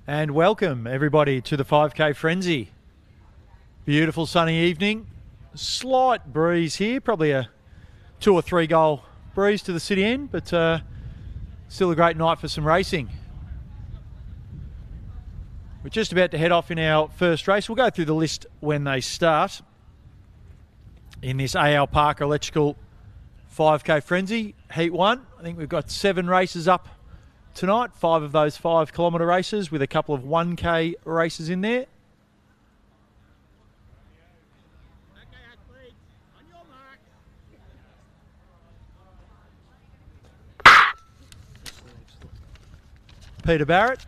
And welcome everybody to the 5K Frenzy. Beautiful sunny evening. Slight breeze here, probably a 2 or 3 goal breeze to the city end, but still a great night for some racing. We're just about to head off in our first race. We'll go through the list when they start in this AL Parker Electrical 5K Frenzy, Heat 1. I think we've got 7 races up tonight, 5 of those 5 kilometre races with a couple of 1K races in there. Peter Barrett,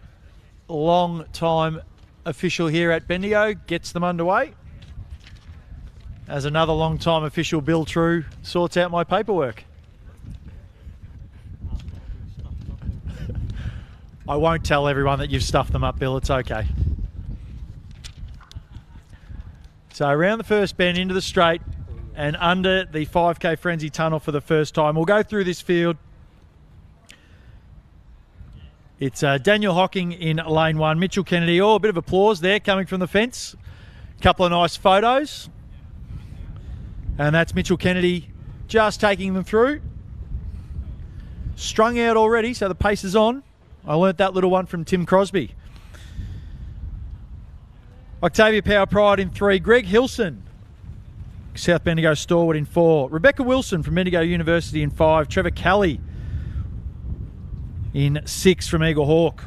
long time official here at Bendigo, gets them underway. As another long time official, Bill True, sorts out my paperwork. I won't tell everyone that you've stuffed them up, Bill. It's okay. So around the first bend into the straight and under the 5K Frenzy tunnel for the first time. We'll go through this field. It's Daniel Hocking in lane 1. Mitchell Kennedy. Oh, a bit of applause there coming from the fence. Couple of nice photos. And that's Mitchell Kennedy just taking them through. Strung out already, so the pace is on. I learnt that little one from Tim Crosby. Octavia Power Pride in 3. Greg Hilson, South Bendigo Stalwart in 4. Rebecca Wilson from Bendigo University in 5. Trevor Kelly in 6 from Eagle Hawk.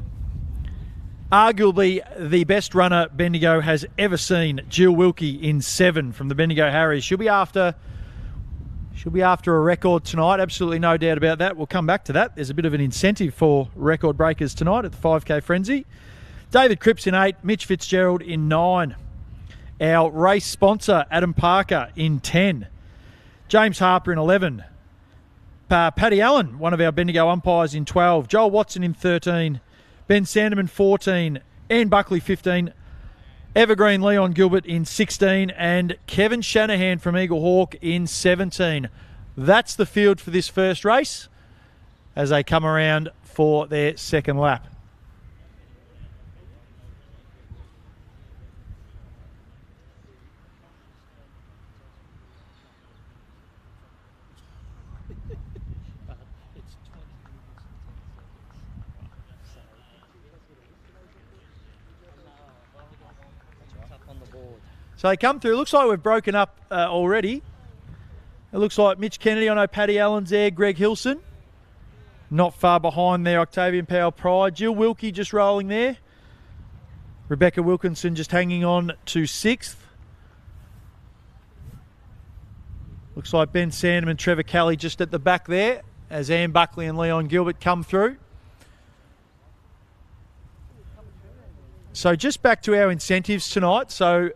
Arguably the best runner Bendigo has ever seen, Jill Wilkie in 7 from the Bendigo Harriers. She'll be after a record tonight, absolutely no doubt about that. We'll come back to that. There's a bit of an incentive for record breakers tonight at the 5K Frenzy. David Cripps in 8, Mitch Fitzgerald in 9. Our race sponsor, Adam Parker, in 10. James Harper in 11. Paddy Allen, one of our Bendigo umpires, in 12. Joel Watson in 13. Ben Sanderman 14. Ian Buckley 15. Evergreen Leon Gilbert in 16 and Kevin Shanahan from Eagle Hawk in 17. That's the field for this first race as they come around for their second lap. So they come through. It looks like we've broken up already. It looks like Mitch Kennedy, I know Paddy Allen's there, Greg Hilson. Not far behind there, Octavian Power Pride. Jill Wilkie just rolling there. Rebecca Wilkinson just hanging on to 6th. Looks like Ben Sanderman, Trevor Kelly just at the back there as Ann Buckley and Leon Gilbert come through. So just back to our incentives tonight. So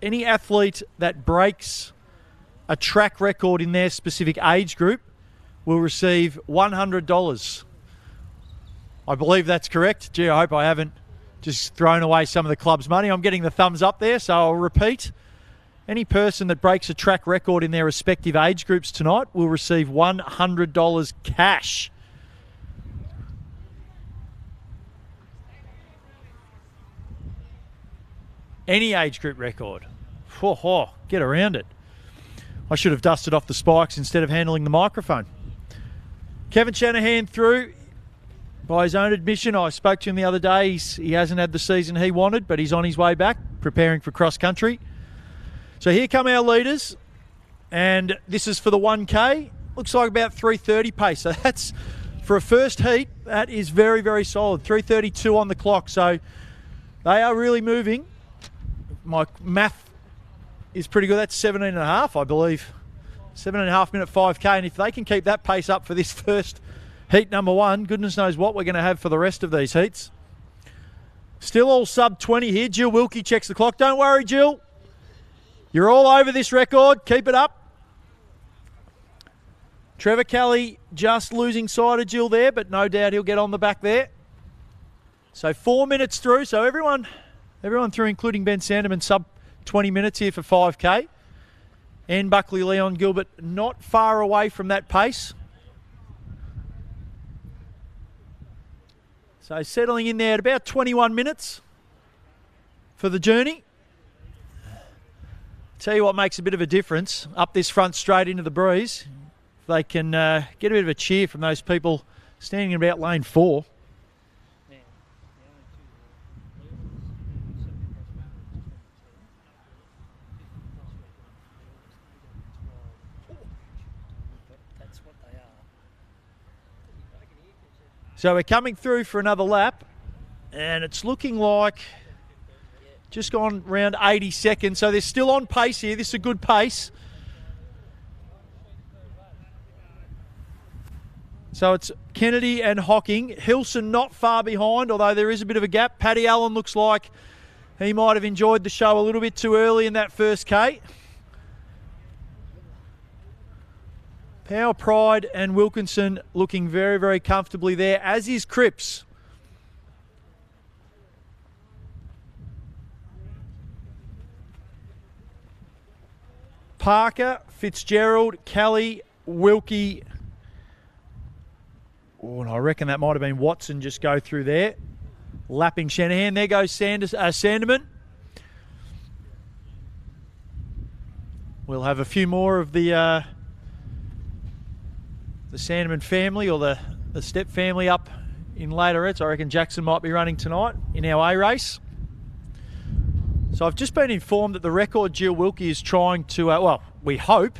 any athlete that breaks a track record in their specific age group will receive $100. I believe that's correct. Gee, I hope I haven't just thrown away some of the club's money. I'm getting the thumbs up there, so I'll repeat. Any person that breaks a track record in their respective age groups tonight will receive $100 cash. Any age group record. Get around it. I should have dusted off the spikes instead of handling the microphone. Kevin Shanahan through. By his own admission, I spoke to him the other day. He hasn't had the season he wanted, but he's on his way back, preparing for cross country. So here come our leaders, and this is for the 1K. Looks like about 3:30 pace. So that's, for a first heat, that is very, very solid. 3:32 on the clock. So they are really moving. My math is pretty good. That's 17.5, I believe. 7.5 minute 5K. And if they can keep that pace up for this first heat number 1, goodness knows what we're going to have for the rest of these heats. Still all sub 20 here. Jill Wilkie checks the clock. Don't worry, Jill. You're all over this record. Keep it up. Trevor Kelly just losing sight of Jill there, but no doubt he'll get on the back there. So 4 minutes through. So everyone through, including Ben Sanderman, sub 20 minutes here for 5K. And Buckley, Leon Gilbert, not far away from that pace. So settling in there at about 21 minutes for the journey. Tell you what makes a bit of a difference, up this front straight into the breeze. They can get a bit of a cheer from those people standing in about lane 4. So we're coming through for another lap, and it's looking like just gone around 80 seconds. So they're still on pace here. This is a good pace. So it's Kennedy and Hocking. Hilson not far behind, although there is a bit of a gap. Paddy Allen looks like he might have enjoyed the show a little bit too early in that first K. Power Pride and Wilkinson looking very, very comfortably there, as is Cripps. Parker, Fitzgerald, Kelly, Wilkie. Oh, and I reckon that might have been Watson just go through there. Lapping Shanahan. There goes Sanderman. We'll have a few more of the Sanderman family or the Step family up in later heats. I reckon Jackson might be running tonight in our A race. So I've just been informed that the record Jill Wilkie is trying to, well, we hope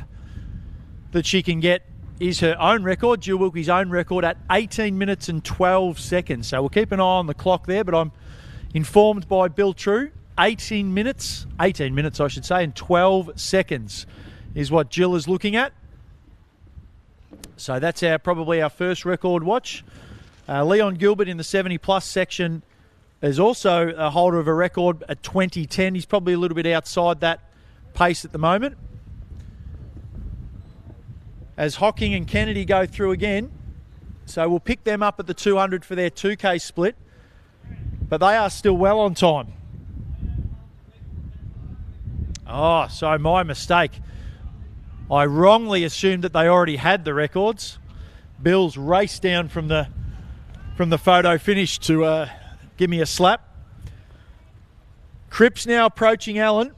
that she can get is her own record, Jill Wilkie's own record, at 18 minutes and 12 seconds. So we'll keep an eye on the clock there, but I'm informed by Bill True, 18 minutes I should say, and 12 seconds is what Jill is looking at. So that's probably our first record watch. Leon Gilbert in the 70-plus section is also a holder of a record at 20:10. He's probably a little bit outside that pace at the moment. As Hocking and Kennedy go through again, so we'll pick them up at the 200 for their 2K split, but they are still well on time. Oh, so my mistake. I wrongly assumed that they already had the records. Bill's raced down from the photo finish to give me a slap. Cripps now approaching Allen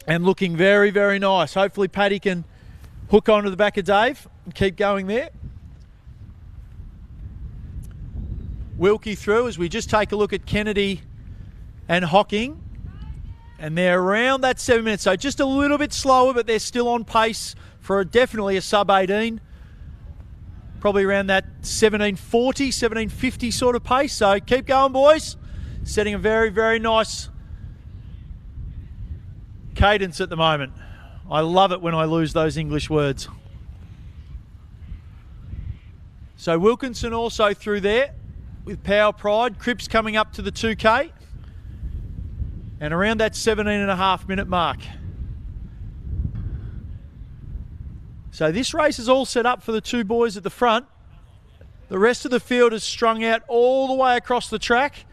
and looking very, very nice. Hopefully Paddy can hook onto the back of Dave and keep going there. Wilkie through as we just take a look at Kennedy and Hocking. And they're around that 7 minutes, so just a little bit slower, but they're still on pace for definitely a sub-18. Probably around that 17:40, 17:50 sort of pace. So keep going, boys. Setting a very, very nice cadence at the moment. I love it when I lose those English words. So Wilkinson also through there with Power Pride. Cripps coming up to the 2K. And around that 17.5 minute mark. So this race is all set up for the two boys at the front. The rest of the field is strung out all the way across the track,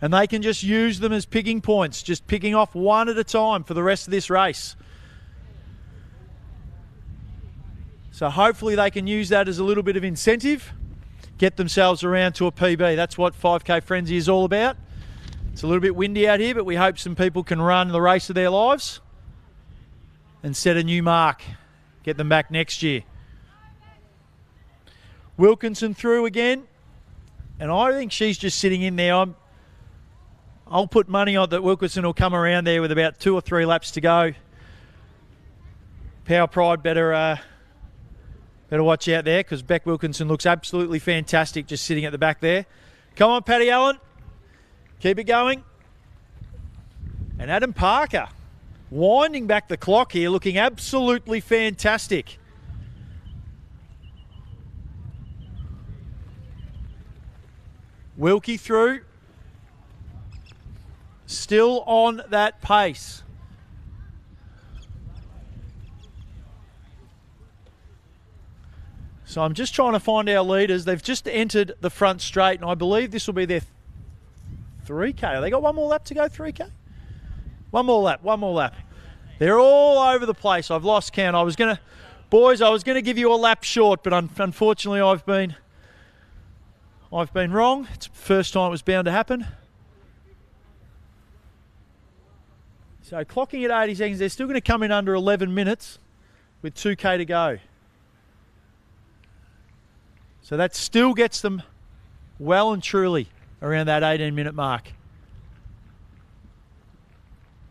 and they can just use them as picking points, just picking off one at a time for the rest of this race. So hopefully they can use that as a little bit of incentive, get themselves around to a PB. That's what 5K Frenzy is all about. It's a little bit windy out here, but we hope some people can run the race of their lives and set a new mark. Get them back next year. Wilkinson through again. And I think she's just sitting in there. I'll put money on that Wilkinson will come around there with about 2 or 3 laps to go. Power Pride better watch out there because Beck Wilkinson looks absolutely fantastic just sitting at the back there. Come on, Paddy Allen. Keep it going. And Adam Parker winding back the clock here, looking absolutely fantastic. Wilkie through. Still on that pace. So I'm just trying to find our leaders. They've just entered the front straight, and I believe this will be their 3K. Have they got one more lap to go, 3K? One more lap. They're all over the place. I've lost count. I was going to give you a lap short, but unfortunately I've been wrong. It's the first time it was bound to happen. So clocking at 80 seconds, they're still going to come in under 11 minutes with 2K to go. So that still gets them well and truly around that 18-minute mark.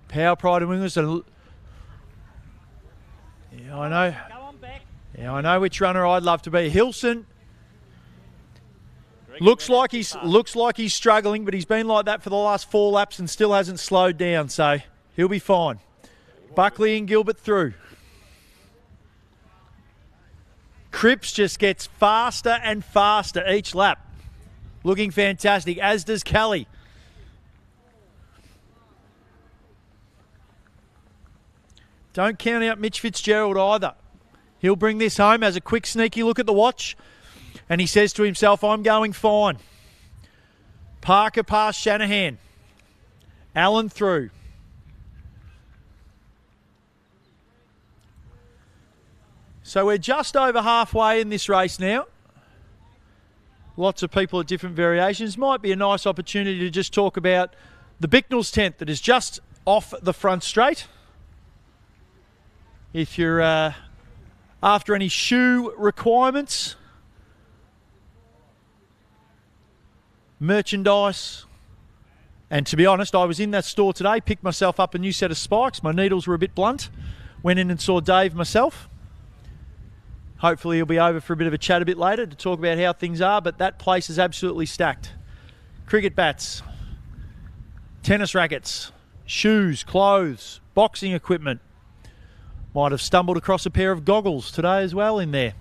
Power Pride and Wingers. Yeah, I know. Go on back. Yeah, I know which runner I'd love to be. Hilson looks like he's struggling, but he's been like that for the last 4 laps and still hasn't slowed down, so he'll be fine. Buckley and Gilbert through. Cripps just gets faster and faster each lap. Looking fantastic, as does Kelly. Don't count out Mitch Fitzgerald either. He'll bring this home, has a quick sneaky look at the watch, and he says to himself, I'm going fine. Parker past Shanahan. Allen through. So we're just over halfway in this race now. Lots of people at different variations. Might be a nice opportunity to just talk about the Bicknell's tent that is just off the front straight. If you're after any shoe requirements, merchandise, and to be honest, I was in that store today, picked myself up a new set of spikes. My needles were a bit blunt. Went in and saw Dave myself. Hopefully he'll be over for a bit of a chat a bit later to talk about how things are, but that place is absolutely stacked. Cricket bats, tennis rackets, shoes, clothes, boxing equipment. Might have stumbled across a pair of goggles today as well in there.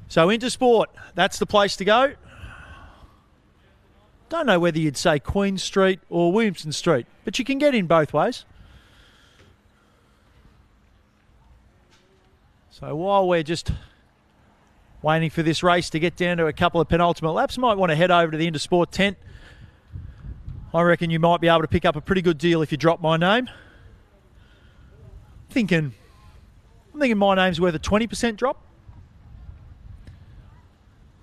So Intersport, that's the place to go. Don't know whether you'd say Queen Street or Williamson Street, but you can get in both ways. So while we're just waiting for this race to get down to a couple of penultimate laps, might want to head over to the Intersport tent. I reckon you might be able to pick up a pretty good deal if you drop my name. I'm thinking my name's worth a 20% drop.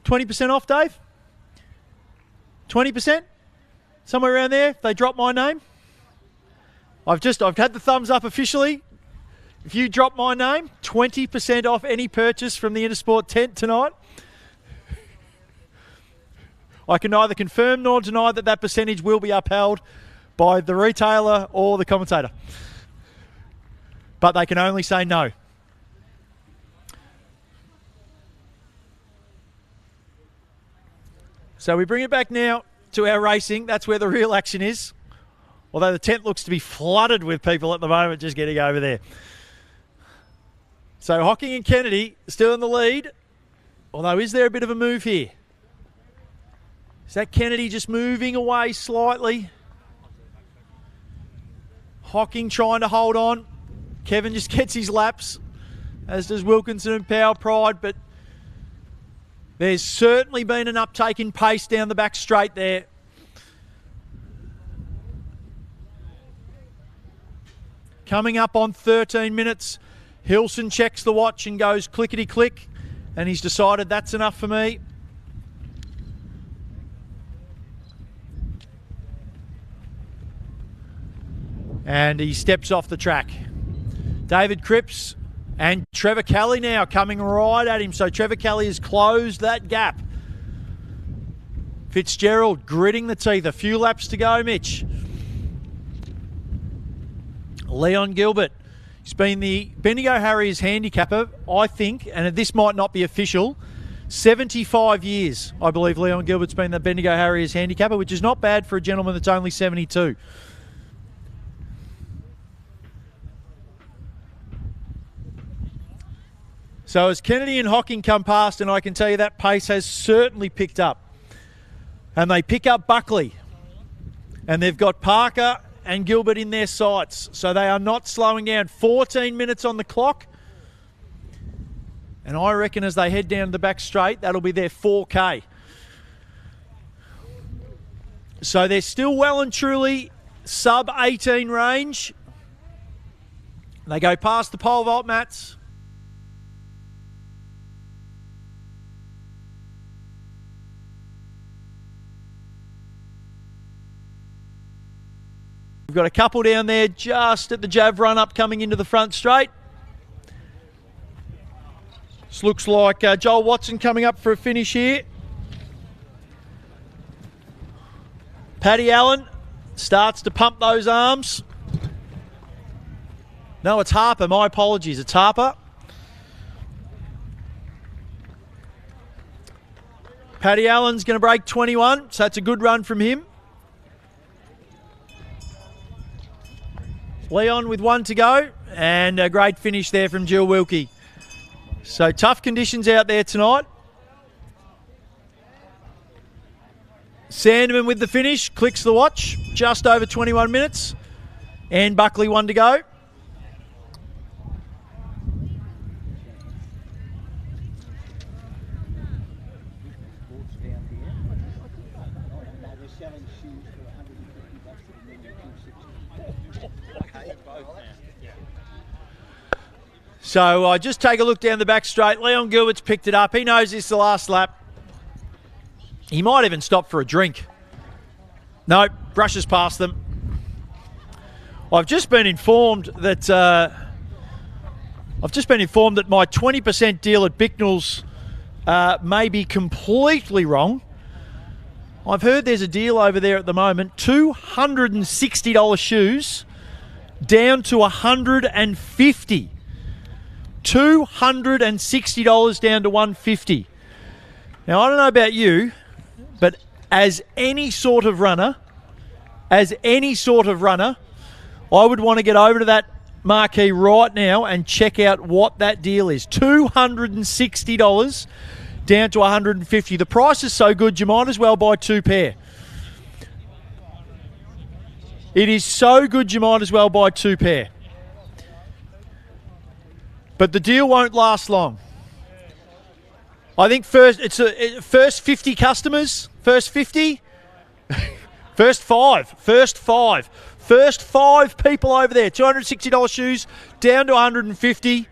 20% off, Dave? 20%? Somewhere around there, if they drop my name. I've had the thumbs up officially. If you drop my name, 20% off any purchase from the Intersport tent tonight. I can neither confirm nor deny that percentage will be upheld by the retailer or the commentator. But they can only say no. So we bring it back now to our racing. That's where the real action is. Although the tent looks to be flooded with people at the moment just getting over there. So Hocking and Kennedy still in the lead. Although, is there a bit of a move here? Is that Kennedy just moving away slightly? Hocking trying to hold on. Kevin just gets his laps, as does Wilkinson and Power Pride, but there's certainly been an uptake in pace down the back straight there. Coming up on 13 minutes. Hilson checks the watch and goes clickety-click, and he's decided that's enough for me. And he steps off the track. David Cripps and Trevor Kelly now coming right at him. So Trevor Kelly has closed that gap. Fitzgerald gritting the teeth. A few laps to go, Mitch. Leon Gilbert. He's been the Bendigo Harriers handicapper, I think, and this might not be official, 75 years, I believe Leon Gilbert's been the Bendigo Harriers handicapper, which is not bad for a gentleman that's only 72. So as Kennedy and Hocking come past, and I can tell you that pace has certainly picked up. And they pick up Buckley. And they've got Parker and Gilbert in their sights. So they are not slowing down. 14 minutes on the clock. And I reckon as they head down the back straight, that'll be their 4K. So they're still well and truly sub 18 range. They go past the pole vault mats. We've got a couple down there just at the Jav run-up coming into the front straight. This looks like Joel Watson coming up for a finish here. Paddy Allen starts to pump those arms. No, it's Harper. My apologies. It's Harper. Paddy Allen's going to break 21, so that's a good run from him. Leon with 1 to go, and a great finish there from Jill Wilkie. So tough conditions out there tonight. Sandeman with the finish, clicks the watch, just over 21 minutes. And Buckley 1 to go. So I just take a look down the back straight. Leon Gilbert's picked it up. He knows this is the last lap. He might even stop for a drink. No, brushes past them. I've just been informed that my 20% deal at Bicknell's may be completely wrong. I've heard there's a deal over there at the moment, $260 shoes down to $150. $260 down to $150. Now, I don't know about you, but as any sort of runner, I would want to get over to that marquee right now and check out what that deal is. $260 down to $150. The price is so good, you might as well buy 2 pair. It is so good, you might as well buy 2 pair. But the deal won't last long. I think first 50 customers, first 50, first five people over there. $260 shoes down to $150.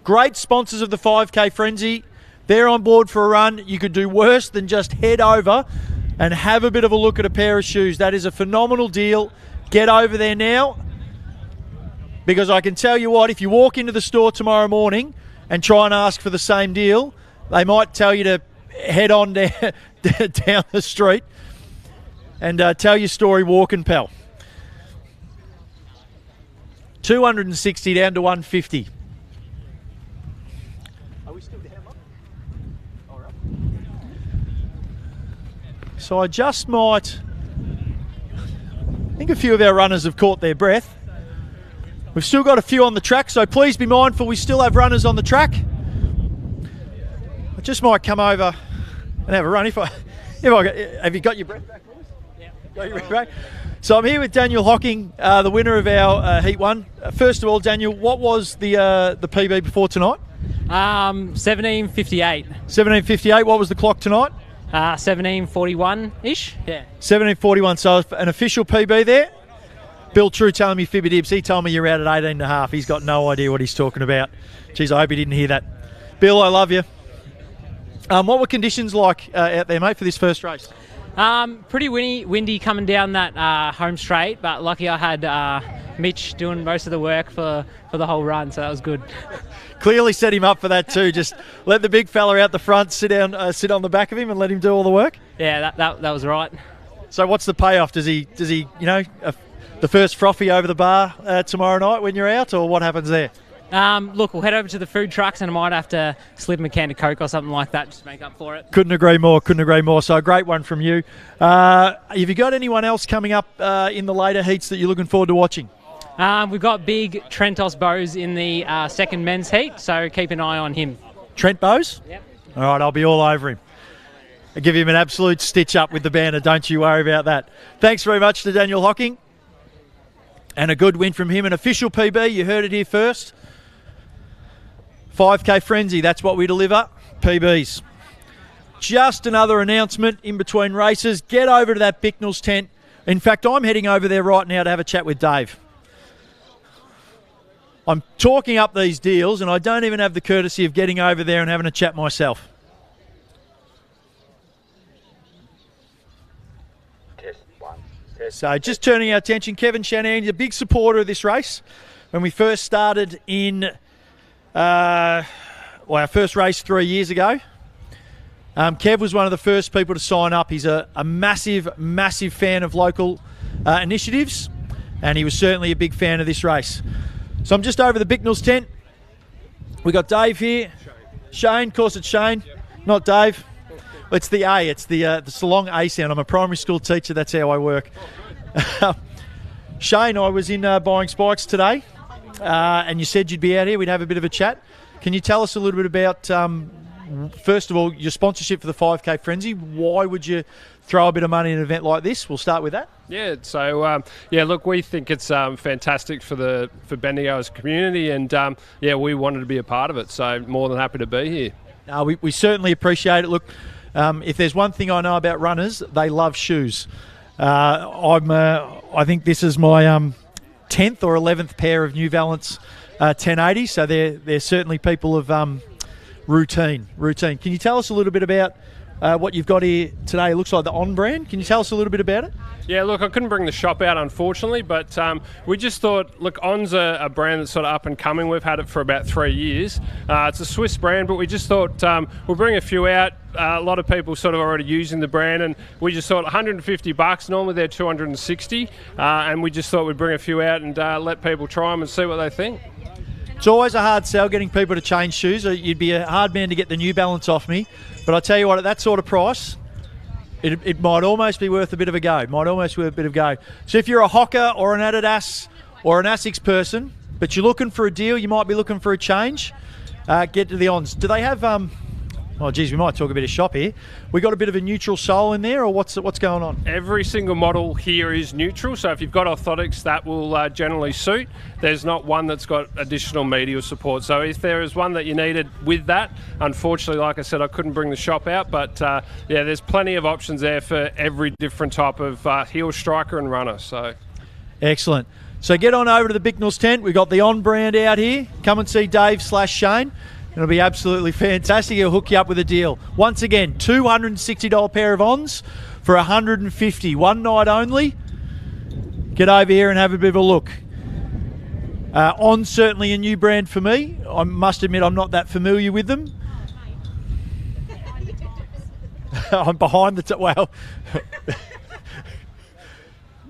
Great sponsors of the 5K Frenzy. They're on board for a run. You could do worse than just head over and have a bit of a look at a pair of shoes. That is a phenomenal deal. Get over there now. Because I can tell you what, if you walk into the store tomorrow morning and try and ask for the same deal, they might tell you to head on down the street and tell your story walking, pal. $260 down to $150. Are we still down, Mike? All right. So I just might... I think a few of our runners have caught their breath. We've still got a few on the track, so please be mindful we still have runners on the track. I just might come over and have a run. Have you got your breath back, boys? Yeah. Got your breath back? So I'm here with Daniel Hocking, the winner of our Heat 1. First of all, Daniel, what was the PB before tonight? 17:58. 17:58. What was the clock tonight? 17:41-ish. Yeah. 17:41. So an official PB there. Bill True telling me Fibby Dibs. He told me you're out at 18.5. He's got no idea what he's talking about. Geez, I hope he didn't hear that. Bill, I love you. What were conditions like out there, mate, for this first race? Pretty windy coming down that home straight, but lucky I had Mitch doing most of the work for the whole run, so that was good. Clearly set him up for that too. Just let the big fella out the front, sit on the back of him and let him do all the work? Yeah, that was right. So what's the payoff? Does he the first frothy over the bar tomorrow night when you're out, or what happens there? Look, we'll head over to the food trucks and I might have to slip him a can of Coke or something like that just to make up for it. Couldn't agree more. So a great one from you. Have you got anyone else coming up in the later heats that you're looking forward to watching? We've got big Trentos Bowes in the second men's heat, so keep an eye on him. Trent Bowes? Yep. All right, I'll be all over him. I'll give him an absolute stitch up with the banner, don't you worry about that. Thanks very much to Daniel Hocking. And a good win from him, an official PB, you heard it here first. 5K Frenzy, that's what we deliver, PBs. Just another announcement in between races. Get over to that Bicknell's tent. In fact, I'm heading over there right now to have a chat with Dave. I'm talking up these deals and I don't even have the courtesy of getting over there and having a chat myself. Test 1. So just turning our attention, Kevin Shanahan is a big supporter of this race. When we first started in our first race 3 years ago, Kev was one of the first people to sign up. He's a massive, massive fan of local initiatives, and he was certainly a big fan of this race. So I'm just over the Bicknells tent. We got Dave here. Shane, of course it's Shane, not Dave. It's the A, it's the long A sound. I'm a primary school teacher, that's how I work. Shane, I was in buying spikes today, and you said you'd be out here, we'd have a bit of a chat. Can you tell us a little bit about, first of all, your sponsorship for the 5K Frenzy? Why would you throw a bit of money in an event like this? We'll start with that. Yeah, so look, we think it's fantastic for Bendigo as a community, and we wanted to be a part of it, so more than happy to be here. We certainly appreciate it. Look, if there's one thing I know about runners, they love shoes. I think this is my 10th or 11th pair of New Balance 1080, so they're certainly people of routine. Can you tell us a little bit about what you've got here today? It looks like the On brand. Can you tell us a little bit about it? Yeah, look, I couldn't bring the shop out, unfortunately, but we just thought, look, On's a brand that's sort of up and coming. We've had it for about 3 years. It's a Swiss brand, but we just thought we'll bring a few out. A lot of people sort of already using the brand, and we just thought $150. Normally they're $260, and we just thought we'd bring a few out and let people try them and see what they think. It's always a hard sell getting people to change shoes. You'd be a hard man to get the New Balance off me. But I tell you what, at that sort of price, it might almost be worth a bit of a go. So if you're a Hoka or an Adidas or an Asics person, but you're looking for a deal, you might be looking for a change, get to the Ons. Do they have... Oh, geez, we might talk a bit of shop here. We got a bit of a neutral sole in there, or what's going on? Every single model here is neutral, so if you've got orthotics, that will generally suit. There's not one that's got additional medial support. So if there is one that you needed with that, unfortunately, like I said, I couldn't bring the shop out, but there's plenty of options there for every different type of heel striker and runner. So excellent. So get on over to the Bicknells tent. We've got the On brand out here. Come and see Dave/Shane. It'll be absolutely fantastic. He'll hook you up with a deal. Once again, $260 pair of Ons for $150. One night only. Get over here and have a bit of a look. On's certainly a new brand for me. I must admit I'm not that familiar with them. I'm behind the... Well,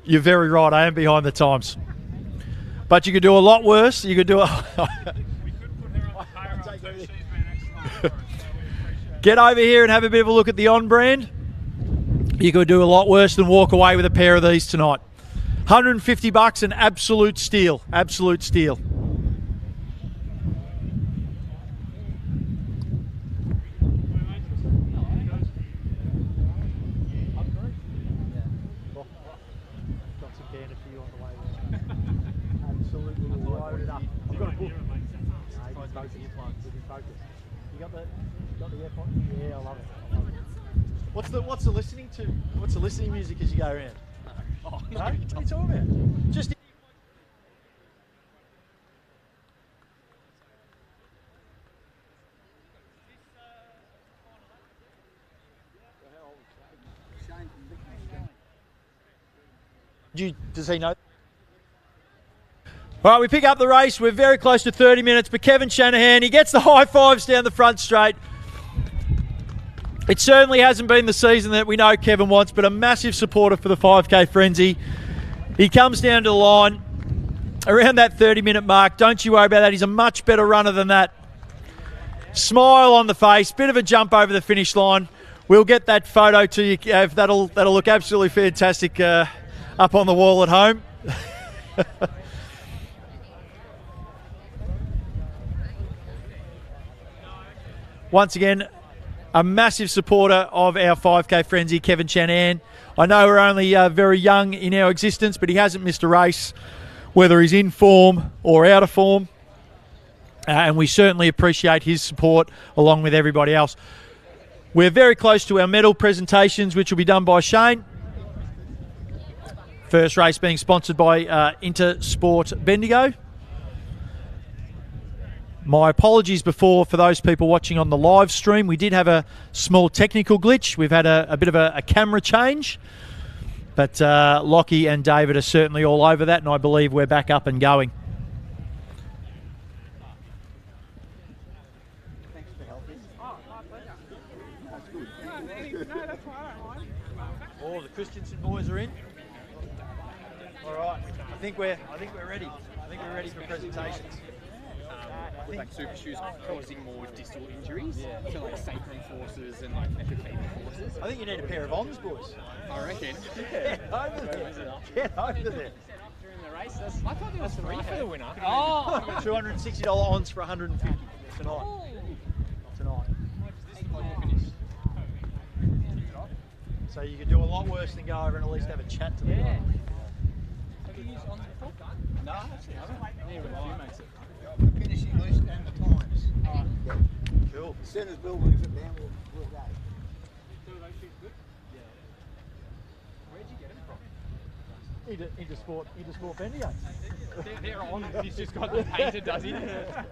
you're very right. I am behind the times. But you could do a lot worse. You could do Get over here and have a bit of a look at the On brand. You could do a lot worse than walk away with a pair of these tonight. $150, an absolute steal. Absolute steal. Yeah, I love it. What's the listening to? What's the listening music as you go around? Oh, no, what are you talking about? Just. Does he know? All right, we pick up the race. We're very close to 30 minutes, but Kevin Shanahan, he gets the high fives down the front straight. It certainly hasn't been the season that we know Kevin wants, but a massive supporter for the 5K Frenzy. He comes down to the line around that 30-minute mark. Don't you worry about that. He's a much better runner than that. Smile on the face, bit of a jump over the finish line. We'll get that photo to you. That'll look absolutely fantastic up on the wall at home. Once again, a massive supporter of our 5K Frenzy, Kevin Shanahan. I know we're only very young in our existence, but he hasn't missed a race, whether he's in form or out of form. And we certainly appreciate his support along with everybody else. We're very close to our medal presentations, which will be done by Shane. First race being sponsored by Intersport Bendigo. My apologies before for those people watching on the live stream. We did have a small technical glitch. We've had a bit of a camera change. But Lockie and David are certainly all over that, and I believe we're back up and going. Oh, the Christensen boys are in. All right, I think we're ready. I think we're ready for presentations. Like super shoes causing more distal injuries, so like sacrum forces and like metatarsal forces. I think you need a pair of ons, boys. I reckon. Get over there. Get over there. During the race, I thought there was free for the winner. Oh! $260 ons for 150 tonight. Tonight. So you could do a lot worse than go over and at least have a chat to them. Have you used ons before? No, actually I haven't. Yeah, but a few mates. The finishing list and the times. Cool. As soon as Bill brings it down, we'll go. Intersport Bendigo. They're on. He's just got the painted, does he? Yeah.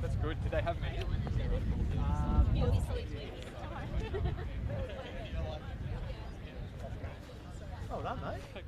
That's good. Did they have me? Well done, mate.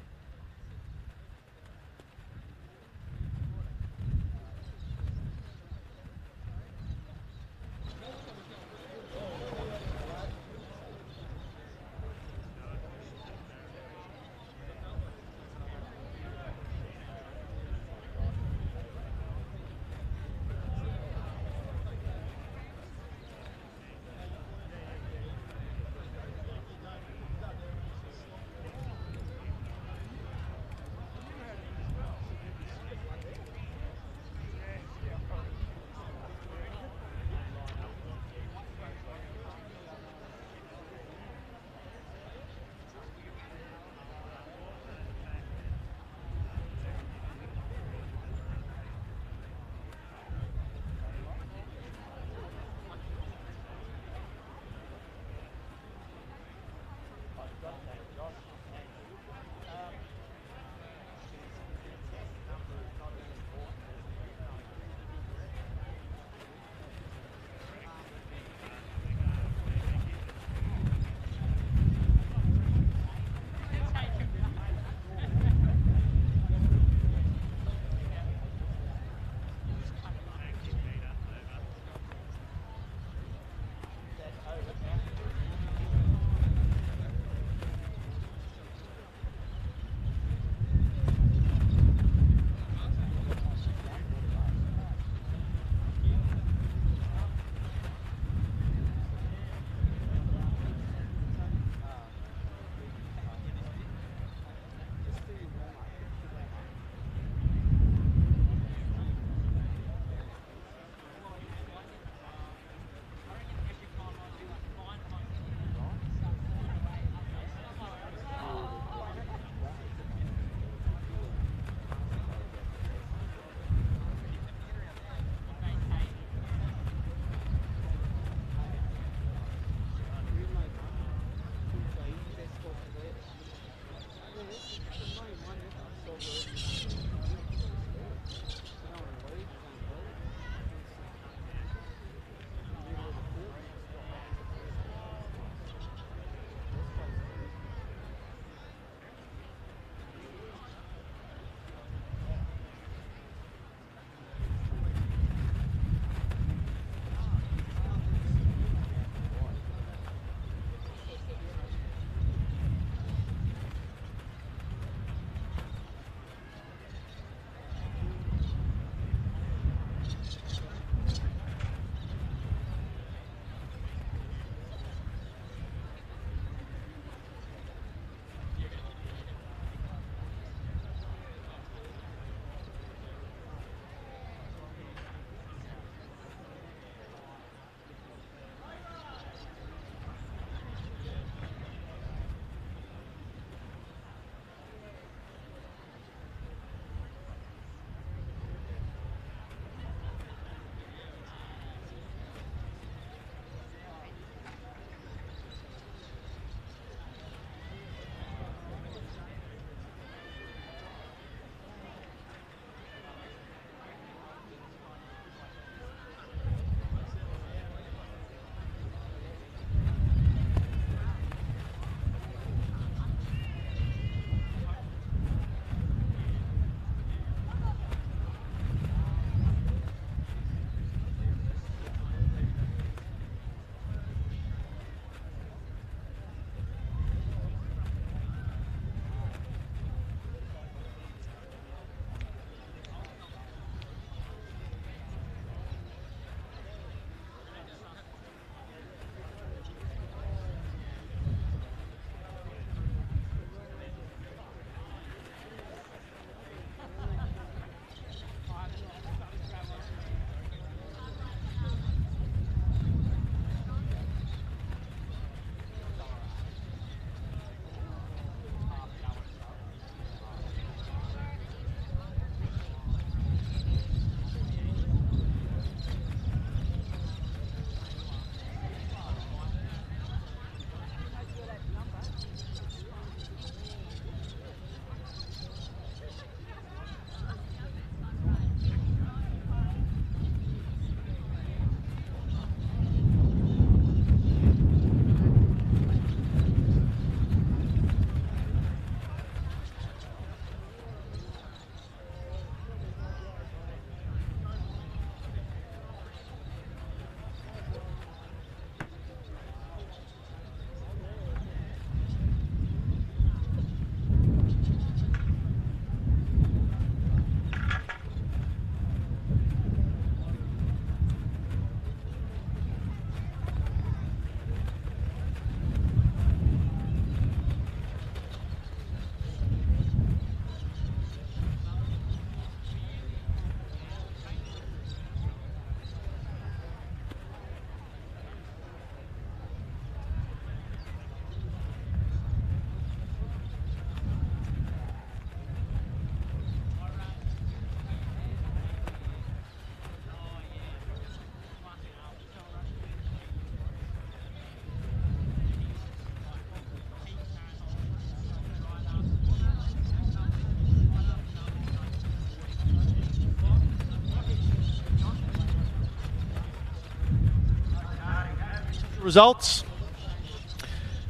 results.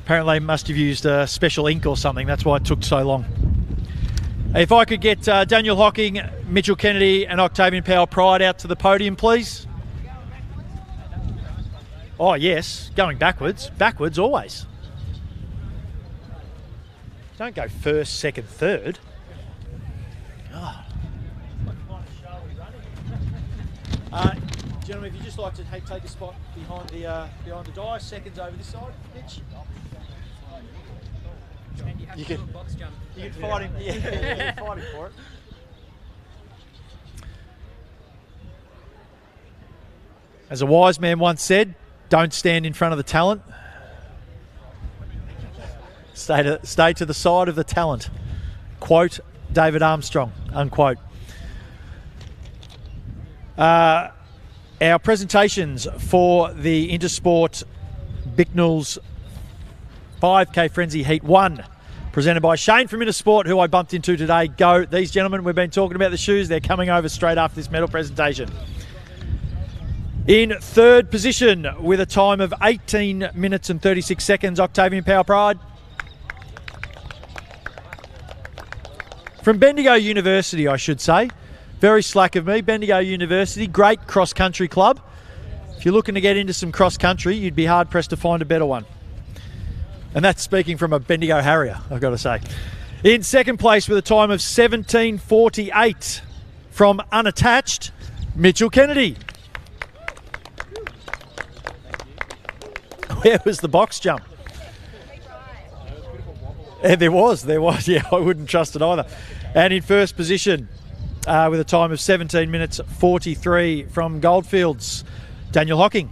Apparently they must have used special ink or something. That's why it took so long. If I could get Daniel Hocking, Mitchell Kennedy and Octavian Powell Pride out to the podium, please. Oh, yes. Going backwards. Backwards always. Don't go first, second, third. Oh. Gentlemen, if you'd just like to take a spot behind the dais, seconds over this side, Mitch. You can fight him. Yeah, you can fight him for it. As a wise man once said, don't stand in front of the talent. Stay to the side of the talent. Quote David Armstrong, unquote. Our presentations for the Intersport Bicknell's 5K Frenzy Heat 1, presented by Shane from Intersport, who I bumped into today. Go. These gentlemen, we've been talking about the shoes. They're coming over straight after this medal presentation. In third position with a time of 18 minutes and 36 seconds, Octavian Powell Pride. From Bendigo University, I should say. Very slack of me. Bendigo University, great cross-country club. If you're looking to get into some cross-country, you'd be hard-pressed to find a better one. And that's speaking from a Bendigo Harrier, I've got to say. In second place with a time of 17:48 from unattached, Mitchell Kennedy. Where was the box jump? There was, yeah, I wouldn't trust it either. And in first position with a time of 17 minutes 43 from Goldfields, Daniel Hocking.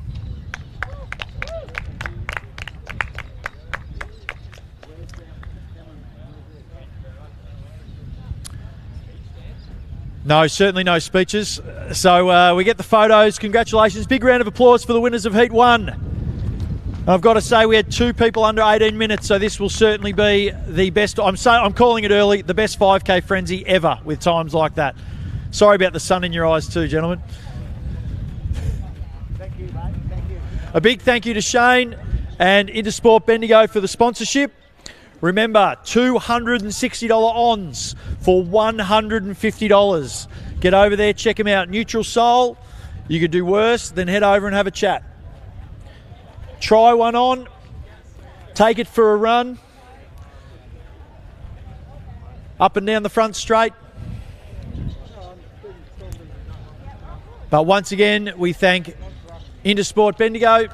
No, certainly no speeches. So we get the photos. Congratulations. Big round of applause for the winners of Heat 1. I've got to say we had 2 people under 18 minutes, so this will certainly be the best. I'm calling it early, the best 5K Frenzy ever with times like that. Sorry about the sun in your eyes too, gentlemen. Thank you, mate. Thank you. A big thank you to Shane and Intersport Bendigo for the sponsorship. Remember, $260 ons for $150. Get over there, check them out. Neutral Soul. You could do worse, then head over and have a chat. Try one on, take it for a run, up and down the front straight. But once again, we thank Intersport Bendigo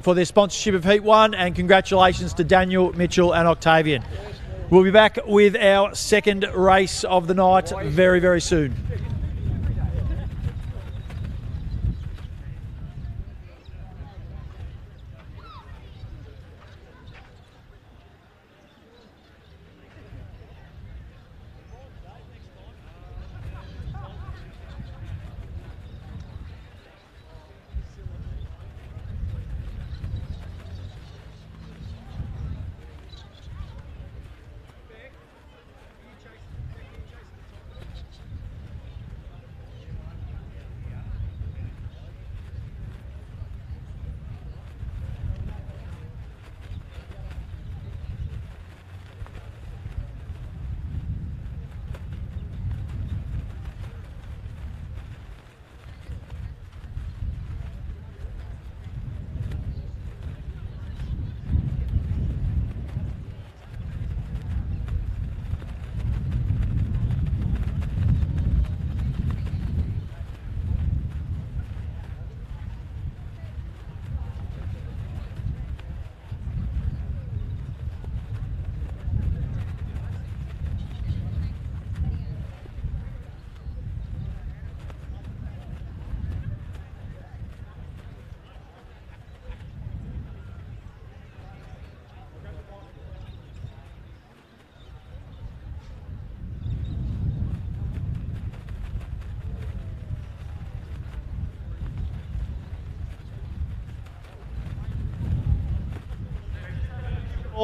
for their sponsorship of Heat 1, and congratulations to Daniel, Mitchell and Octavian. We'll be back with our second race of the night very, very soon.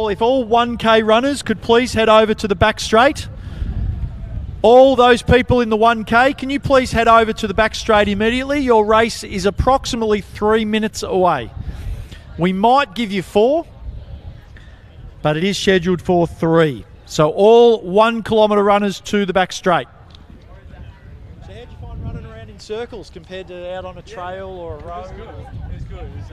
If all 1K runners could please head over to the back straight. All those people in the 1K, can you please head over to the back straight immediately? Your race is approximately 3 minutes away. We might give you 4, but it is scheduled for 3. So all 1 kilometre runners to the back straight. So how'd you find running around in circles compared to out on a trail or a road? It was good. It was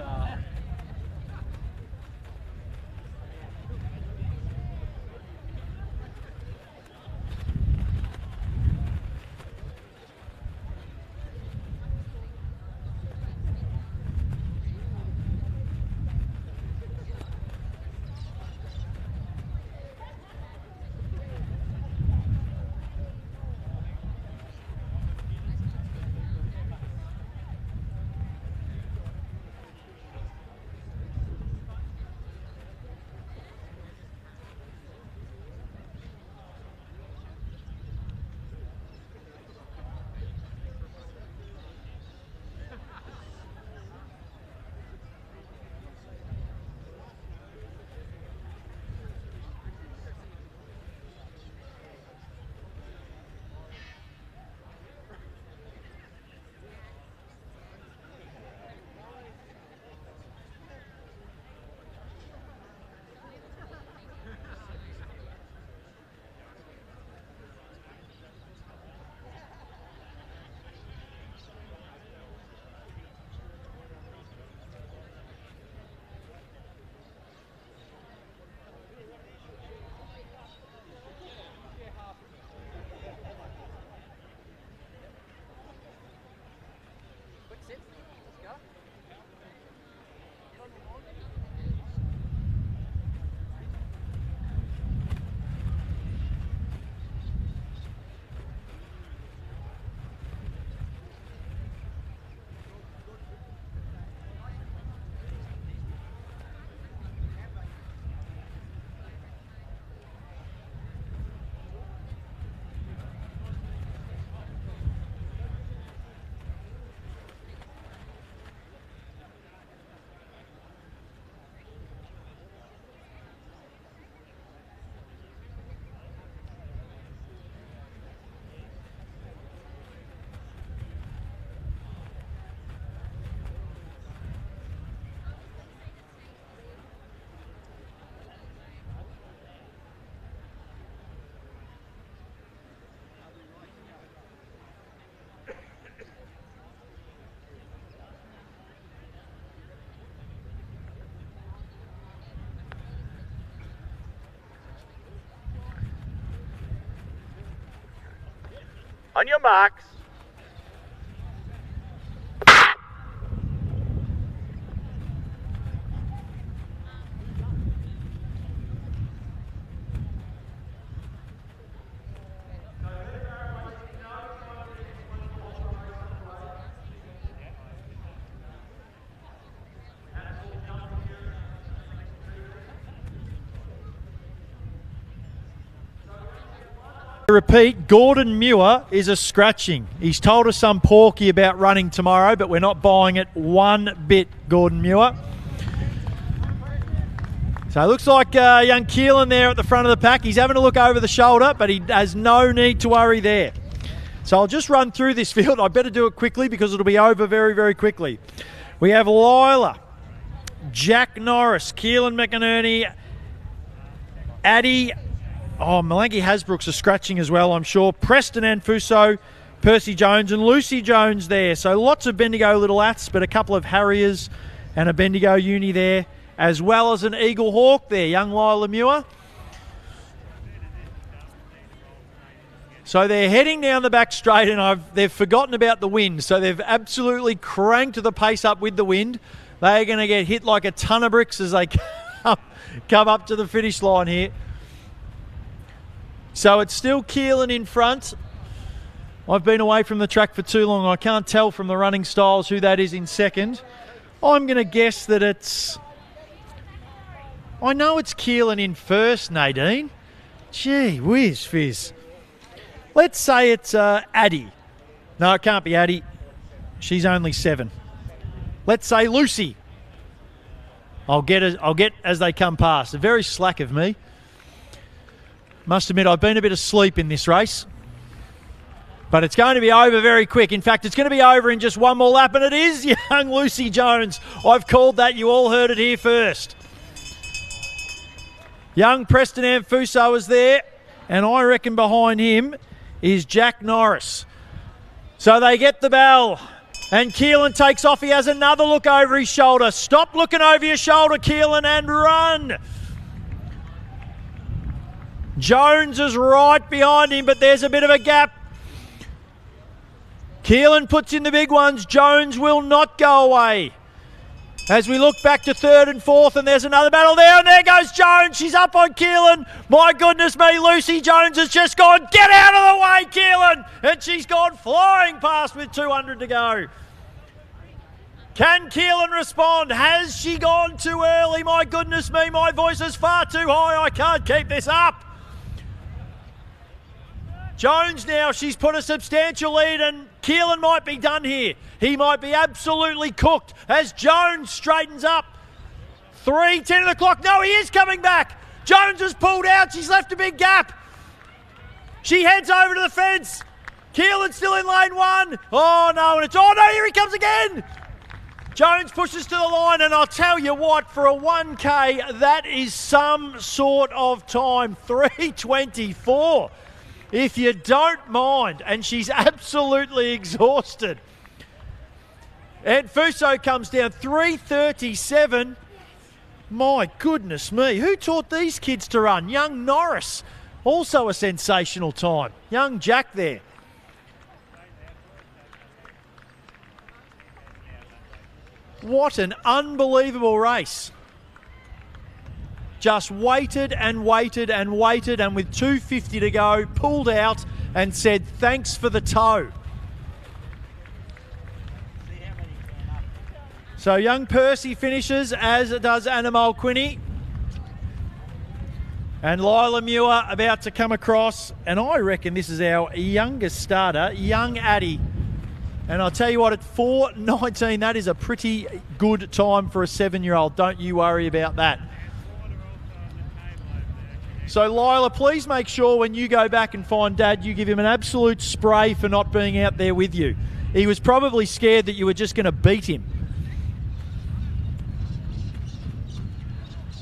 On your marks. Repeat, Gordon Muir is a scratching. He's told us some porky about running tomorrow, but we're not buying it one bit, Gordon Muir. So it looks like young Keelan there at the front of the pack. He's having a look over the shoulder, but he has no need to worry there. So I'll just run through this field. I better do it quickly because it'll be over very, very quickly. We have Lila, Jack Norris, Keelan McInerney, Addy. Oh, Malangi Hasbrook's a scratching as well, I'm sure. Preston Anfuso, Percy Jones and Lucy Jones there. So lots of Bendigo Little Aths, but a couple of Harriers and a Bendigo Uni there, as well as an Eagle Hawk there, young Lila Muir. So they're heading down the back straight, and they've forgotten about the wind. So they've absolutely cranked the pace up with the wind. They're going to get hit like a ton of bricks as they come up to the finish line here. So it's still Keelan in front. I've been away from the track for too long. I can't tell from the running styles who that is in second. I'm going to guess that it's... I know it's Keelan in first, Nadine. Gee whiz fizz. Let's say it's Addie. No, it can't be Addie. She's only 7. Let's say Lucy. I'll get as they come past. They're very slack of me. Must admit, I've been a bit asleep in this race. But it's going to be over very quick. In fact, it's going to be over in just one more lap, and it is young Lucy Jones. I've called that. You all heard it here first. Young Preston Amfuso is there, and I reckon behind him is Jack Norris. So they get the bell, and Keelan takes off. He has another look over his shoulder. Stop looking over your shoulder, Keelan, and run. Jones is right behind him, but there's a bit of a gap. Keelan puts in the big ones. Jones will not go away. As we look back to third and fourth, and there's another battle there, and there goes Jones. She's up on Keelan. My goodness me, Lucy Jones has just gone, get out of the way, Keelan! And she's gone flying past with 200 to go. Can Keelan respond? Has she gone too early? My goodness me, my voice is far too high. I can't keep this up. Jones now, she's put a substantial lead, and Keelan might be done here. He might be absolutely cooked as Jones straightens up. 3:10 of the clock. No, he is coming back. Jones has pulled out. She's left a big gap. She heads over to the fence. Keelan's still in lane one. Oh, no, and oh, no, here he comes again. Jones pushes to the line, and I'll tell you what, for a 1K, that is some sort of time. 3:24. If you don't mind, and she's absolutely exhausted. And Fuso comes down 3:37. My goodness me, who taught these kids to run? Young Norris, also a sensational time. Young Jack there. What an unbelievable race. Just waited and waited and waited, and with 2:50 to go, pulled out and said, thanks for the tow. So young Percy finishes, as does Animal Quinny. And Lila Muir about to come across, and I reckon this is our youngest starter, young Addie. And I'll tell you what, at 4:19, that is a pretty good time for a 7-year-old. Don't you worry about that. So Lila, please make sure when you go back and find Dad, you give him an absolute spray for not being out there with you. He was probably scared that you were just going to beat him.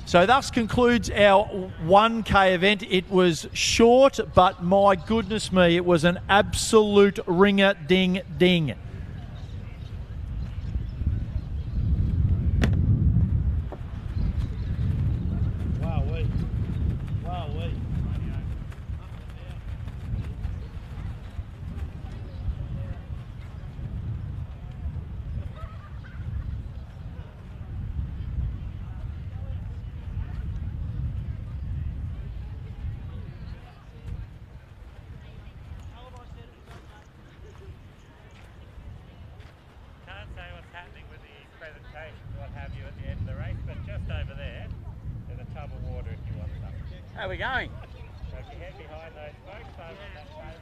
So thus concludes our 1K event. It was short, but my goodness me, it was an absolute ringer ding ding. How are we going? So if you head behind those folks over in that cave.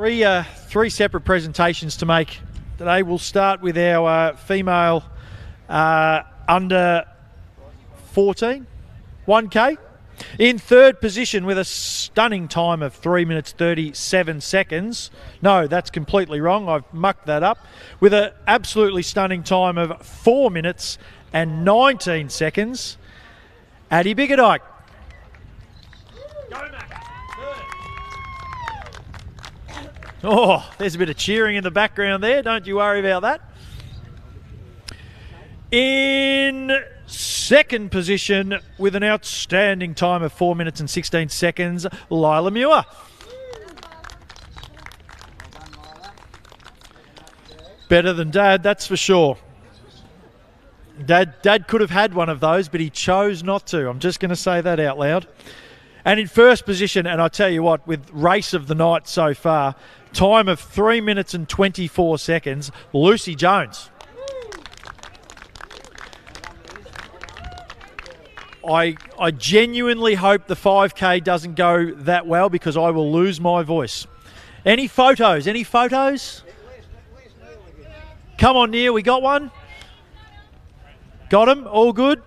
Three separate presentations to make today. We'll start with our female under 14 1K. In third position with a stunning time of 3 minutes 37 seconds. No, that's completely wrong. I've mucked that up. With an absolutely stunning time of 4 minutes and 19 seconds. Addie Biggerdike. Oh, there's a bit of cheering in the background there. Don't you worry about that. In second position with an outstanding time of 4 minutes and 16 seconds, Lila Muir. Better than Dad, that's for sure. Dad could have had one of those, but he chose not to. I'm just going to say that out loud. And in first position, and I tell you what, with race of the night so far, time of 3 minutes and 24 seconds, Lucy Jones. I genuinely hope the 5K doesn't go that well because I will lose my voice. Any photos? Any photos? Come on, Neil, we got one? Got him? All good?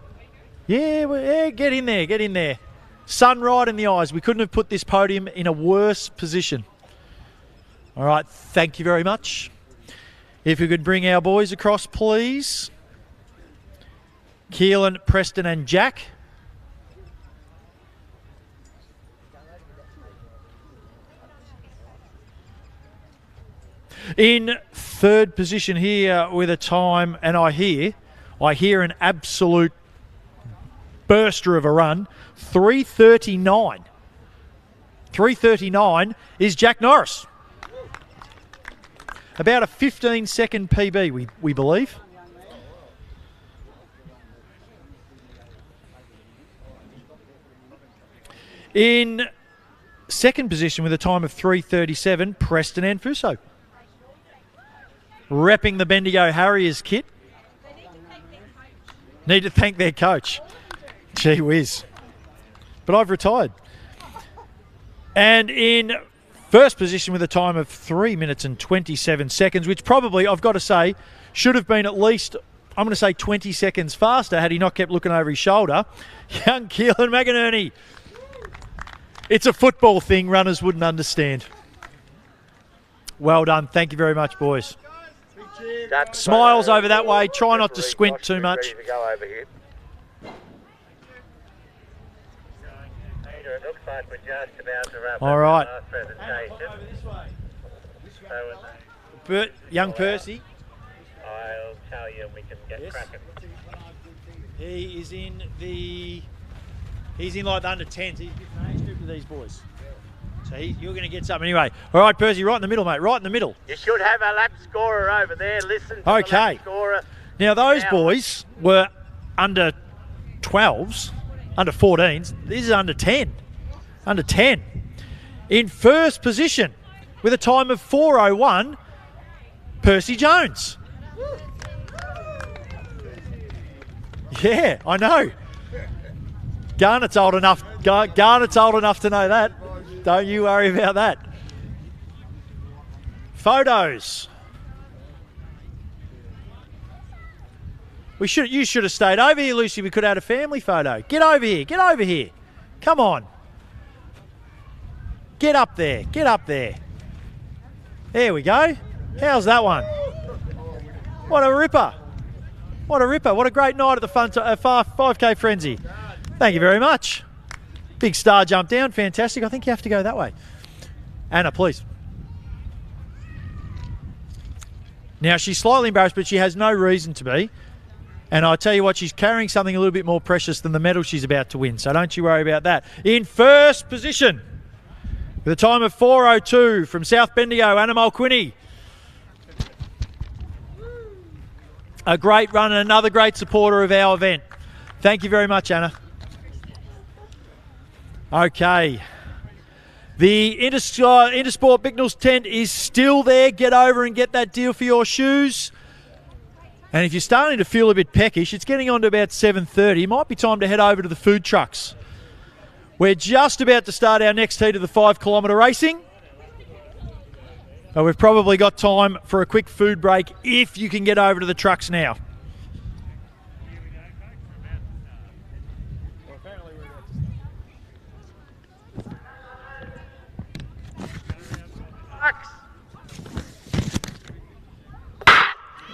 Yeah, get in there, get in there. Sun right in the eyes. We couldn't have put this podium in a worse position. All right, thank you very much. If we could bring our boys across, please. Keelan, Preston and Jack. In third position here with a time, and I hear an absolute burster of a run, 3:39. 3:39 is Jack Norris. About a 15-second PB, we believe. In second position with a time of 3:37, Preston Anfuso. Repping the Bendigo Harriers kit. Need to thank their coach. Gee whiz. But I've retired. And in first position with a time of 3 minutes and 27 seconds, which probably, I've got to say, should have been at least, I'm going to say 20 seconds faster had he not kept looking over his shoulder. Young Keelan McInerney. It's a football thing runners wouldn't understand. Well done. Thank you very much, boys. Smiles over that way. Try not to squint too much. All right. Young Percy. I'll tell you and we can get cracking. He is in the... He's in like the under 10s. He's an age group with these boys. So you're going to get something anyway. All right, Percy, right in the middle, mate. Right in the middle. You should have a lap scorer over there. Listen to the lap scorer. Now, those boys were under 12s, under 14s. This is under 10. Under 10. In first position with a time of 4:01, Percy Jones. Yeah, I know. Garnett's old enough. Garnett's old enough to know that. Don't you worry about that. Photos. You should have stayed over here, Lucy. We could have had a family photo. Get over here. Get over here. Come on. Get up there. Get up there. There we go. How's that one? What a ripper. What a ripper. What a great night at the 5K Frenzy. Thank you very much. Big star jump down. Fantastic. I think you have to go that way. Anna, please. Now, she's slightly embarrassed, but she has no reason to be. And I tell you what, she's carrying something a little bit more precious than the medal she's about to win. So don't you worry about that. In first position, with a time of 4:02 from South Bendigo, Anna Mulquinny. A great run and another great supporter of our event. Thank you very much, Anna. Okay. The Intersport Bicknells tent is still there. Get over and get that deal for your shoes. And if you're starting to feel a bit peckish, it's getting on to about 7:30. It might be time to head over to the food trucks. We're just about to start our next heat of the 5 kilometre racing. But we've probably got time for a quick food break if you can get over to the trucks now.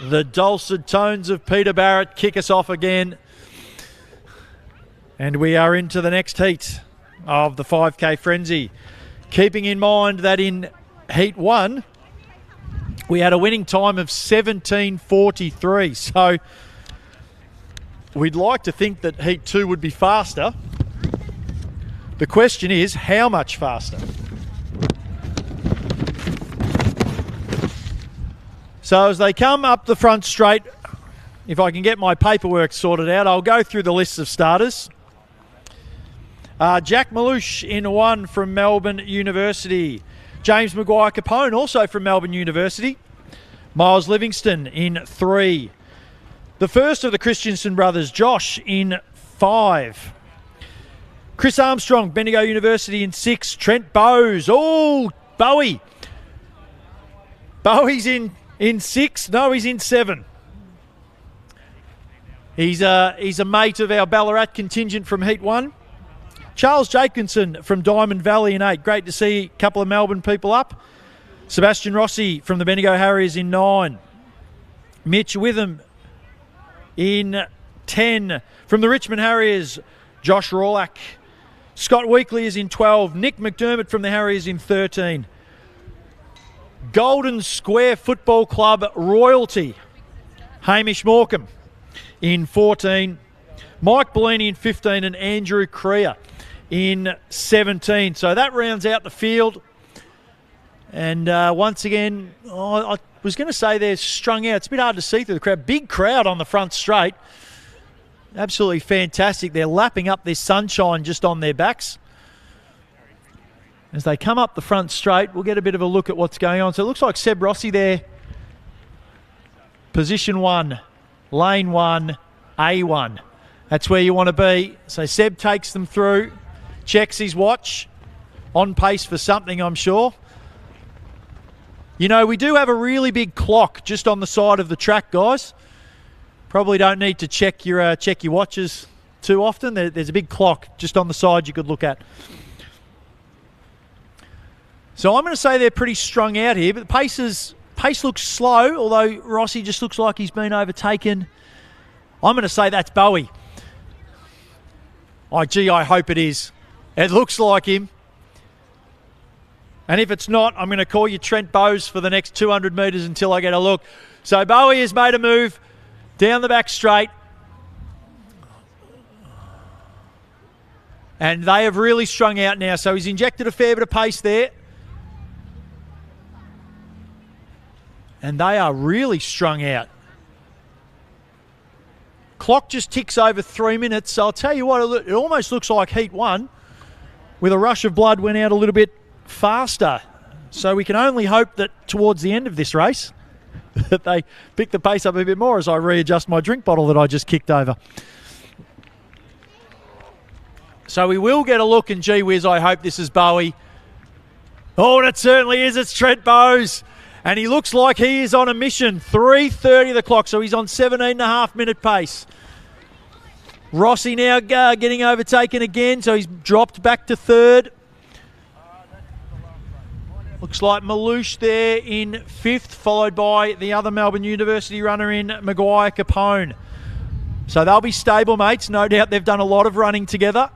The dulcet tones of Peter Barrett kick us off again. And we are into the next heat of the 5K Frenzy. Keeping in mind that in Heat 1, we had a winning time of 17:43. So we'd like to think that Heat 2 would be faster. The question is, how much faster? So as they come up the front straight, if I can get my paperwork sorted out, I'll go through the lists of starters. Jack Malouche in 1 from Melbourne University. James Maguire-Capone, also from Melbourne University. Miles Livingston in 3. The first of the Christensen brothers, Josh, in 5. Chris Armstrong, Bendigo University in 6. Trent Bowes. Oh, Bowie. Bowie's in 6. No, he's in 7. He's a mate of our Ballarat contingent from Heat 1. Charles Jacobson from Diamond Valley in 8. Great to see a couple of Melbourne people up. Sebastian Rossi from the Bendigo Harriers in 9. Mitch Witham in 10. From the Richmond Harriers, Josh Rawlack. Scott Weekley is in 12. Nick McDermott from the Harriers in 13. Golden Square Football Club royalty, Hamish Morecambe in 14. Mike Bellini in 15 and Andrew Creer in 17. So that rounds out the field. And once again, I was going to say they're strung out. It's a bit hard to see through the crowd. Big crowd on the front straight. Absolutely fantastic. They're lapping up this sunshine just on their backs. As they come up the front straight, we'll get a bit of a look at what's going on. So it looks like Seb Rossi there. Position 1, lane 1, A1. That's where you want to be. So Seb takes them through, checks his watch, on pace for something, I'm sure. You know, we do have a really big clock just on the side of the track, guys. Probably don't need to check your watches too often. There's a big clock just on the side you could look at. So I'm going to say they're pretty strung out here, but the pace looks slow, although Rossi just looks like he's been overtaken. I'm going to say that's Bowie. Oh, gee, I hope it is. It looks like him. And if it's not, I'm going to call you Trent Bowes for the next 200 metres until I get a look. So Bowie has made a move down the back straight. And they have really strung out now. So he's injected a fair bit of pace there. And they are really strung out. Clock just ticks over 3 minutes. So I'll tell you what, it almost looks like Heat 1 with a rush of blood went out a little bit faster. So we can only hope that towards the end of this race that they pick the pace up a bit more as I readjust my drink bottle that I just kicked over. So we will get a look, and gee whiz, I hope this is Bowie. Oh, and it certainly is. It's Trent Bowes. And he looks like he is on a mission. 3:30 the clock, so he's on 17.5 minute pace. Rossi now getting overtaken again, so he's dropped back to 3rd. Looks like Malouche there in 5th, followed by the other Melbourne University runner in Maguire-Capone. So they'll be stable mates. No doubt they've done a lot of running together.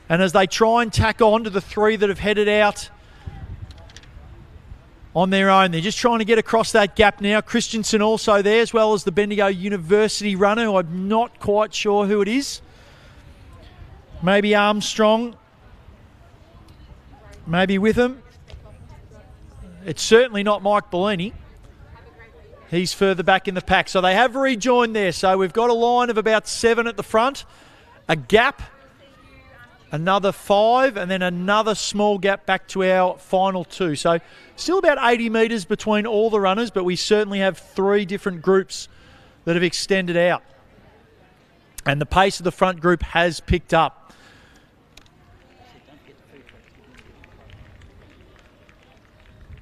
And as they try and tack on to the 3 that have headed out on their own, they're just trying to get across that gap now. Christensen also there, as well as the Bendigo University runner, who I'm not quite sure who it is. Maybe Armstrong. Maybe with him. It's certainly not Mike Bellini. He's further back in the pack. So they have rejoined there. So we've got a line of about 7 at the front. A gap. Another 5. And then another small gap back to our final 2. So still about 80 metres between all the runners. But we certainly have 3 different groups that have extended out. And the pace of the front group has picked up.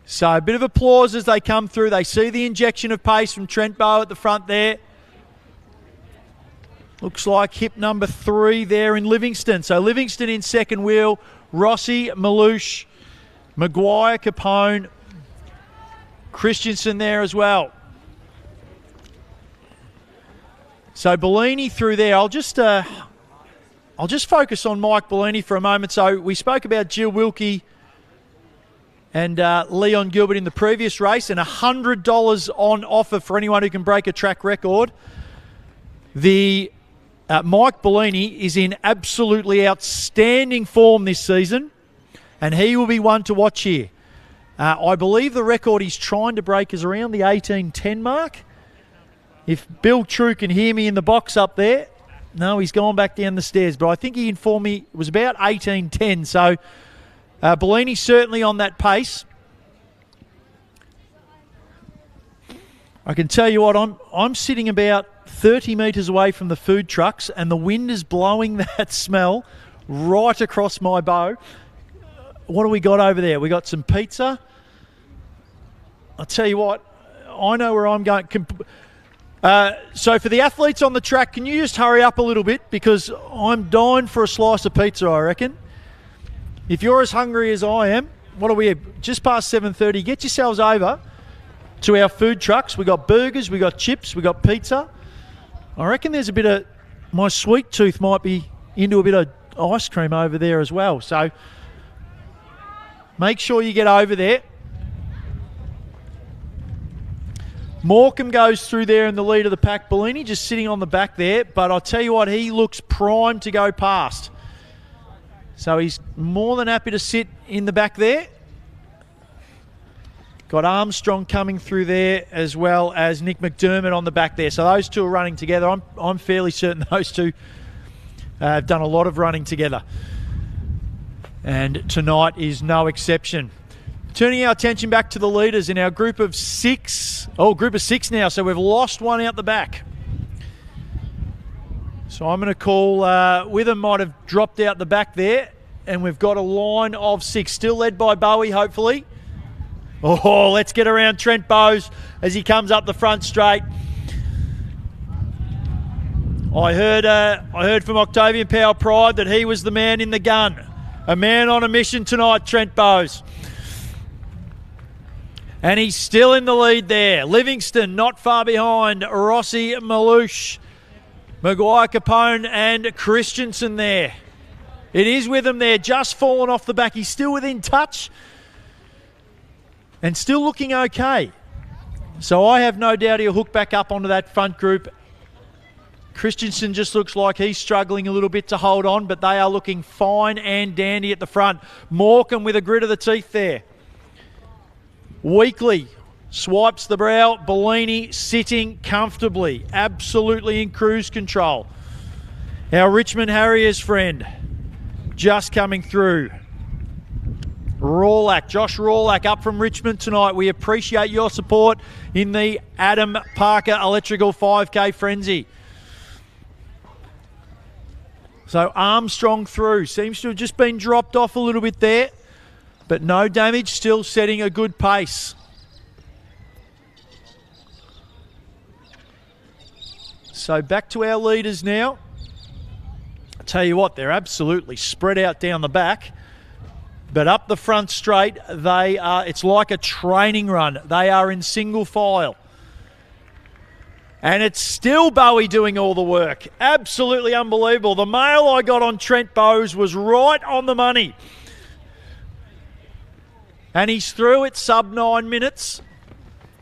So a bit of applause as they come through. They see the injection of pace from Trent Bowe at the front there. Looks like hip number 3 there in Livingston. So Livingston in second wheel, Rossi, Malouche, Maguire, Capone, Christensen there as well. So Bellini through there. I'll just focus on Mike Bellini for a moment. So we spoke about Jill Wilkie and Leon Gilbert in the previous race, and $100 on offer for anyone who can break a track record. The Mike Bellini is in absolutely outstanding form this season, and he will be one to watch here. I believe the record he's trying to break is around the 18:10 mark. If Bill True can hear me in the box up there, no, he's gone back down the stairs, but I think he informed me it was about 18:10. So Bellini certainly on that pace. I can tell you what, I'm sitting about 30 metres away from the food trucks, and the wind is blowing that smell right across my bow. What do we got over there? We got some pizza. I'll tell you what, I know where I'm going. So for the athletes on the track, can you just hurry up a little bit, because I'm dying for a slice of pizza, I reckon. If you're as hungry as I am, what are we, just past 7:30, get yourselves over to our food trucks. We got burgers, we got chips, we got pizza. I reckon there's a bit of, my sweet tooth might be into a bit of ice cream over there as well. So make sure you get over there. Morecambe goes through there in the lead of the pack. Bellini just sitting on the back there, but I'll tell you what, he looks primed to go past. So he's more than happy to sit in the back there. Got Armstrong coming through there, as well as Nick McDermott on the back there. So those two are running together. I'm fairly certain those two have done a lot of running together. And tonight is no exception. Turning our attention back to the leaders in our group of 6. Oh, group of 6 now. So we've lost one out the back. So I'm going to call, Witham might have dropped out the back there. And we've got a line of 6, still led by Bowie, hopefully. Oh, let's get around Trent Bowes as he comes up the front straight. I heard from Octavian Powell Pride that he was the man in the gun. A man on a mission tonight, Trent Bowes. And he's still in the lead there. Livingston not far behind. Rossi, Malouche, Maguire, Capone and Christensen there. It is with him there, just fallen off the back. He's still within touch and still looking okay. So I have no doubt he'll hook back up onto that front group. Christensen just looks like he's struggling a little bit to hold on, but they are looking fine and dandy at the front. Morecambe with a grit of the teeth there. Weekly swipes the brow. Bellini sitting comfortably, absolutely in cruise control. Our Richmond Harriers friend just coming through. Rawlack, Josh Rawlack up from Richmond tonight. We appreciate your support in the Adam Parker Electrical 5K Frenzy. So Armstrong through. Seems to have just been dropped off a little bit there, but no damage, still setting a good pace. So back to our leaders now. I tell you what, they're absolutely spread out down the back, but up the front straight, they are, it's like a training run. They are in single file. And it's still Bowie doing all the work. Absolutely unbelievable. The mail I got on Trent Bowes was right on the money. And he's through at sub 9 minutes.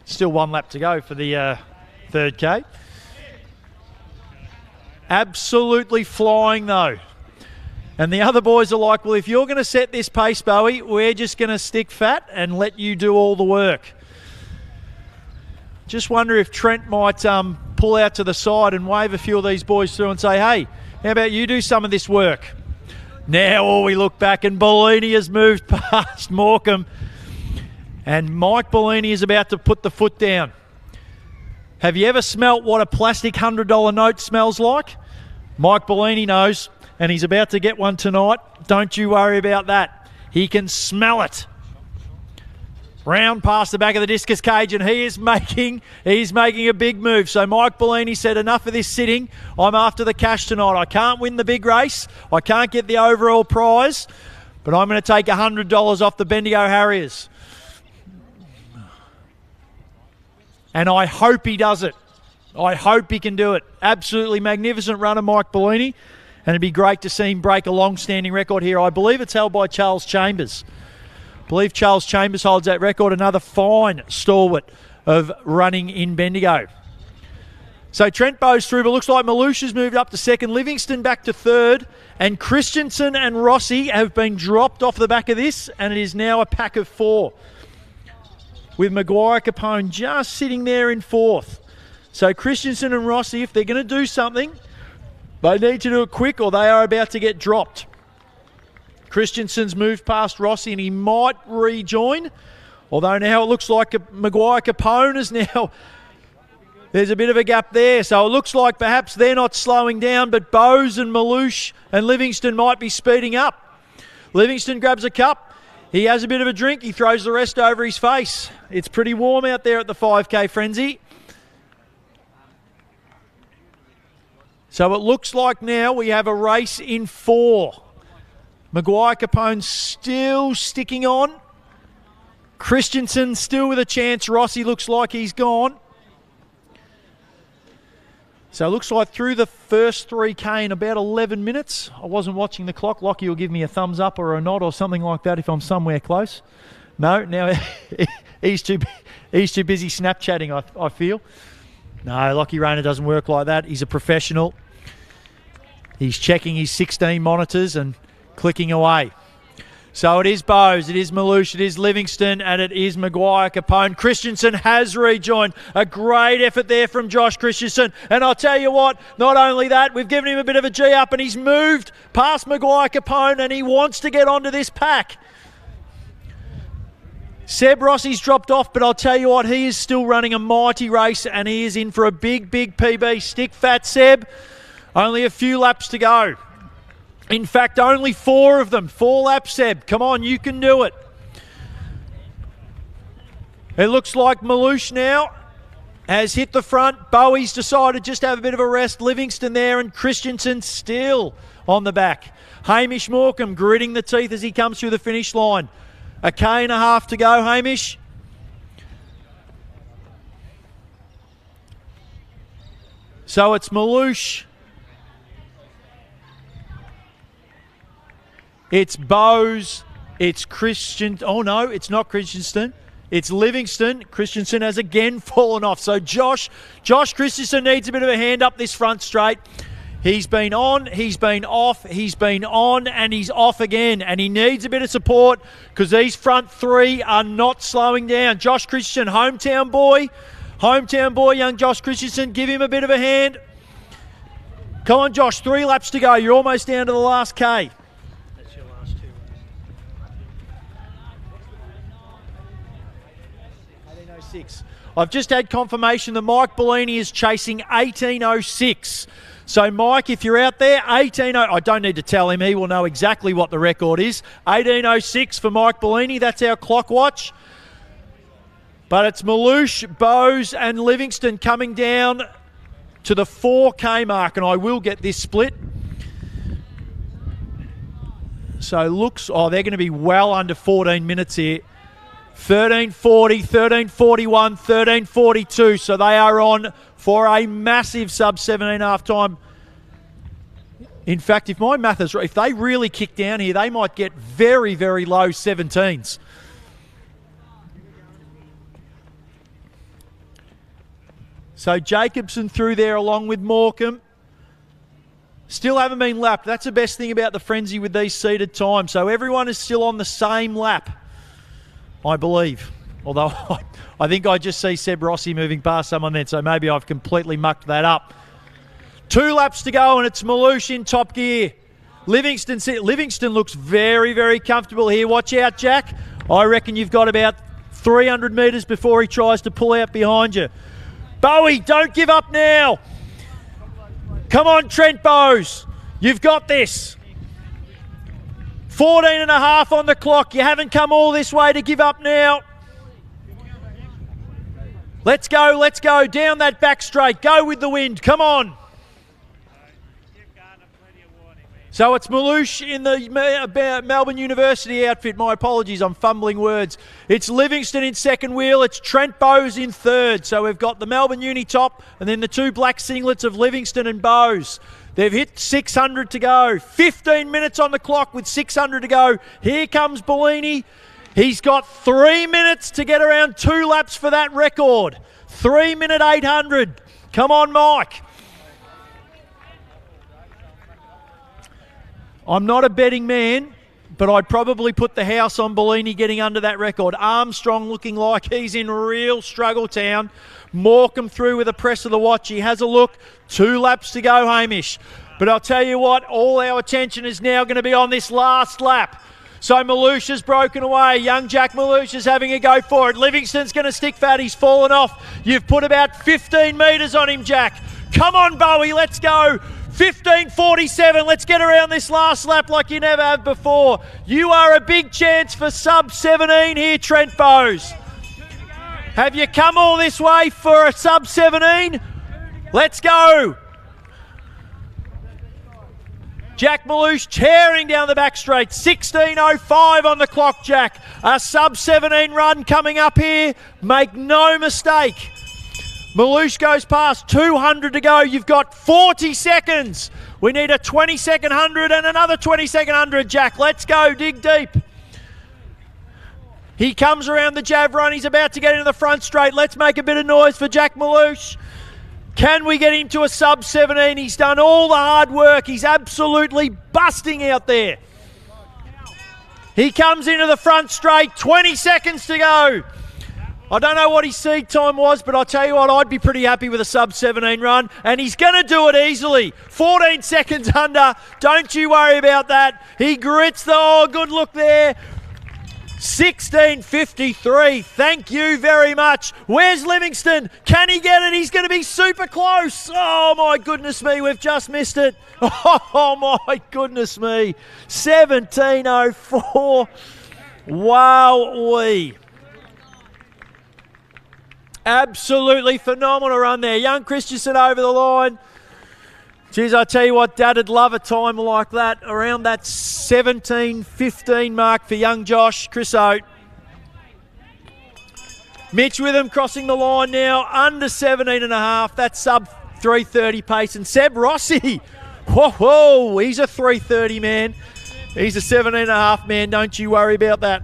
Still one lap to go for the third K. Absolutely flying though. And the other boys are like, well, if you're going to set this pace, Bowie, we're just going to stick fat and let you do all the work. Just wonder if Trent might pull out to the side and wave a few of these boys through and say, hey, how about you do some of this work? Now we look back and Bellini has moved past Morecambe. And Mike Bellini is about to put the foot down. Have you ever smelt what a plastic $100 note smells like? Mike Bellini knows, and he's about to get one tonight. Don't you worry about that. He can smell it. Round past the back of the discus cage, and he's making a big move. So Mike Bellini said, enough of this sitting. I'm after the cash tonight. I can't win the big race. I can't get the overall prize, but I'm going to take $100 off the Bendigo Harriers. And I hope he does it. I hope he can do it. Absolutely magnificent runner, Mike Bellini. And it'd be great to see him break a long-standing record here. I believe it's held by Charles Chambers. I believe Charles Chambers holds that record. Another fine stalwart of running in Bendigo. So Trent Bowes through, but looks like Malouche has moved up to second. Livingston back to third. And Christensen and Rossi have been dropped off the back of this. And it is now a pack of 4. With Maguire Capone just sitting there in fourth. So Christensen and Rossi, if they're going to do something, they need to do it quick or they are about to get dropped. Christensen's moved past Rossi and he might rejoin. Although now it looks like Maguire Capone is now... There's a bit of a gap there. So it looks like perhaps they're not slowing down, but Bowes and Malouche and Livingston might be speeding up. Livingston grabs a cup. He has a bit of a drink. He throws the rest over his face. It's pretty warm out there at the 5K Frenzy. So it looks like now we have a race in 4. Maguire Capone still sticking on. Christensen still with a chance. Rossi looks like he's gone. So it looks like through the first 3K in about 11 minutes. I wasn't watching the clock. Lockie will give me a thumbs up or a nod or something like that if I'm somewhere close. No, now he's too busy Snapchatting, I feel. No, Lockie Rayner doesn't work like that. He's a professional. He's checking his 16 monitors and clicking away. So it is Bowes, it is Malouche, it is Livingston, and it is Maguire Capone. Christensen has rejoined. A great effort there from Josh Christensen. And I'll tell you what, not only that, we've given him a bit of a G up and he's moved past Maguire Capone and he wants to get onto this pack. Seb Rossi's dropped off, but I'll tell you what, he is still running a mighty race and he is in for a big, big PB. Stick fat, Seb. Only a few laps to go. In fact, only 4 of them. 4 laps, Seb. Come on, you can do it. It looks like Malouche now has hit the front. Bowie's decided just to have a bit of a rest. Livingston there and Christensen still on the back. Hamish Morecambe gritting the teeth as he comes through the finish line. 1.5 K to go, Hamish. So it's Malouche. It's Bowes. It's Christian. Oh, no, it's not Christensen. It's Livingston. Christensen has again fallen off. So Josh Christensen needs a bit of a hand up this front straight. He's been on, he's been off, he's been on, and he's off again. And he needs a bit of support because these front 3 are not slowing down. Josh Christensen, hometown boy, young Josh Christensen. Give him a bit of a hand. Come on, Josh, 3 laps to go. You're almost down to the last K. That's your last 2. 18.06. I've just had confirmation that Mike Bellini is chasing 18.06. So, Mike, if you're out there, 18.0. I don't need to tell him. He will know exactly what the record is. 18.06 for Mike Bellini. That's our clock watch. But it's Malouche, Bowes and Livingston coming down to the 4K mark, and I will get this split. So, looks... Oh, they're going to be well under 14 minutes here. 13.40, 13.41, 13.42. So they are on for a massive sub 17.5 time. In fact, if my math is right, if they really kick down here, they might get very, very low 17s. So Jacobson through there along with Morecambe. Still haven't been lapped. That's the best thing about the frenzy with these seeded times. So everyone is still on the same lap, I believe. Although I think I just see Seb Rossi moving past someone then, so maybe I've completely mucked that up. 2 laps to go and it's Malouche in top gear. Livingston looks very, very comfortable here. Watch out, Jack. I reckon you've got about 300 metres before he tries to pull out behind you. Bowie, don't give up now. Come on, Trent Bowes. You've got this. 14.5 on the clock. You haven't come all this way to give up now. Let's go. Down that back straight. Go with the wind. Come on. So it's Malouche in the Melbourne University outfit. My apologies, I'm fumbling words. It's Livingston in second wheel. It's Trent Bowes in third. So we've got the Melbourne Uni top and then the two black singlets of Livingston and Bowes. They've hit 600 to go. 15 minutes on the clock with 600 to go. Here comes Bellini. He's got 3 minutes to get around 2 laps for that record. 3 minute 800. Come on, Mike. I'm not a betting man, but I'd probably put the house on Bellini getting under that record. Armstrong looking like he's in real struggle town. Morecambe through with a press of the watch. He has a look. 2 laps to go, Hamish. But I'll tell you what, all our attention is now going to be on this last lap. So Malouche has broken away. Young Jack Malouche is having a go for it. Livingston's going to stick fat. He's fallen off. You've put about 15 metres on him, Jack. Come on, Bowie, let's go. 15:47. Let's get around this last lap like you never have before. You are a big chance for sub 17 here, Trent Bowes. Have you come all this way for a sub 17? Let's go. Jack Malouche tearing down the back straight. 16:05 on the clock, Jack. A sub 17 run coming up here. Make no mistake. Malouche goes past, 200 to go. You've got 40 seconds. We need a 20-second 100 and another 20-second 100, Jack. Let's go, dig deep. He comes around the jab run. He's about to get into the front straight. Let's make a bit of noise for Jack Malouche. Can we get him to a sub 17? He's done all the hard work. He's absolutely busting out there. He comes into the front straight, 20 seconds to go. I don't know what his seed time was, but I'll tell you what, I'd be pretty happy with a sub 17 run, and he's going to do it easily. 14 seconds under. Don't you worry about that. He grits the, oh, good look there. 16:53. Thank you very much. Where's Livingston? Can he get it? He's going to be super close. Oh, my goodness me. We've just missed it. Oh, my goodness me. 17:04. Wow-wee. Absolutely phenomenal run there. Young Christensen over the line. Geez, I tell you what, Dad'd love a time like that, around that 17:15 mark for young Josh. Chris Oates. Mitch with him crossing the line now, under 17.5. That's sub 3:30 pace. And Seb Rossi, whoa, he's a 3:30 man. He's a 17.5 man, don't you worry about that.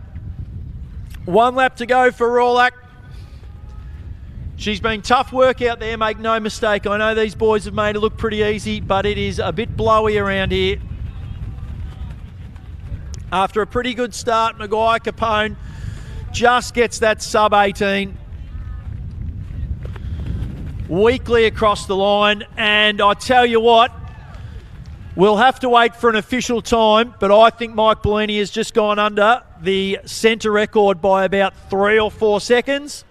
1 lap to go for Rawlak. She's been tough work out there, make no mistake. I know these boys have made it look pretty easy, but it is a bit blowy around here. After a pretty good start, Maguire Capone just gets that sub 18. Weakly across the line, and I tell you what, we'll have to wait for an official time, but I think Mike Bellini has just gone under the centre record by about 3 or 4 seconds.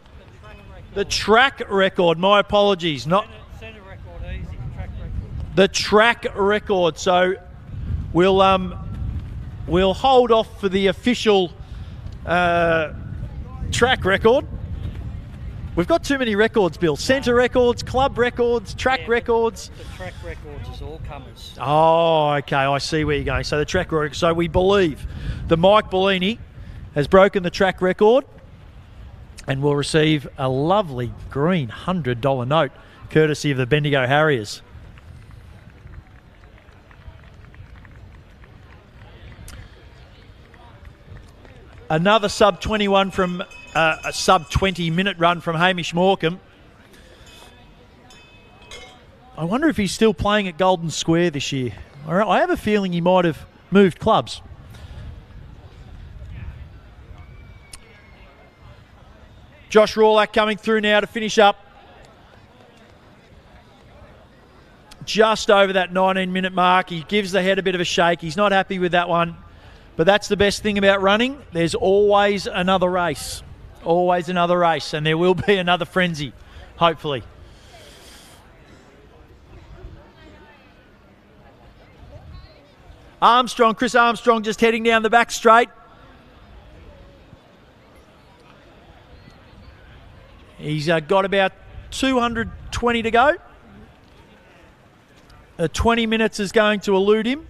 The track record, my apologies, not centre record, easy. Track record. The track record. So we'll hold off for the official track record. We've got too many records, Bill. Centre records, club records, track records. The track records is all comers. Oh, okay, I see where you're going. So the track record. So we believe that Mike Bellini has broken the track record and will receive a lovely green $100 note, courtesy of the Bendigo Harriers. Another sub 21 from a sub 20 minute run from Hamish Morecambe. I wonder if he's still playing at Golden Square this year. I have a feeling he might have moved clubs. Josh Rawlak coming through now to finish up. Just over that 19-minute mark. He gives the head a bit of a shake. He's not happy with that one. But that's the best thing about running. There's always another race. Always another race. And there will be another frenzy, hopefully. Armstrong, Chris Armstrong just heading down the back straight. He's got about 220 to go. 20 minutes is going to elude him,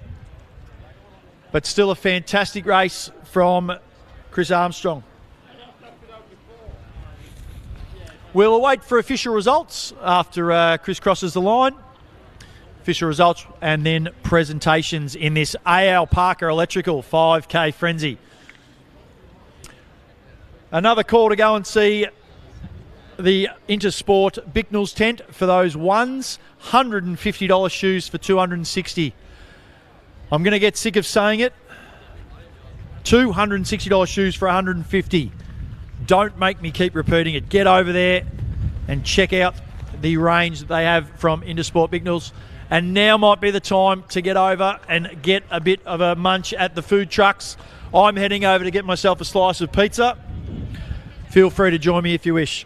but still a fantastic race from Chris Armstrong. We'll await for official results after Chris crosses the line. Official results and then presentations in this AL Parker Electrical 5K Frenzy. Another call to go and see the Intersport Bicknell's tent for those ones. $150 shoes for $260. I'm going to get sick of saying it. $260 shoes for $150. Don't make me keep repeating it. Get over there and check out the range that they have from Intersport Bicknell's. And now might be the time to get over and get a bit of a munch at the food trucks. I'm heading over to get myself a slice of pizza. Feel free to join me if you wish.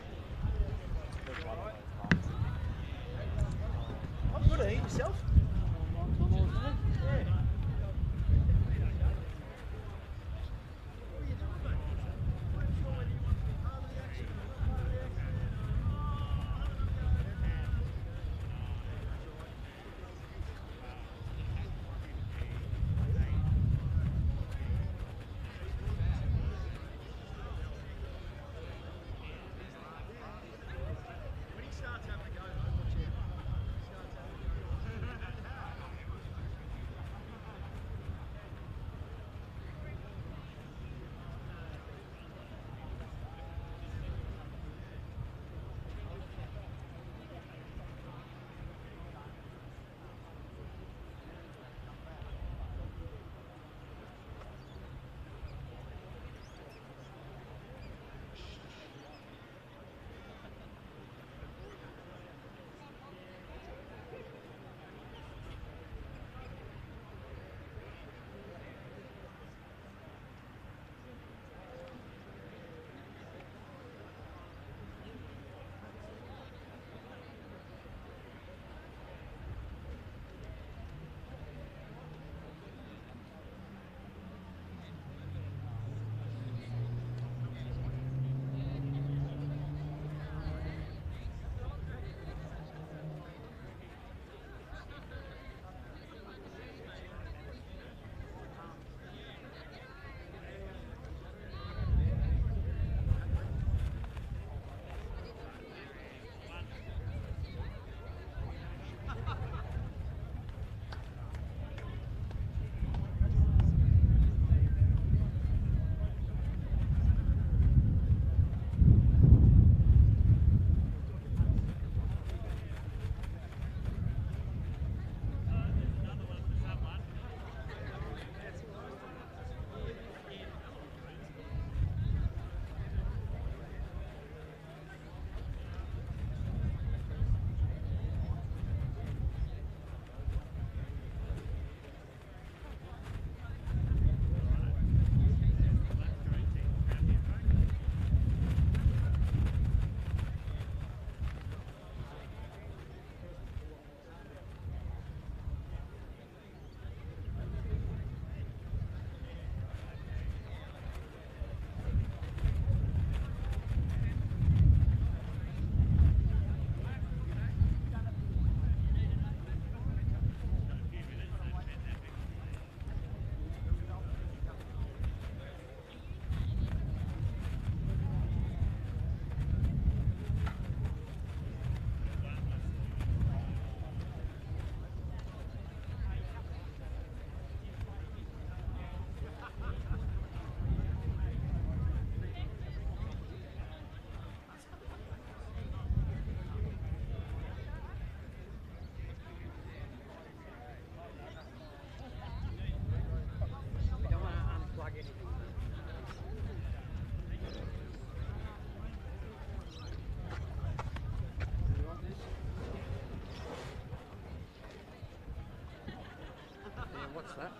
What's that?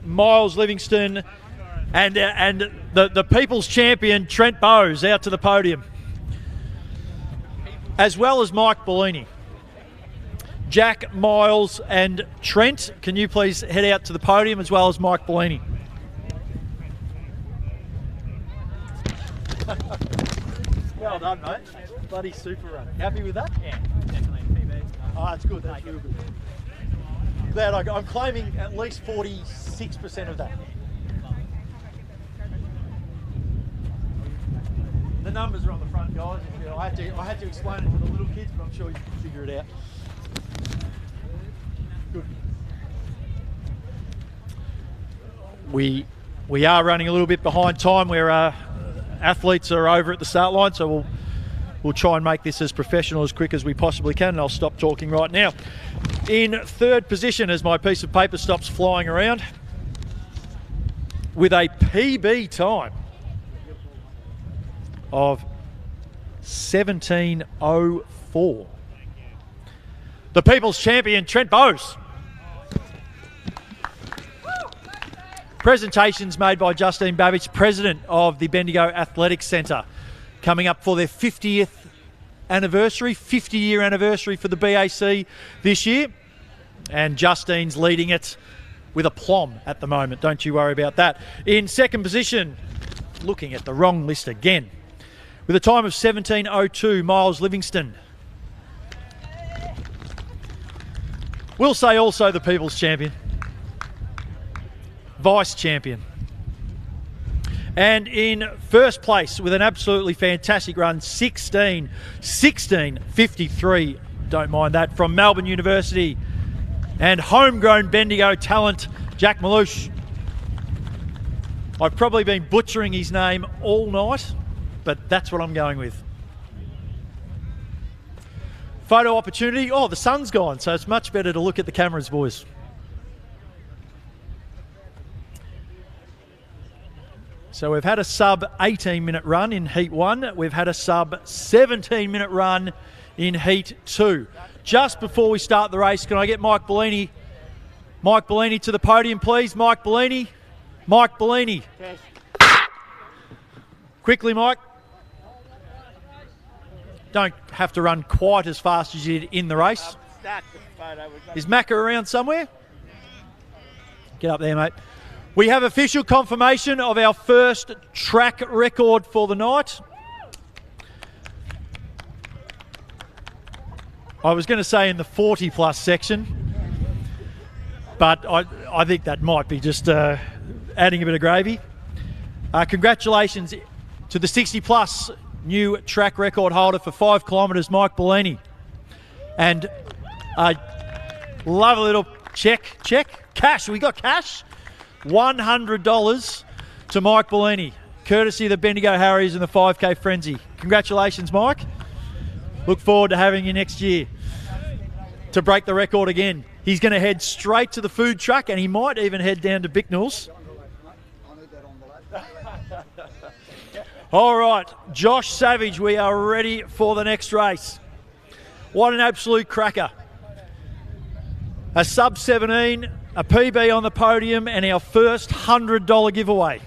Miles Livingston and the People's Champion Trent Bowes out to the podium, as well as Mike Bellini. Jack, Miles and Trent, can you please head out to the podium, as well as Mike Bellini. Well done, mate. Bloody super run. Happy with that? Yeah, definitely. PB. Oh, that's good. That's real good. Glad I'm claiming at least 46% of that. The numbers are on the front, guys. I had to explain it to the little kids, but I'm sure you can figure it out. Good. We are running a little bit behind time, where athletes are over at the start line, so we'll try and make this as professional as quick as we possibly can, and I'll stop talking right now. In third position, as my piece of paper stops flying around, with a PB time of 17:04. The People's Champion, Trent Bowes. Presentations made by Justine Babbage, President of the Bendigo Athletics Centre, coming up for their 50th anniversary, 50-year anniversary for the BAC this year. And Justine's leading it with aplomb at the moment. Don't you worry about that. In second position, looking at the wrong list again, with a time of 17:02, Miles Livingston. We'll say also the People's Champion. Vice Champion. And in first place, with an absolutely fantastic run, 16:53, don't mind that, from Melbourne University, and homegrown Bendigo talent, Jack Malouche. I've probably been butchering his name all night, but that's what I'm going with. Photo opportunity. Oh, the sun's gone, so it's much better to look at the cameras, boys. So we've had a sub 18-minute run in Heat 1. We've had a sub 17-minute run in Heat 2. Just before we start the race, can I get Mike Bellini? Mike Bellini to the podium, please. Mike Bellini. Mike Bellini. Yes. Quickly, Mike. Don't have to run quite as fast as you did in the race. Start the photo. Is Macca around somewhere? Get up there, mate. We have official confirmation of our first track record for the night. I was going to say in the 40-plus section, but I think that might be just adding a bit of gravy. Congratulations to the 60-plus new track record holder for 5 kilometres, Mike Bellini. And love a little check, cash. We got cash. $100 to Mike Bellini, courtesy of the Bendigo Harriers and the 5K Frenzy. Congratulations, Mike. Look forward to having you next year to break the record again. He's going to head straight to the food truck, and he might even head down to Bicknell's. All right, Josh Savage, we are ready for the next race. What an absolute cracker. A sub 17, a PB on the podium, and our first $100 giveaway.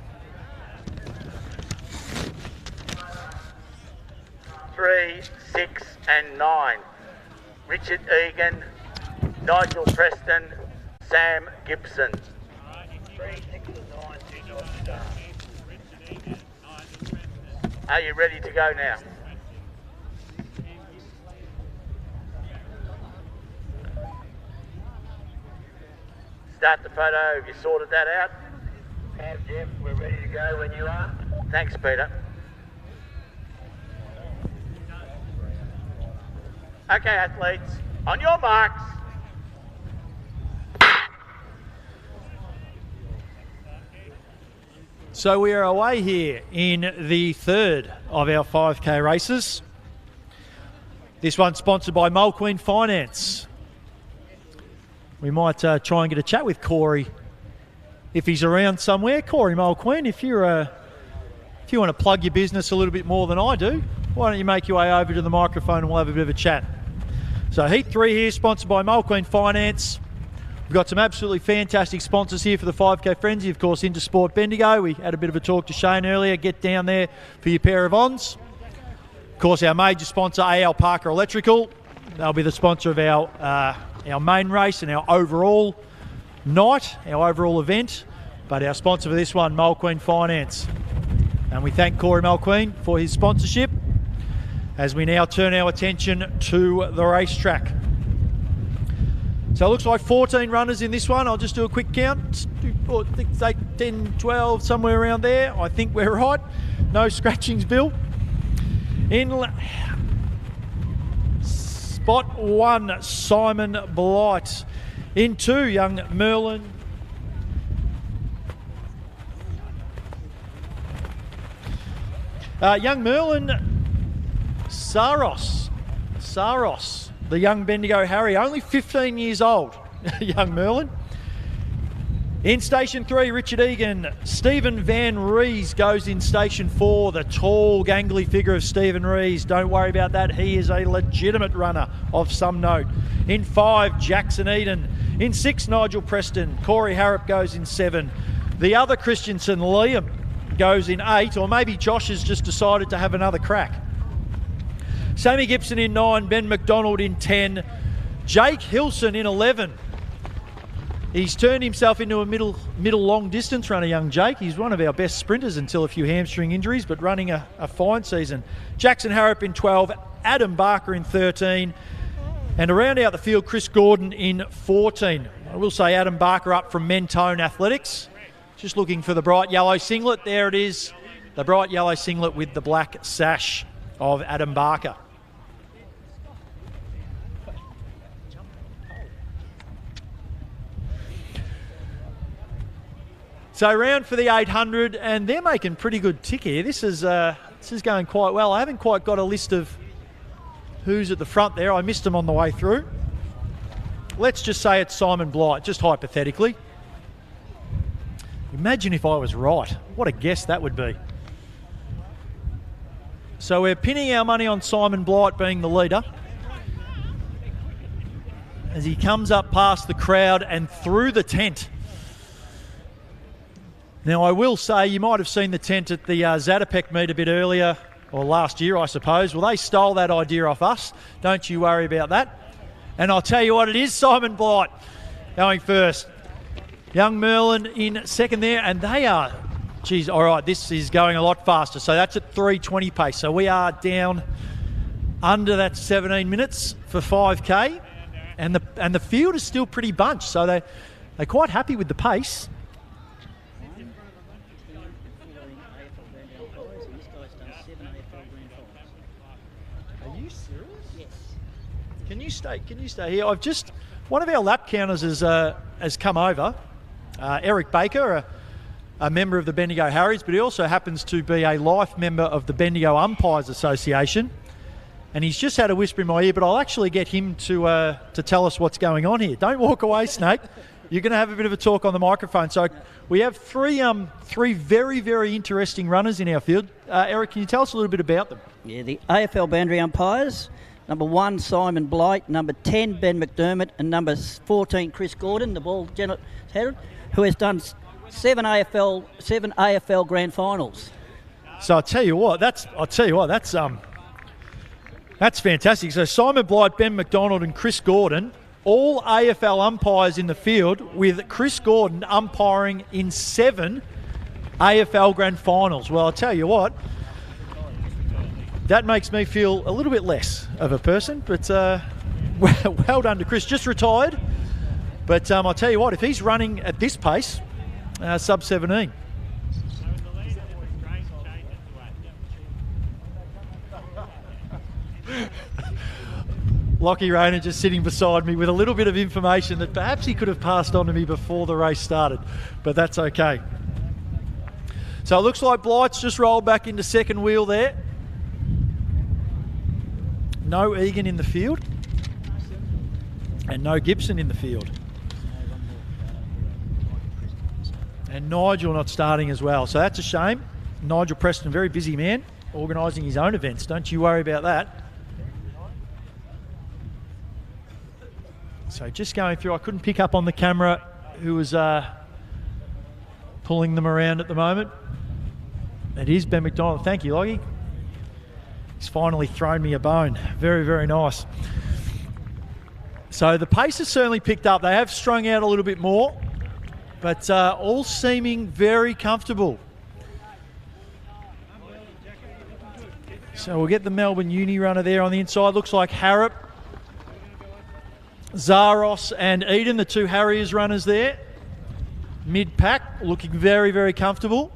3, 6 and 9. Richard Egan, Nigel Preston, Sam Gibson. 3, 6 and 9. Are you ready to go now? Start the photo. Have you sorted that out? Have, Jeff. We're ready to go when you are. Thanks, Peter. Okay, athletes, on your marks. So we are away here in the third of our 5K races. This one's sponsored by Mulqueen Finance. We might try and get a chat with Corey if he's around somewhere. Corey Mulqueen, if you want to plug your business a little bit more than I do, why don't you make your way over to the microphone and we'll have a bit of a chat. So Heat 3 here, sponsored by Mulqueen Finance. We've got some absolutely fantastic sponsors here for the 5K Frenzy. Of course, Intersport Bendigo. We had a bit of a talk to Shane earlier. Get down there for your pair of ons. Of course, our major sponsor, AL Parker Electrical. They'll be the sponsor of our main race and our overall night, our overall event. But our sponsor for this one, Mulqueen Finance. And we thank Corey Mulqueen for his sponsorship as we now turn our attention to the racetrack. So it looks like 14 runners in this one. I'll just do a quick count. 2, 4, 6, 8, 10, 12, somewhere around there. I think we're right. No scratchings, Bill. In spot 1, Simon Blight. In 2, young Merlin. Young Merlin, Saros, the young Bendigo Harry, only 15 years old, young Merlin. In Station 3, Richard Egan. Stephen Van Rees goes in Station 4, the tall, gangly figure of Stephen Rees. Don't worry about that. He is a legitimate runner of some note. In 5, Jackson Eden. In 6, Nigel Preston. Corey Harrop goes in 7. The other Christensen, Liam, goes in 8, or maybe Josh has just decided to have another crack. Sammy Gibson in 9, Ben McDonald in 10, Jake Hilson in 11. He's turned himself into a middle long distance runner, young Jake. He's one of our best sprinters until a few hamstring injuries, but running a fine season. Jackson Harrop in 12, Adam Barker in 13, and to round out the field, Chris Gordon in 14. I will say Adam Barker up from Mentone Athletics. Just looking for the bright yellow singlet. There it is, the bright yellow singlet with the black sash of Adam Barker. So round for the 800, and they're making pretty good tick here. This is going quite well. I haven't quite got a list of who's at the front there. I missed them on the way through. Let's just say it's Simon Blight, just hypothetically. Imagine if I was right. What a guess that would be. So we're pinning our money on Simon Blight being the leader as he comes up past the crowd and through the tent. Now, I will say, you might have seen the tent at the Zatopek meet a bit earlier, or last year, I suppose. Well, they stole that idea off us. Don't you worry about that. And I'll tell you what, it is Simon Blight going first. Young Merlin in second there, and they are, geez, all right, this is going a lot faster. So that's at 3:20 pace. So we are down under that 17 minutes for 5K, and the field is still pretty bunched. So they're quite happy with the pace. Can you stay here? One of our lap counters has come over, Eric Baker, a member of the Bendigo Harriers, but he also happens to be a life member of the Bendigo Umpires Association, and he's just had a whisper in my ear, but I'll actually get him to tell us what's going on here. Don't walk away, Snake. You're going to have a bit of a talk on the microphone. So we have three very, very interesting runners in our field. Eric, can you tell us a little bit about them? Yeah, the AFL boundary umpires. Number 1, Simon Blight. Number 10, Ben McDermott. And number 14, Chris Gordon, the ball headed, who has done 7 AFL grand finals. So I'll tell you what, that's fantastic. So Simon Blight, Ben McDonald and Chris Gordon, all AFL umpires in the field, with Chris Gordon umpiring in 7 AFL grand finals. Well, I'll tell you what, that makes me feel a little bit less of a person, but well done to Chris. Just retired, but I'll tell you what, if he's running at this pace, sub 17. Lockie Rayner just sitting beside me with a little bit of information that perhaps he could have passed on to me before the race started, but that's okay. So it looks like Blight's just rolled back into second wheel there. No Egan in the field and no Gibson in the field. And Nigel not starting as well. So that's a shame. Nigel Preston, very busy man, organising his own events. Don't you worry about that. So just going through, I couldn't pick up on the camera who was pulling them around at the moment. It is Ben McDonald. Thank you, Loggy. He's finally thrown me a bone. Very, very nice. So the pace has certainly picked up. They have strung out a little bit more, but all seeming very comfortable. So we'll get the Melbourne Uni runner there on the inside. Looks like Harrop, Zaros and Eden, the two Harriers runners there. Mid-pack, looking very, very comfortable.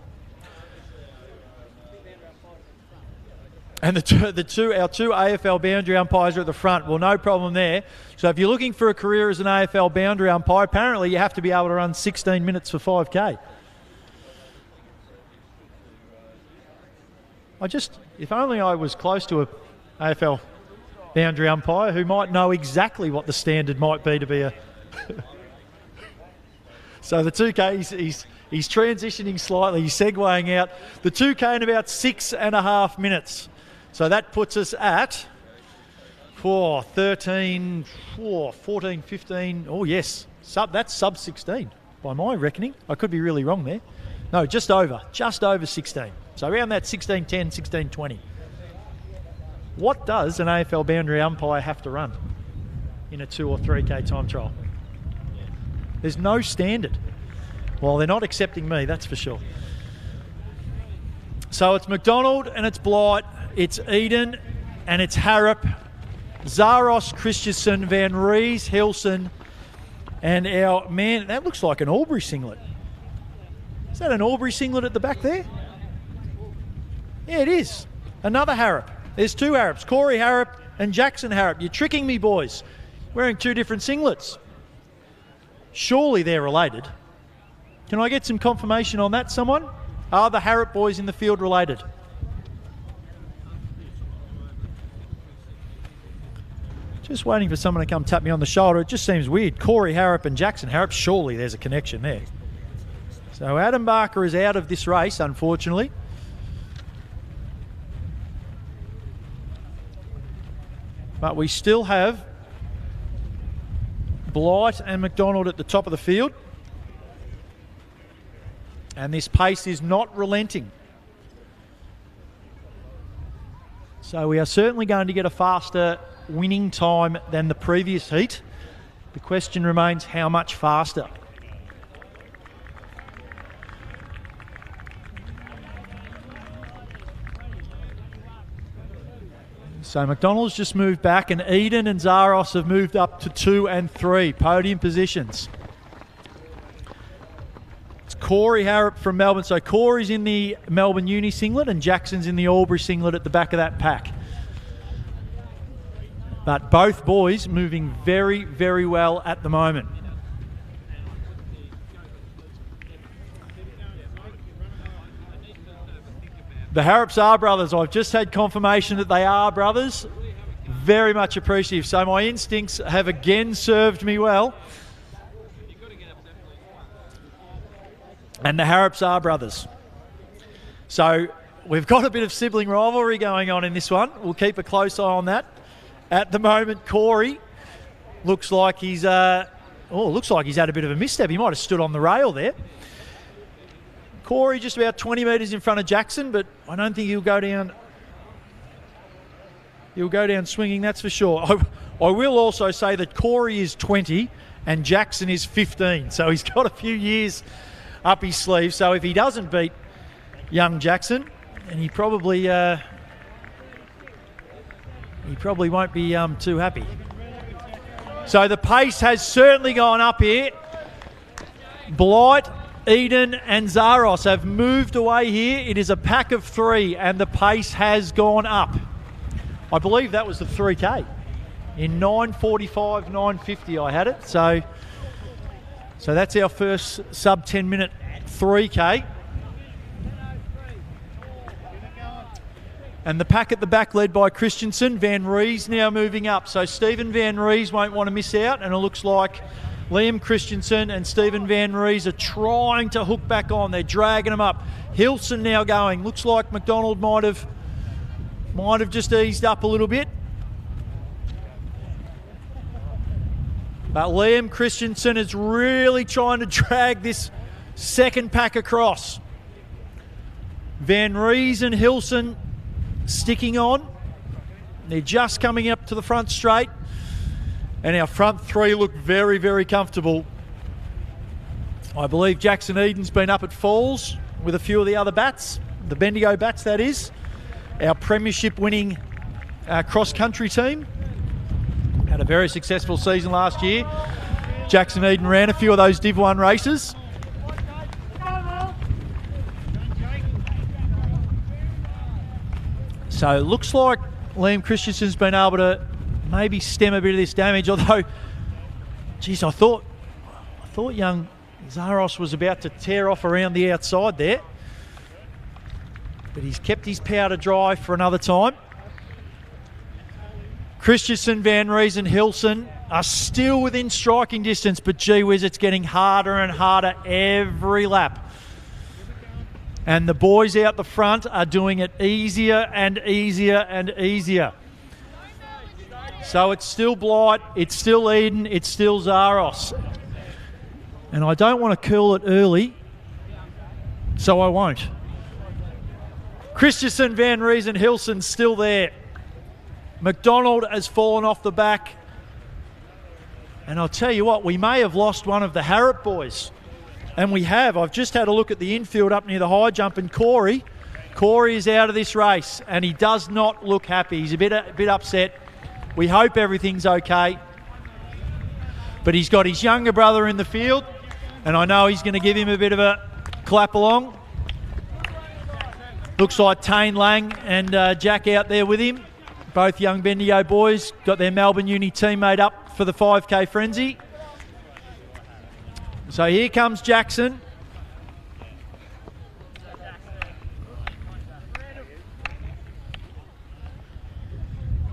And our two AFL boundary umpires are at the front. Well, no problem there. So if you're looking for a career as an AFL boundary umpire, apparently you have to be able to run 16 minutes for 5K. If only I was close to a AFL boundary umpire who might know exactly what the standard might be to be a... So the 2K, he's transitioning slightly, he's segueing out. The 2K in about 6.5 minutes. So that puts us at 13, 14, 15. Oh, yes. That's sub 16 by my reckoning. I could be really wrong there. No, just over 16. So around that 16.10, 16.20. What does an AFL boundary umpire have to run in a 2 or 3K time trial? There's no standard. Well, they're not accepting me, that's for sure. So it's McDonald and it's Blight, it's Eden and it's Harrop, Zaros, Christensen, Van Rees, Hilson, and our man, that looks like an Albury singlet. Is that an Albury singlet at the back there? Yeah, it is. Another Harrop. There's two Harrops, Corey Harrop and Jackson Harrop. You're tricking me, boys. Wearing two different singlets. Surely they're related. Can I get some confirmation on that, someone? Are the Harrop boys in the field related? Just waiting for someone to come tap me on the shoulder. It just seems weird. Corey Harrop and Jackson Harrop, surely there's a connection there. So Adam Barker is out of this race, unfortunately. But we still have Blight and McDonald at the top of the field. And this pace is not relenting. So we are certainly going to get a faster winning time than the previous heat. The question remains, how much faster? So McDonald's just moved back and Eden and Zaros have moved up to 2 and 3 podium positions. It's Corey Harrop from Melbourne. So Corey's in the Melbourne Uni singlet and Jackson's in the Albury singlet at the back of that pack. But both boys moving very, very well at the moment. The Harrops are brothers. I've just had confirmation that they are brothers. Very much appreciative. So my instincts have again served me well. And the Harrops are brothers. So we've got a bit of sibling rivalry going on in this one. We'll keep a close eye on that. At the moment, Corey looks like he's had a bit of a misstep. He might have stood on the rail there. Corey just about 20 metres in front of Jackson, but I don't think he'll go down. He'll go down swinging, that's for sure. I will also say that Corey is 20 and Jackson is 15, so he's got a few years up his sleeve. So if he doesn't beat young Jackson, and he probably won't be too happy. So the pace has certainly gone up here. Blight, Eden and Zaros have moved away here. It is a pack of 3 and the pace has gone up. I believe that was the 3K. In 9:45, 9:50 I had it. So that's our first sub 10 minute 3K. And the pack at the back led by Christensen. Van Rees now moving up. So Stephen Van Rees won't want to miss out. And it looks like Liam Christensen and Stephen Van Rees are trying to hook back on. They're dragging them up. Hilson now going. Looks like McDonald might have just eased up a little bit. But Liam Christensen is really trying to drag this second pack across. Van Rees and Hilson sticking on. They're just coming up to the front straight. And our front three look very, very comfortable. I believe Jackson Eden's been up at Falls with a few of the other bats, the Bendigo bats that is. Our premiership winning cross-country team. Had a very successful season last year. Jackson Eden ran a few of those Div 1 races. So it looks like Liam Christensen's been able to maybe stem a bit of this damage, although, geez, I thought young Zaros was about to tear off around the outside there. But he's kept his powder dry for another time. Christensen, Van Rees and Hilson are still within striking distance, but gee whiz, it's getting harder and harder every lap. And the boys out the front are doing it easier and easier and easier. So it's still Blight, it's still Eden, it's still Zaros. And I don't want to curl it early, so I won't. Christensen, Van Rees and Hilson still there. McDonald has fallen off the back. And I'll tell you what, we may have lost one of the Harrop boys. And we have. I've just had a look at the infield up near the high jump, and Corey is out of this race, and he does not look happy. He's a bit upset. We hope everything's okay. But he's got his younger brother in the field, and I know he's going to give him a bit of a clap along. Looks like Tane Lang and Jack out there with him. Both young Bendigo boys got their Melbourne Uni team made up for the 5K frenzy. So here comes Jackson.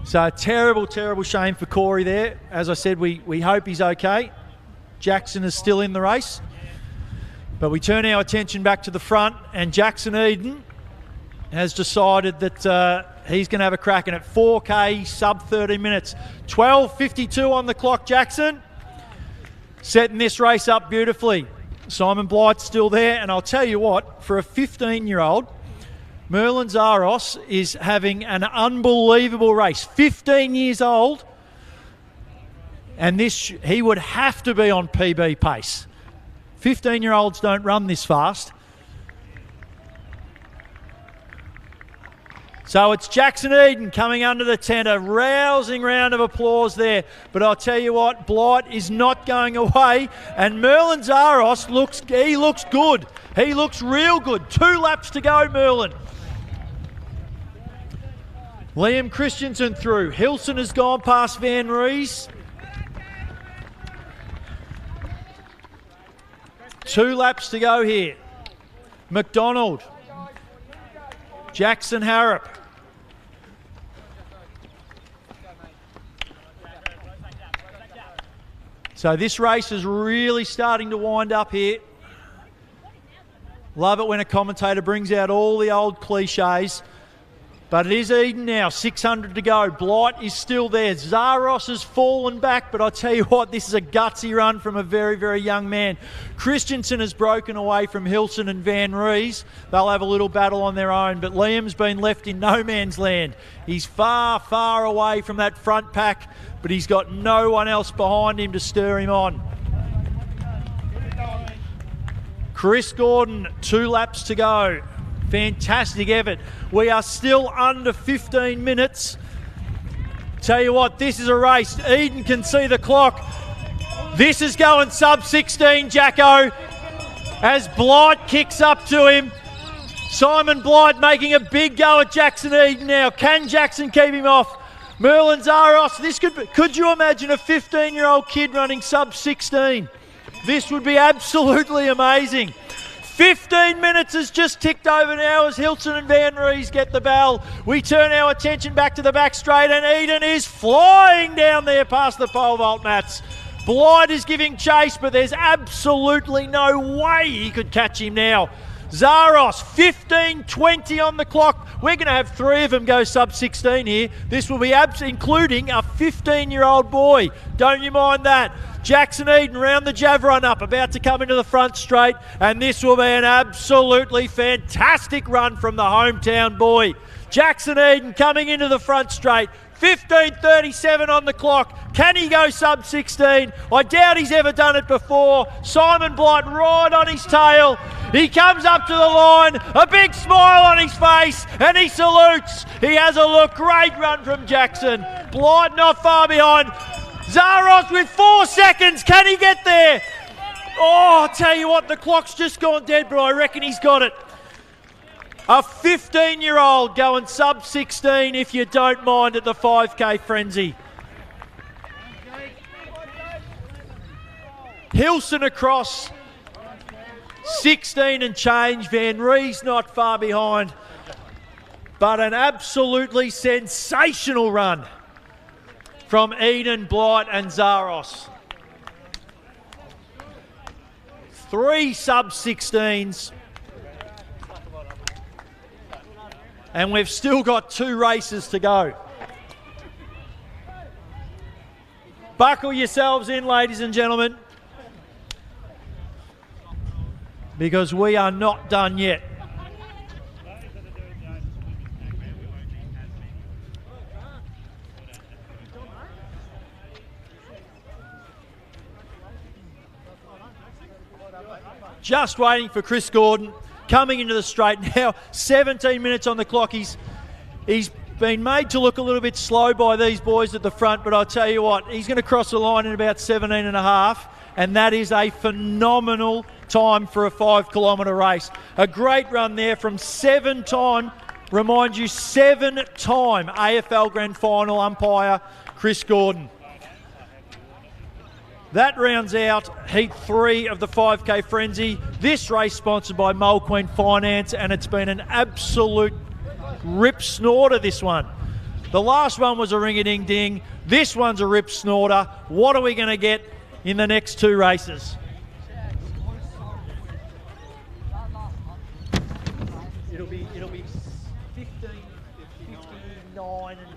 So terrible, terrible shame for Corey there. As I said, we hope he's okay. Jackson is still in the race. But we turn our attention back to the front, and Jackson Eden has decided that he's going to have a crack in it. 4K, sub 30 minutes. 12:52 on the clock, Jackson. Setting this race up beautifully. Simon Blight's still there, and I'll tell you what, for a 15-year-old, Merlin Zaros is having an unbelievable race. 15 years old, and he would have to be on PB pace. 15-year-olds don't run this fast. So it's Jackson Eden coming under the tent, a rousing round of applause there. But I'll tell you what, Blight is not going away, and Merlin Zaros looks good. He looks real good. 2 laps to go, Merlin. Liam Christensen through. Hilson has gone past Van Rees. 2 laps to go here. McDonald. Jackson Harrop. So this race is really starting to wind up here. Love it when a commentator brings out all the old cliches. But it is Eden now, 600 to go. Blight is still there. Zaros has fallen back, but I tell you what, this is a gutsy run from a very, very young man. Christensen has broken away from Hilson and Van Rees. They'll have a little battle on their own, but Liam's been left in no man's land. He's far, far away from that front pack, but he's got no one else behind him to stir him on. Chris Gordon, 2 laps to go. Fantastic effort. We are still under 15 minutes. Tell you what, this is a race. Eden can see the clock. This is going sub 16, Jacko. As Blight kicks up to him. Simon Blight making a big go at Jackson Eden now. Can Jackson keep him off? Merlin Zaros, could you imagine a 15-year-old kid running sub 16? This would be absolutely amazing. 15 minutes has just ticked over now as Hilson and Van Rees get the bell. We turn our attention back to the back straight, and Eden is flying down there past the pole vault mats. Blight is giving chase, but there's absolutely no way he could catch him now. Zaros, 15:20 on the clock. We're going to have 3 of them go sub-16 here. This will be including a 15-year-old boy. Don't you mind that? Jackson Eden round the Jav run up, about to come into the front straight, and this will be an absolutely fantastic run from the hometown boy. Jackson Eden coming into the front straight. 15:37 on the clock. Can he go sub-16? I doubt he's ever done it before. Simon Blight right on his tail. He comes up to the line, a big smile on his face, and he salutes. He has a look. Great run from Jackson. Blight not far behind. Zaros with 4 seconds. Can he get there? Oh, I'll tell you what, the clock's just gone dead, but I reckon he's got it. A 15-year-old going sub-16, if you don't mind, at the 5K frenzy. Hilson across, 16 and change. Van Rees not far behind. But an absolutely sensational run from Eden, Blight and Zaros. 3 sub-16s. And we've still got 2 races to go. Buckle yourselves in, ladies and gentlemen, because we are not done yet. Just waiting for Chris Gordon. Coming into the straight now, 17 minutes on the clock. He's been made to look a little bit slow by these boys at the front, but I'll tell you what, he's going to cross the line in about 17 and a half, and that is a phenomenal time for a 5-kilometre race. A great run there from 7-time, remind you, 7-time AFL Grand Final umpire Chris Gordon. That rounds out Heat 3 of the 5K Frenzy. This race sponsored by Mole Queen Finance, and it's been an absolute rip snorter, this one. The last one was a ring-a-ding-ding. This one's a rip snorter. What are we going to get in the next 2 races? It'll be 15, 59 and...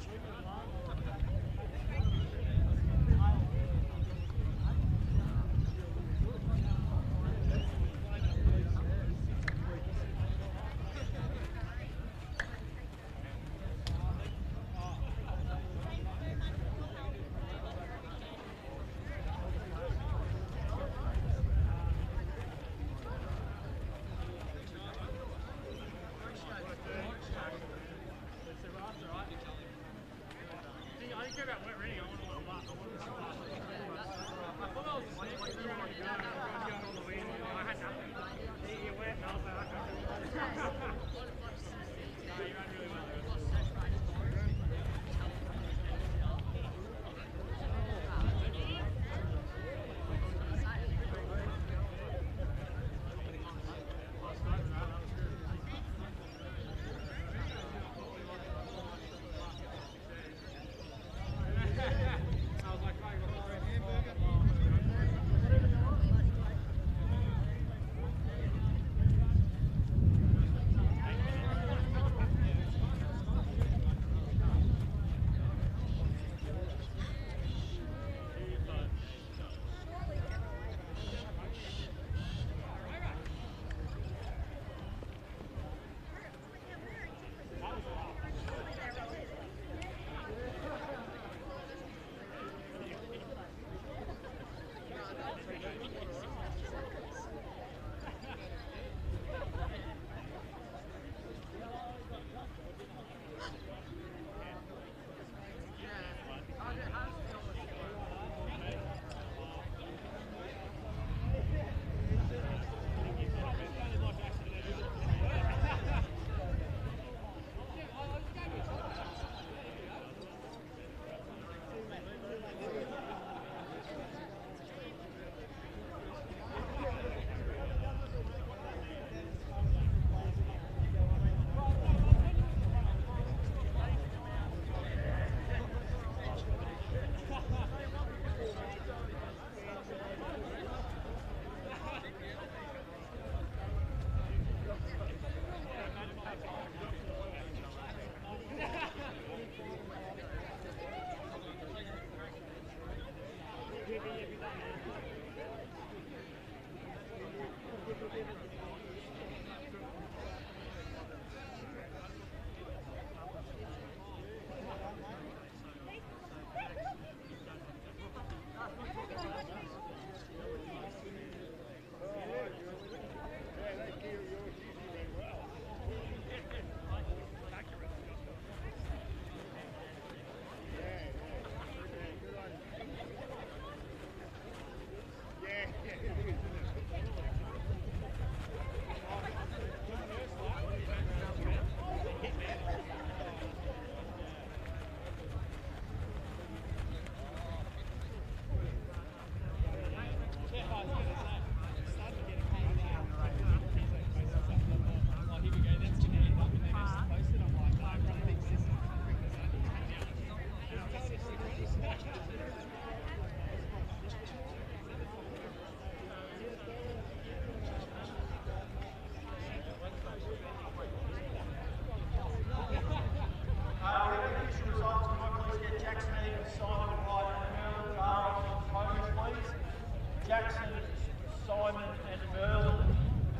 Simon and Merle.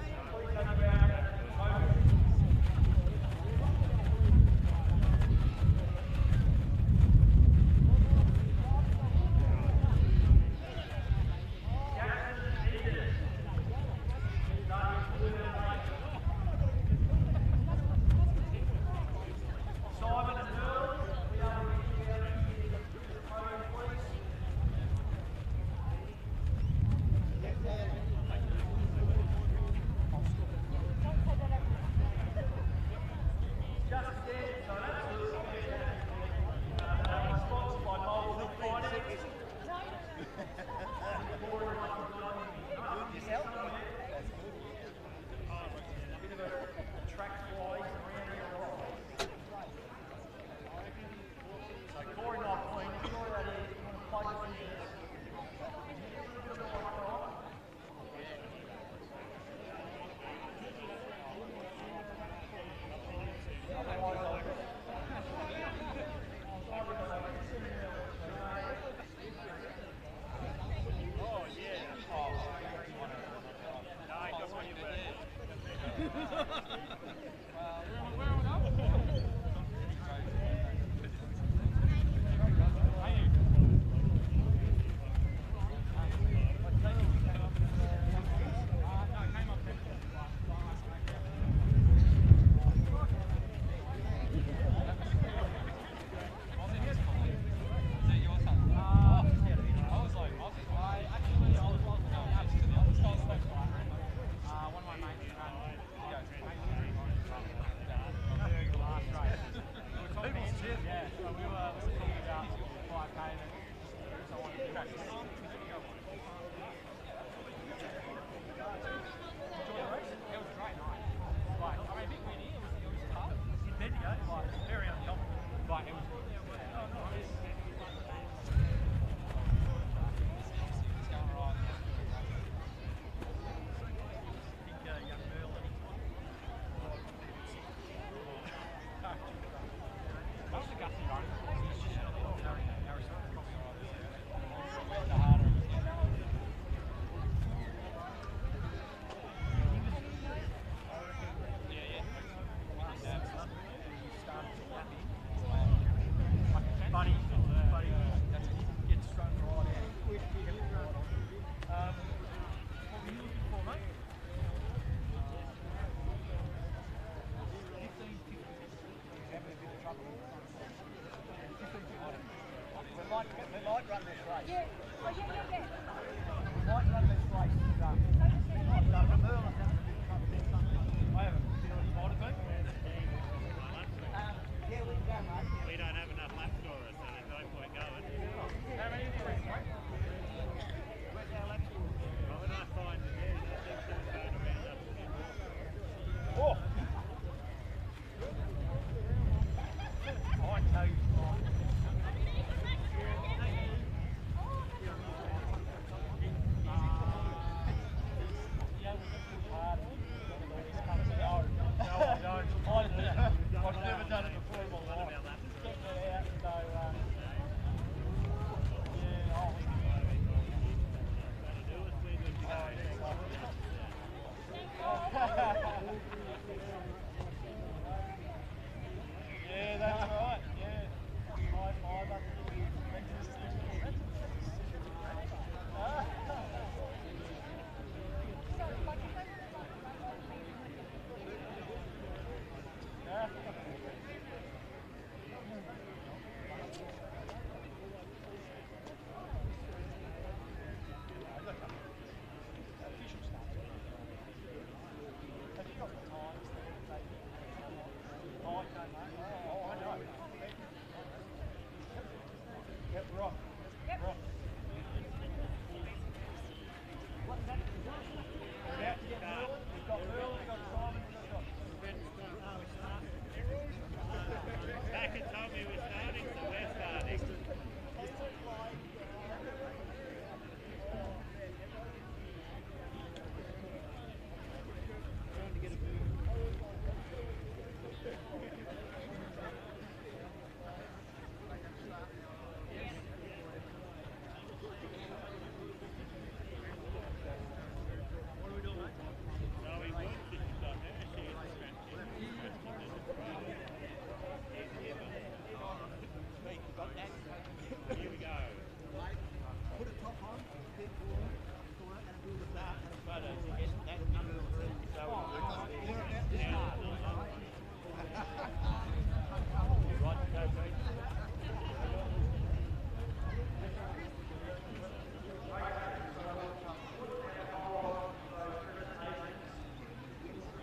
Please come around.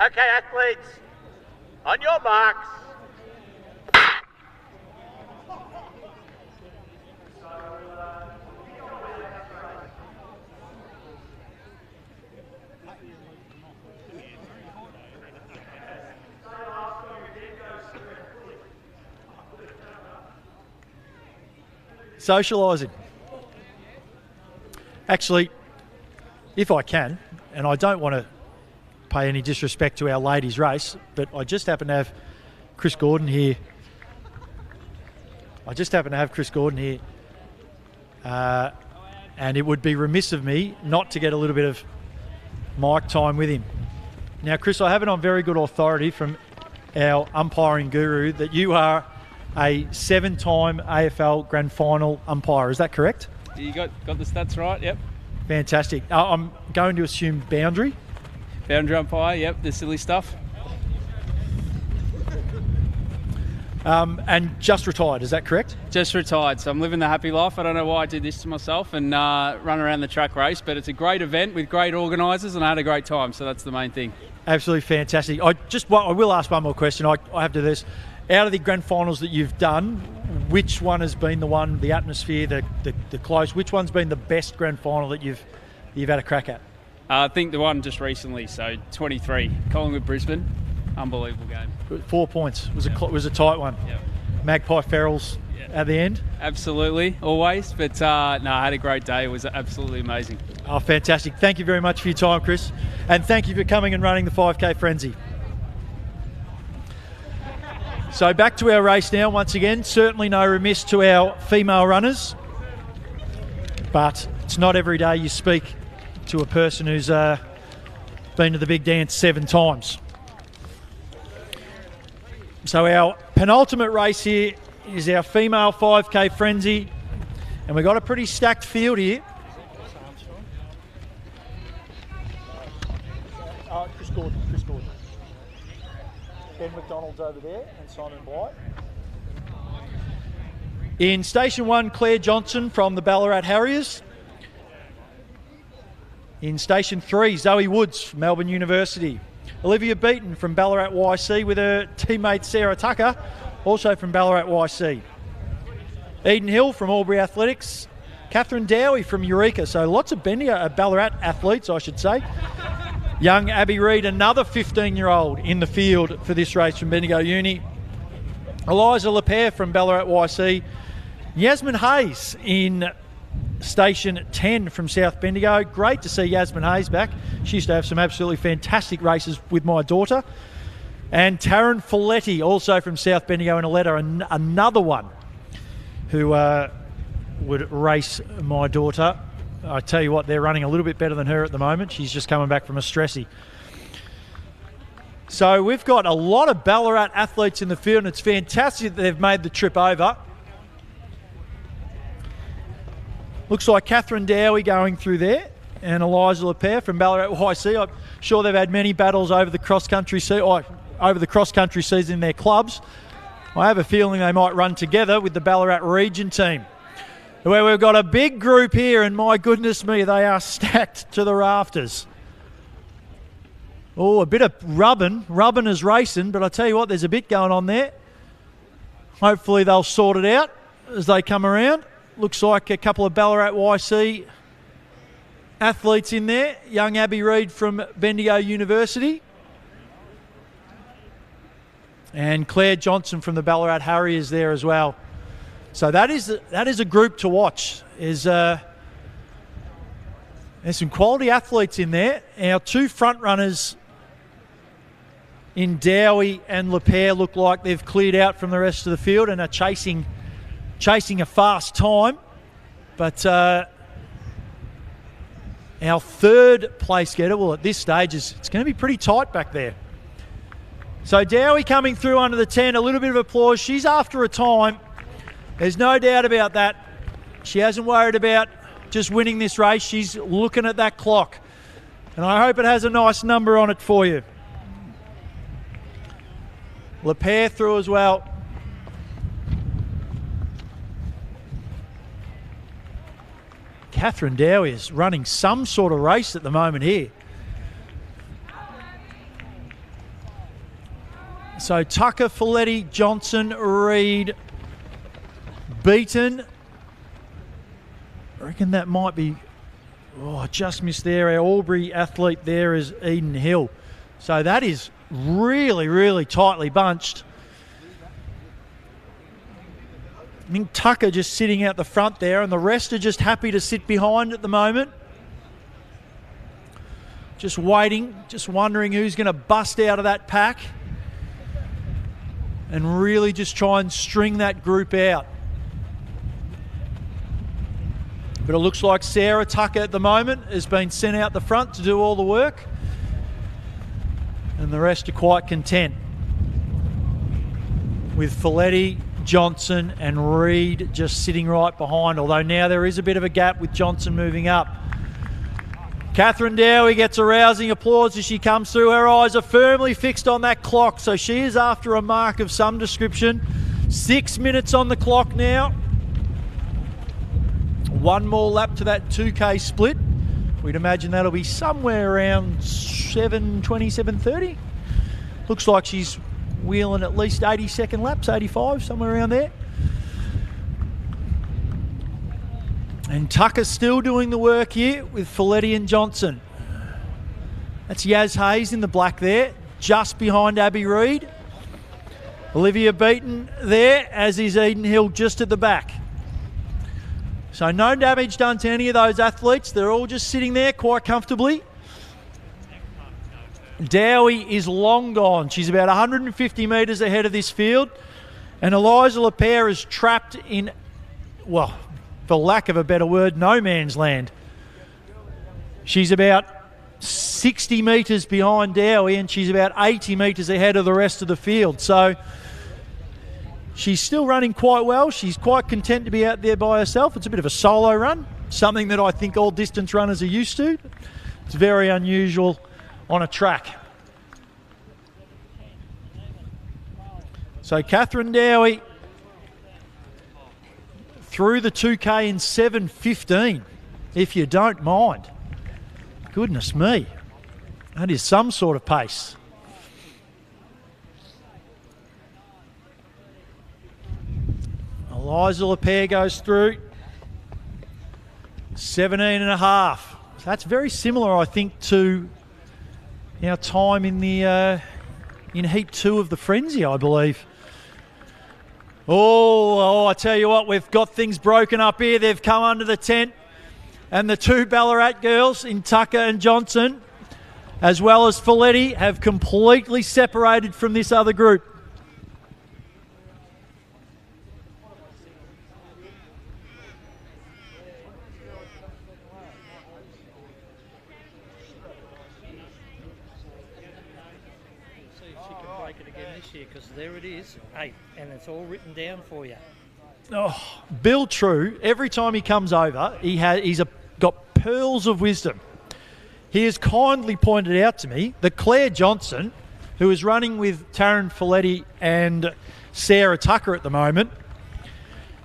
Okay, athletes, on your marks. Socialising. Actually, if I can, and I don't want to pay any disrespect to our ladies' race, but I just happen to have Chris Gordon here. And it would be remiss of me not to get a little bit of mic time with him. Now, Chris, I have it on very good authority from our umpiring guru that you are a 7-time AFL Grand Final umpire. Is that correct? You got the stats right, yep. Fantastic. I'm going to assume boundary. Boundary umpire, yep, the silly stuff. And just retired, is that correct? Just retired, so I'm living the happy life. I don't know why I did this to myself and run around the track race, but it's a great event with great organisers and I had a great time, so that's the main thing. Absolutely fantastic. I will ask one more question. I have to do this. Out of the grand finals that you've done, which one has been the atmosphere, the close, which one's been the best grand final that you've had a crack at? I think the one just recently, so 23, Collingwood Brisbane, unbelievable game. 4 points. It was a tight one. Yep. Magpie Ferals at the end. Absolutely, always. But I had a great day. It was absolutely amazing. Oh, fantastic. Thank you very much for your time, Chris. And thank you for coming and running the 5K Frenzy. So back to our race now once again. Certainly no remiss to our female runners. But it's not every day you speak to a person who's been to the big dance 7 times. So our penultimate race here is our female 5K Frenzy. And we've got a pretty stacked field here. Chris Gordon. Ben McDonald's over there and Simon Blight. In Station 1, Claire Johnson from the Ballarat Harriers. In Station 3, Zoe Woods from Melbourne University. Olivia Beaton from Ballarat YC with her teammate Sarah Tucker, also from Ballarat YC. Eden Hill from Albury Athletics. Catherine Dowie from Eureka. So lots of Ballarat athletes, I should say. Young Abby Reid, another 15-year-old in the field for this race from Bendigo Uni. Eliza Lepere from Ballarat YC. Yasmin Hayes in Station 10 from South Bendigo. Great to see Yasmin Hayes back. She used to have some absolutely fantastic races with my daughter. And Taryn Folletti, also from South Bendigo in Aletta, another one who would race my daughter. I tell you what, they're running a little bit better than her at the moment. She's just coming back from a stressy. So we've got a lot of Ballarat athletes in the field, and it's fantastic that they've made the trip over. Looks like Catherine Dowie going through there, and Eliza Lepere from Ballarat YC. I'm sure they've had many battles over the cross-country season in their clubs. I have a feeling they might run together with the Ballarat region team, where we've got a big group here, and my goodness me, they are stacked to the rafters. Oh, a bit of rubbing. Rubbing is racing, but I tell you what, there's a bit going on there. Hopefully they'll sort it out as they come around. Looks like a couple of Ballarat YC athletes in there. Young Abby Reid from Bendigo University. And Claire Johnson from the Ballarat Harriers there as well. So that is a group to watch. There's some quality athletes in there. Our 2 front runners in Dowie and Lepere look like they've cleared out from the rest of the field and are chasing a fast time. But our 3rd place getter, well, at this stage, it's going to be pretty tight back there. So Dowie coming through under the 10, a little bit of applause. She's after a time. There's no doubt about that. She hasn't worried about just winning this race. She's looking at that clock. And I hope it has a nice number on it for you. Lepere through as well. Catherine Dowie is running some sort of race at the moment here. So Tucker, Folletti, Johnson, Reed, Beaton. I reckon that might be, oh, I just missed there. Our Albury athlete there is Eden Hill. So that is really, really tightly bunched. I think Tucker just sitting out the front there, and the rest are just happy to sit behind at the moment. Just waiting, just wondering who's going to bust out of that pack and really just try and string that group out. But it looks like Sarah Tucker at the moment has been sent out the front to do all the work, and the rest are quite content with Folletti, Johnson and Reed just sitting right behind, although now there is a bit of a gap with Johnson moving up. Catherine Dowie gets a rousing applause as she comes through. Her eyes are firmly fixed on that clock, so she is after a mark of some description. 6 minutes on the clock now. One more lap to that 2K split. We'd imagine that'll be somewhere around 7:20, 7:30. Looks like she's wheeling at least 80-second laps, 85, somewhere around there. And Tucker's still doing the work here with Folletti and Johnson. That's Yaz Hayes in the black there, just behind Abby Reid. Olivia Beaton there, as is Eden Hill just at the back. So no damage done to any of those athletes. They're all just sitting there quite comfortably. Dowie is long gone. She's about 150 metres ahead of this field. And Eliza Lapierre is trapped in, well, for lack of a better word, no man's land. She's about 60 metres behind Dowie, and she's about 80 metres ahead of the rest of the field. So she's still running quite well. She's quite content to be out there by herself. It's a bit of a solo run, something that I think all distance runners are used to. It's very unusual on a track. So Catherine Dowie through the 2K in 7:15, if you don't mind. Goodness me, that is some sort of pace. Eliza Lapierre goes through 17.5. That's very similar, I think, to our time in the in Heat 2 of the Frenzy, I believe. Oh, I tell you what, we've got things broken up here. They've come under the tent, and the two Ballarat girls in Tucker and Johnson, as well as Folletti, have completely separated from this other group. Because there it is, 8, and it's all written down for you. Oh, Bill True, every time he comes over, he's got pearls of wisdom. He has kindly pointed out to me that Claire Johnson, who is running with Taryn Folletti and Sarah Tucker at the moment,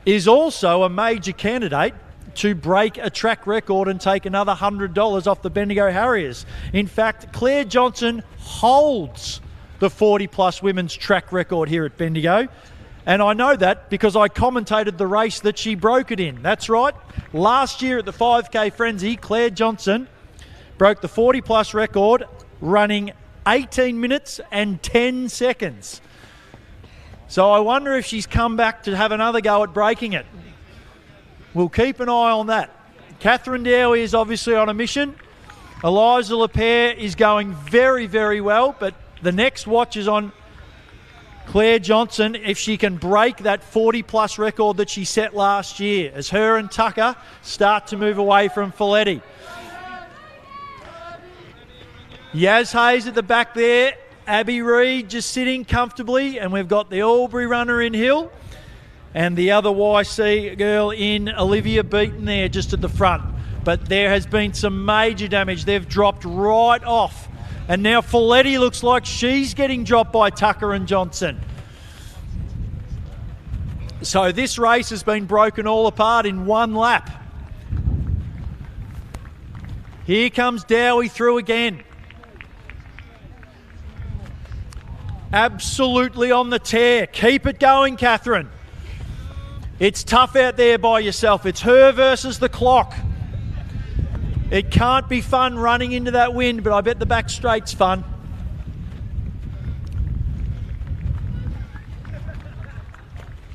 is also a major candidate to break a track record and take another $100 off the Bendigo Harriers. In fact, Claire Johnson holds the 40-plus women's track record here at Bendigo. And I know that because I commentated the race that she broke it in. That's right. Last year at the 5K Frenzy, Claire Johnson broke the 40-plus record running 18 minutes and 10 seconds. So I wonder if she's come back to have another go at breaking it. We'll keep an eye on that. Catherine Dowie is obviously on a mission. Eliza Lapierre is going very, very well, but the next watch is on Claire Johnson if she can break that 40-plus record that she set last year, as her and Tucker start to move away from Folletti. Yaz Hayes at the back there. Abby Reid just sitting comfortably, and we've got the Albury runner in Hill and the other YC girl in Olivia Beaton there just at the front. But there has been some major damage. They've dropped right off. And now Folletti looks like she's getting dropped by Tucker and Johnson. So this race has been broken all apart in one lap. Here comes Dowie through again. Absolutely on the tear. Keep it going, Catherine. It's tough out there by yourself. It's her versus the clock. It can't be fun running into that wind, but I bet the back straight's fun.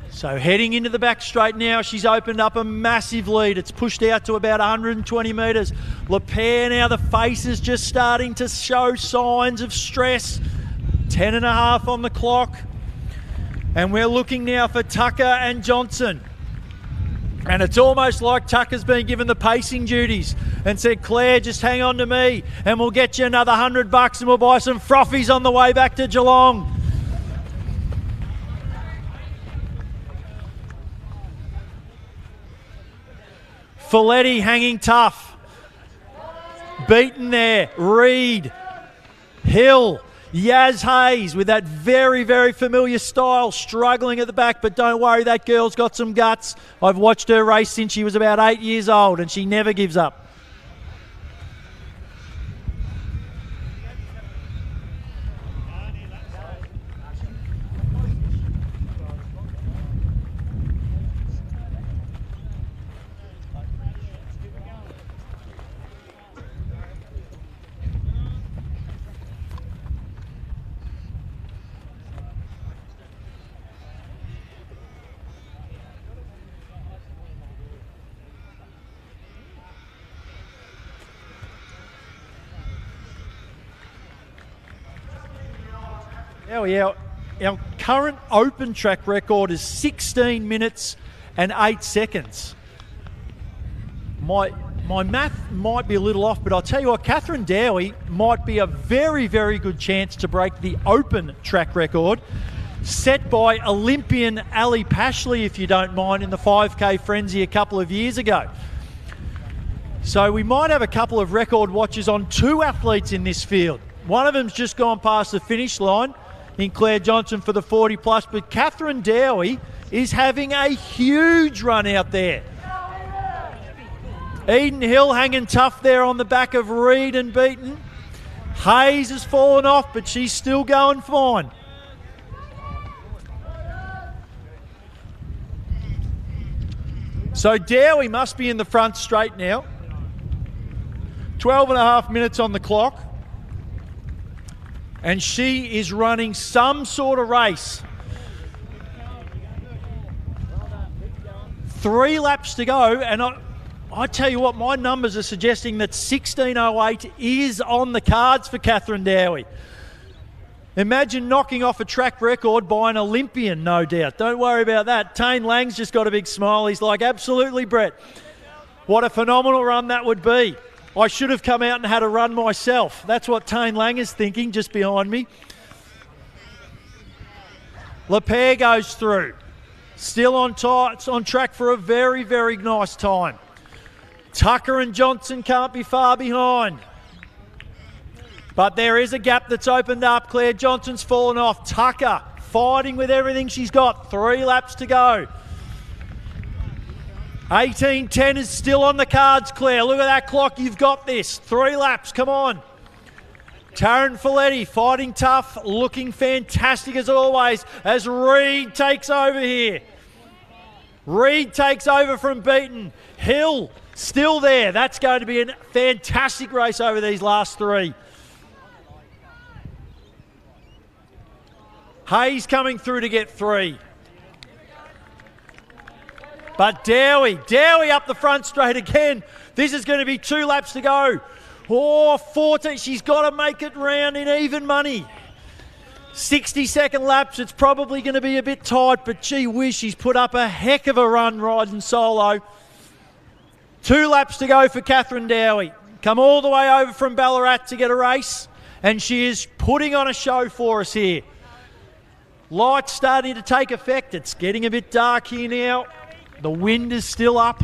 So heading into the back straight now, she's opened up a massive lead. It's pushed out to about 120 metres. Lepere now, the face is just starting to show signs of stress. 10.5 on the clock. And we're looking now for Tucker and Johnson. And it's almost like Tucker's been given the pacing duties and said, Claire, just hang on to me and we'll get you another $100 and we'll buy some frothies on the way back to Geelong. Folletti hanging tough. Beaten there. Reed. Hill. Yaz Hayes with that very, very familiar style, struggling at the back, but don't worry, that girl's got some guts. I've watched her race since she was about 8 years old and she never gives up. Our current open track record is 16 minutes and 8 seconds. My math might be a little off, but I'll tell you what, Catherine Dowie might be a very, very good chance to break the open track record set by Olympian Ali Pashley, if you don't mind, in the 5K Frenzy a couple of years ago. So we might have a couple of record watches on two athletes in this field. One of them's just gone past the finish line in Claire Johnson for the 40 plus, but Catherine Dowie is having a huge run out there. Eden Hill hanging tough there on the back of Reed and Beaton. Hayes has fallen off, but she's still going fine. So Dowie must be in the front straight now. 12.5 minutes on the clock. And she is running some sort of race. 3 laps to go, and I tell you what, my numbers are suggesting that 16:08 is on the cards for Catherine Dowie. Imagine knocking off a track record by an Olympian, no doubt. Don't worry about that. Tane Lang's just got a big smile. He's like, absolutely, Brett. What a phenomenal run that would be. I should have come out and had a run myself. That's what Tane Lang is thinking, just behind me. Lepere goes through. Still on track for a very, very nice time. Tucker and Johnson can't be far behind. But there is a gap that's opened up. Claire Johnson's fallen off. Tucker fighting with everything she's got. 3 laps to go. 18:10 is still on the cards, Claire. Look at that clock. You've got this. 3 laps. Come on. Taryn Folletti fighting tough, looking fantastic as always as Reed takes over here. Reed takes over from Beaton. Hill still there. That's going to be a fantastic race over these last 3. Hayes coming through to get 3. But Dowie up the front straight again. This is going to be 2 laps to go. Oh, 14. She's got to make it round in even money. 60-second laps. It's probably going to be a bit tight, but gee whiz, she's put up a heck of a run riding solo. 2 laps to go for Catherine Dowie. Come all the way over from Ballarat to get a race, and she is putting on a show for us here. Light's starting to take effect. It's getting a bit dark here now. The wind is still up.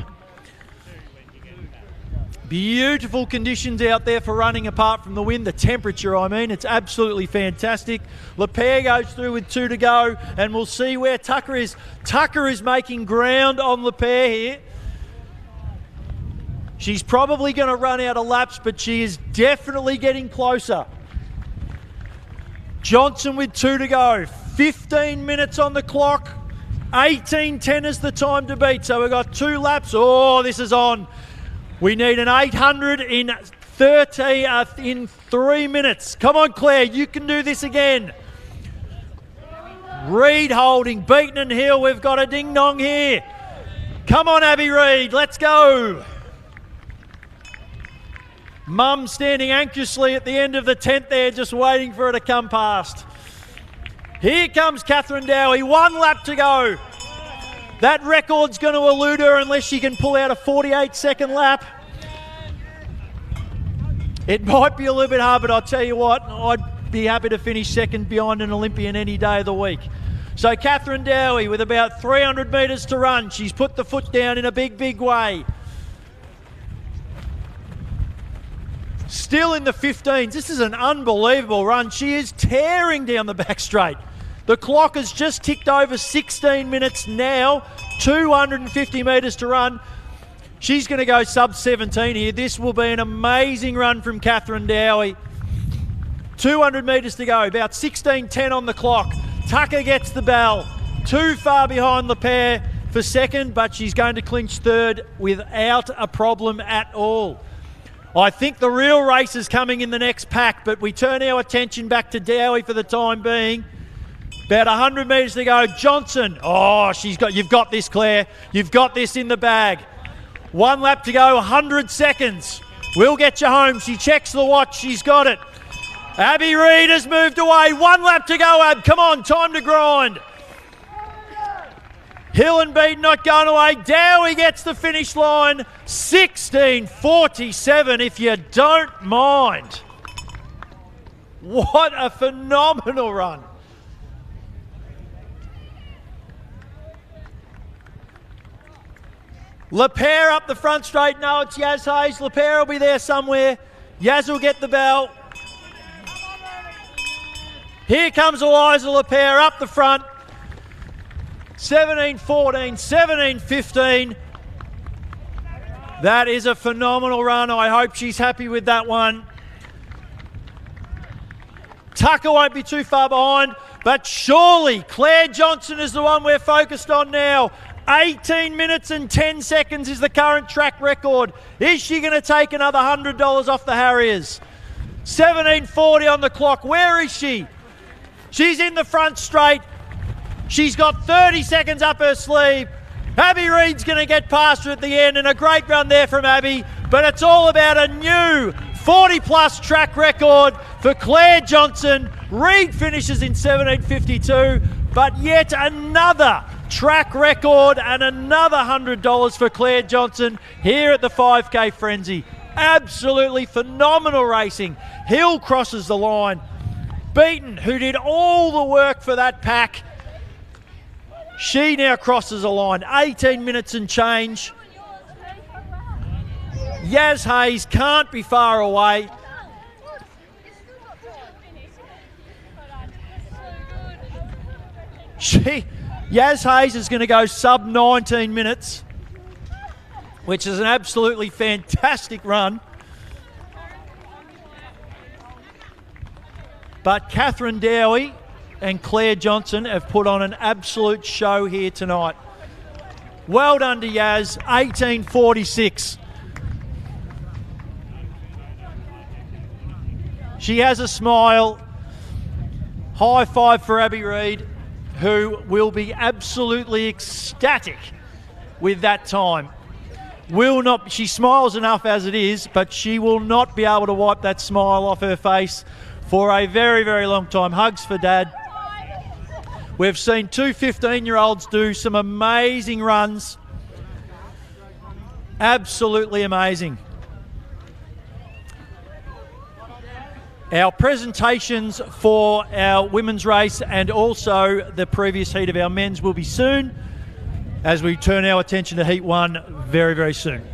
Beautiful conditions out there for running apart from the wind. The temperature, I mean, it's absolutely fantastic. Lepere goes through with 2 to go, and we'll see where Tucker is. Tucker is making ground on Lepere here. She's probably going to run out of laps, but she is definitely getting closer. Johnson with 2 to go. 15 minutes on the clock. 18:10 is the time to beat. So we've got 2 laps. Oh, this is on. We need an 800 in 3 minutes. Come on, Claire. You can do this again. Reed holding. Beaton and Hill. We've got a ding-dong here. Come on, Abby Reed. Let's go. Mum standing anxiously at the end of the tent there, just waiting for her to come past. Here comes Catherine Dowie, 1 lap to go. That record's going to elude her unless she can pull out a 48-second lap. It might be a little bit hard, but I'll tell you what, I'd be happy to finish second behind an Olympian any day of the week. So Catherine Dowie with about 300 metres to run. She's put the foot down in a big, big way. Still in the 15s. This is an unbelievable run. She is tearing down the back straight. The clock has just ticked over 16 minutes now. 250 metres to run. She's going to go sub 17 here. This will be an amazing run from Catherine Dowie. 200 metres to go. About 16:10 on the clock. Tucker gets the bell. Too far behind Lepere for second, but she's going to clinch third without a problem at all. I think the real race is coming in the next pack, but we turn our attention back to Dowie for the time being. About 100 metres to go. Johnson. Oh, you've got this, Claire. You've got this in the bag. 1 lap to go, 100 seconds. We'll get you home. She checks the watch. She's got it. Abby Reed has moved away. 1 lap to go, Ab. Come on, time to grind. Hill and Beaton not going away. Dowie gets the finish line. 16:47, if you don't mind. What a phenomenal run. Lepere up the front straight. No, it's Yaz Hayes. Lepere will be there somewhere. Yaz will get the bell. Here comes Eliza Lepere up the front. 17:14, 17:15. That is a phenomenal run. I hope she's happy with that one. Tucker won't be too far behind, but surely Claire Johnson is the one we're focused on now. 18 minutes and 10 seconds is the current track record. Is she going to take another $100 off the Harriers? 17:40 on the clock. Where is she? She's in the front straight. She's got 30 seconds up her sleeve. Abby Reed's going to get past her at the end, and a great run there from Abby. But it's all about a new 40-plus track record for Claire Johnson. Reed finishes in 17:52, but yet another track record and another $100 for Claire Johnson here at the 5K Frenzy. Absolutely phenomenal racing. Hill crosses the line. Beaton, who did all the work for that pack, she now crosses the line. 18 minutes and change. Yaz Hayes can't be far away. Yaz Hayes is going to go sub 19 minutes, which is an absolutely fantastic run. But Catherine Dowie and Claire Johnson have put on an absolute show here tonight. Well done to Yaz, 18:46. She has a smile. High five for Abby Reed, who will be absolutely ecstatic with that time. She smiles enough as it is, but she will not be able to wipe that smile off her face for a very, very long time. Hugs for Dad. We've seen 2 15-year-olds do some amazing runs. Absolutely amazing. Our presentations for our women's race and also the previous heat of our men's will be soon, as we turn our attention to Heat 1 very, very soon.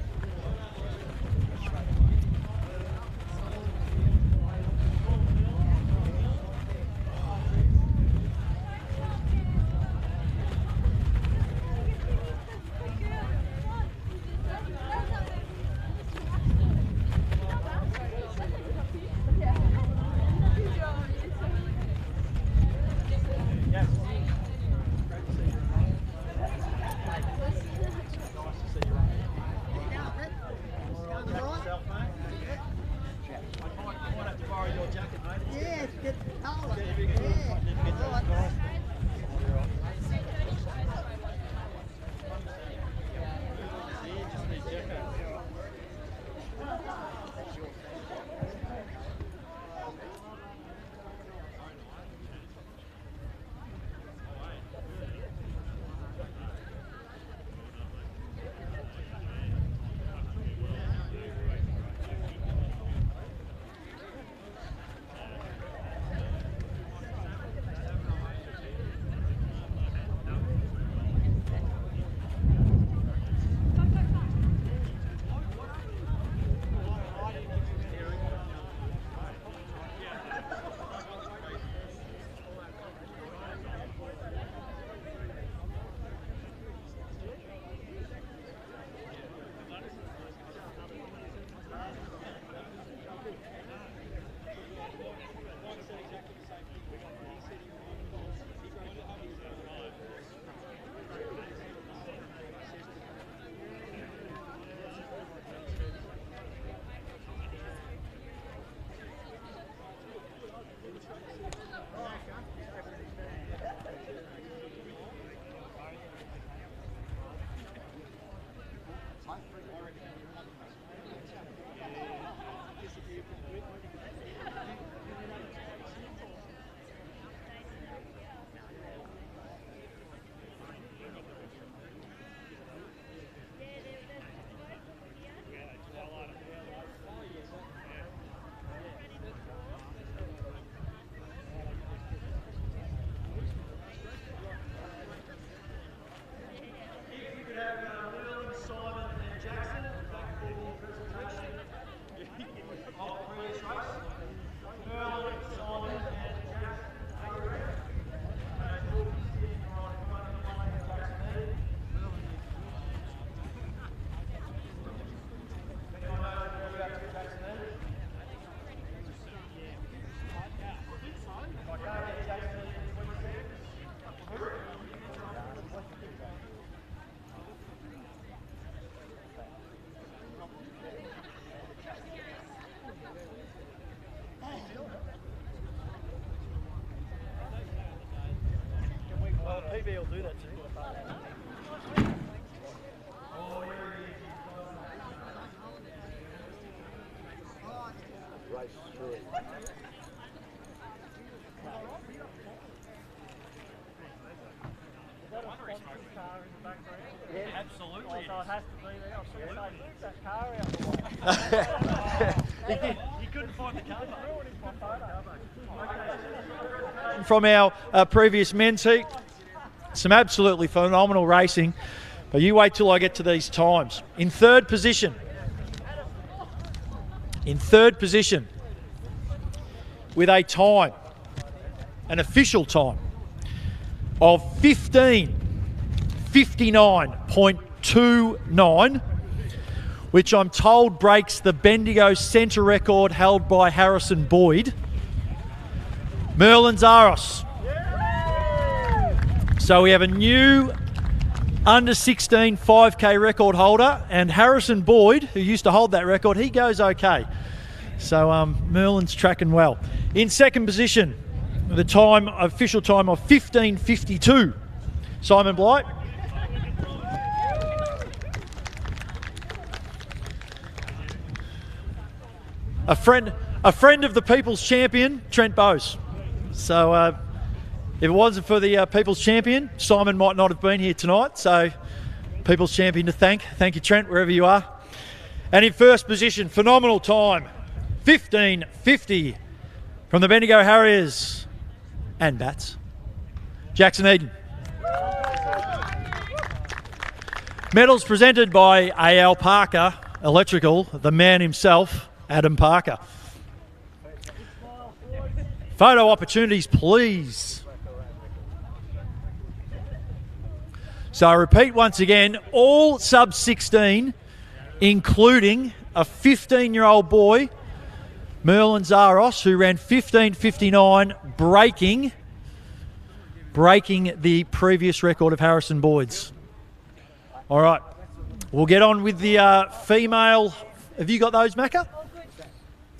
PB will do that too. Race through it. Yeah, absolutely. So it has to be there. I moved that car out. He couldn't find the car. From our previous men's heat, some absolutely phenomenal racing. But you wait till I get to these times. In third position, with a time, an official time of 15:59.29, which I'm told breaks the Bendigo centre record held by Harrison Boyd. Merlin Zaros. So we have a new under 16 5K record holder, and Harrison Boyd, who used to hold that record, he goes okay. So Merlin's tracking well. In second position, with a time, official time of 15:52, Simon Blight. A friend of the People's Champion, Trent Bowes. So if it wasn't for the People's Champion, Simon might not have been here tonight. So People's Champion to thank. Thank you, Trent, wherever you are. And in first position, phenomenal time, 15:50 from the Bendigo Harriers and Bats, Jackson Eden. Medals presented by A.L. Parker Electrical, the man himself, Adam Parker. Photo opportunities, please. So I repeat once again, all sub 16, including a 15-year-old boy, Merlin Zaros, who ran 15:59, breaking the previous record of Harrison Boyd's. All right, we'll get on with the female. Have you got those, Macca?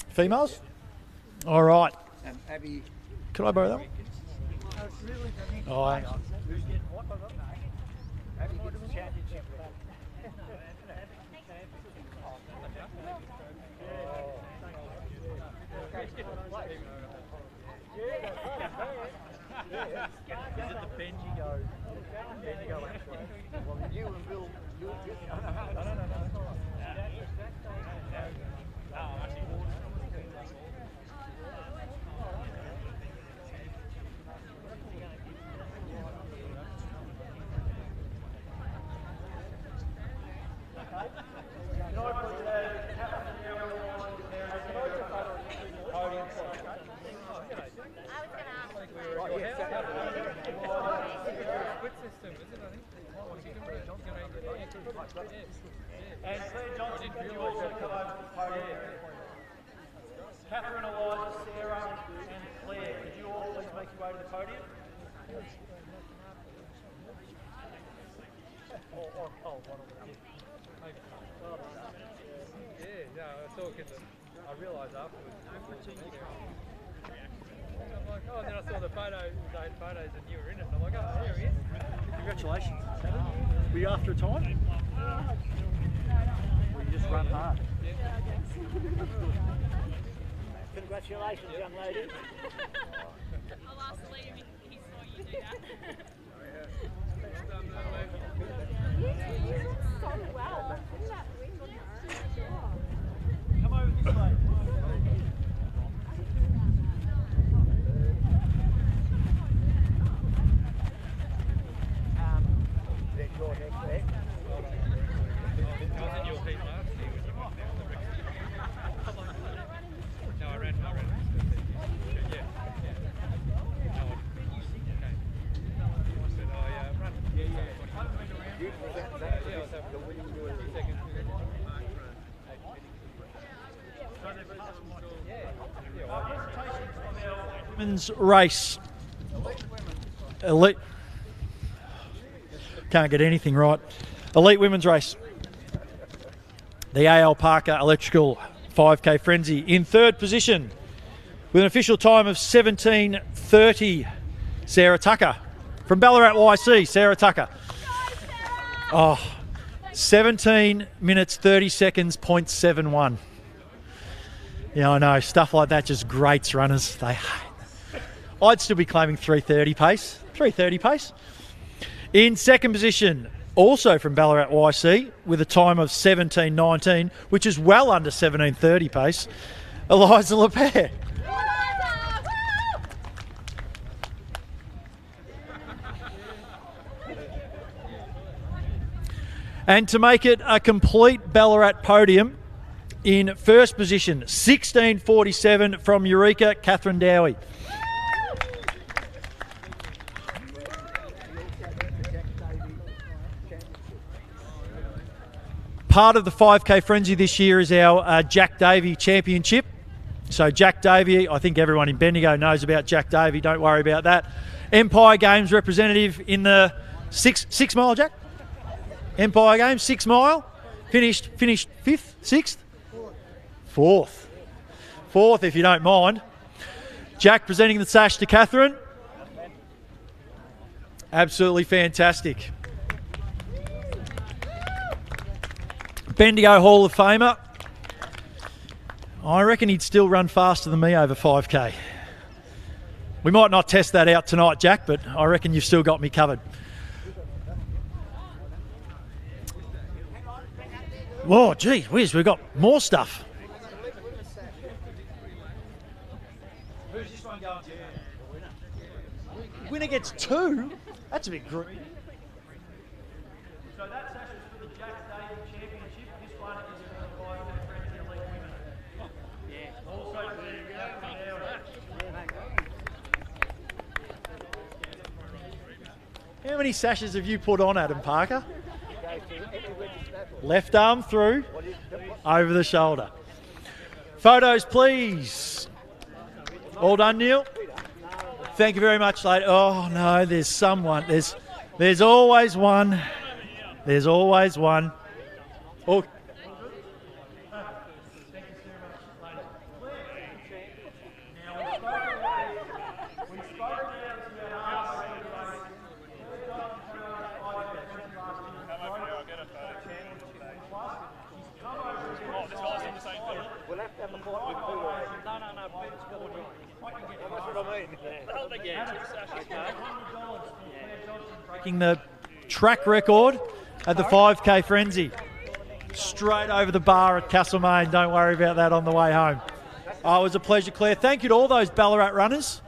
Females? All right. Abby. Can I borrow that one? Oh, hang on. And Claire Johnson, can you also come over to the podium? Catherine, Eliza, Sarah, and Claire, could you all please make your way to the podium? I realised afterwards. I'm like, oh, and then I saw the photos and you were in it. I'm like, oh, here he is. Congratulations. Were you after a time? Or you just run hard? Congratulations, young lady. I'll ask Liam if he saw you do that. So well. Come over this way. Your next there. I was in your heat last year when you went down the recreational. No, I ran. Yeah. No, okay. I said, run. Yeah, I was having a few seconds. Women's race. Elite. Can't get anything right. Elite women's race. The AL Parker Electrical 5K Frenzy in third position with an official time of 17:30. Sarah Tucker from Ballarat YC. Sarah Tucker. Oh, 17 minutes 30 seconds, 0.71. Yeah, I know. Stuff like that just grates runners. I'd still be claiming 3:30 pace. 3:30 pace. In second position, also from Ballarat YC, with a time of 17:19, which is well under 17:30 pace, Eliza Lepere. And to make it a complete Ballarat podium, in first position, 16:47 from Eureka, Catherine Dowie. Part of the 5K Frenzy this year is our Jack Davey Championship. So Jack Davey, I think everyone in Bendigo knows about Jack Davey, don't worry about that. Empire Games representative in the six mile, Jack? Empire Games, 6 mile. Finished 5th, 6th? 4th. 4th, if you don't mind. Jack presenting the sash to Catherine. Absolutely fantastic. Bendigo Hall of Famer. I reckon he'd still run faster than me over 5K. We might not test that out tonight, Jack, but I reckon you've still got me covered. Whoa, gee whiz, we've got more stuff. Who's this one going to? Winner gets 2? That's a bit greedy. So that sash is for the Jack Davey Championship. This one is for the 5K Frenzy Elite Women. Yeah. Also for the How many sashes have you put on, Adam Parker? Left arm through, over the shoulder. Photos, please. All done, Neil? Thank you very much, lady. Oh, no, there's someone. There's always one. There's always one. Oh. Breaking the track record at the 5K Frenzy. Straight over the bar at Castlemaine. Don't worry about that on the way home. Oh, it was a pleasure, Claire. Thank you to all those Ballarat runners.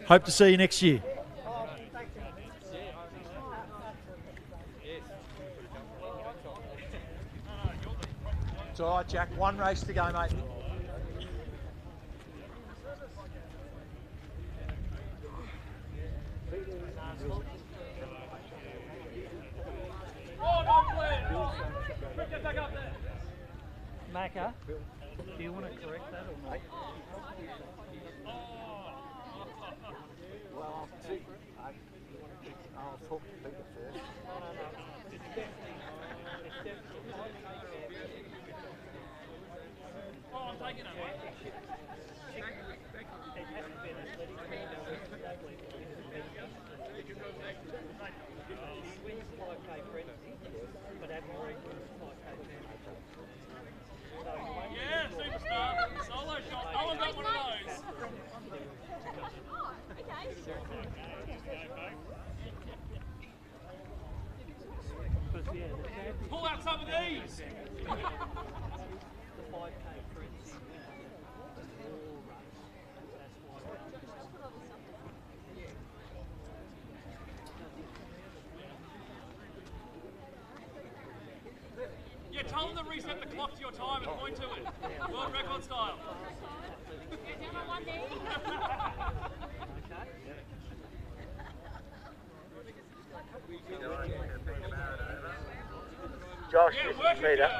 Hope to see you next year. It's all right, Jack. One race to go, mate. Macca, do you want to correct that or not? Well, I'll talk to Peter first. Oh, I'm taking it. Yeah, superstar. Solo shot. No one got one of those. Pull out some of these. Yeah, tell them to reset the clock to your time and point to it. World record style. Get down on one knee. Josh, this is Peter.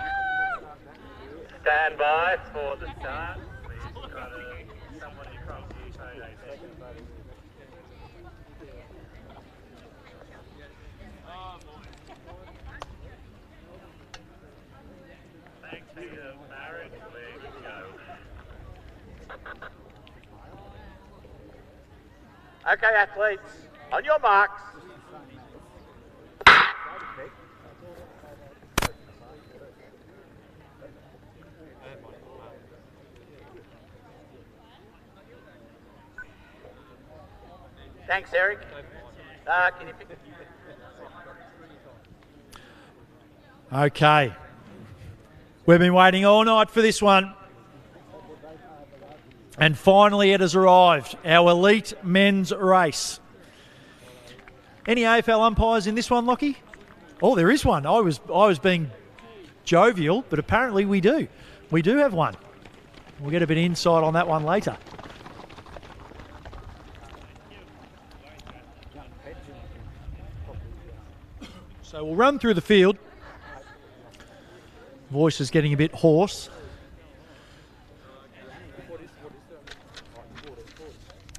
Stand by for the start. We've got somebody from the photo session. Thanks for your marriage. Where you go. Okay, athletes, on your marks. Thanks, Eric. Can you pick? Okay. We've been waiting all night for this one. And finally it has arrived, our elite men's race. Any AFL umpires in this one, Lockie? Oh, there is one. I was being jovial, but apparently we do. We do have one. We'll get a bit of insight on that one later. So we'll run through the field. Voice is getting a bit hoarse.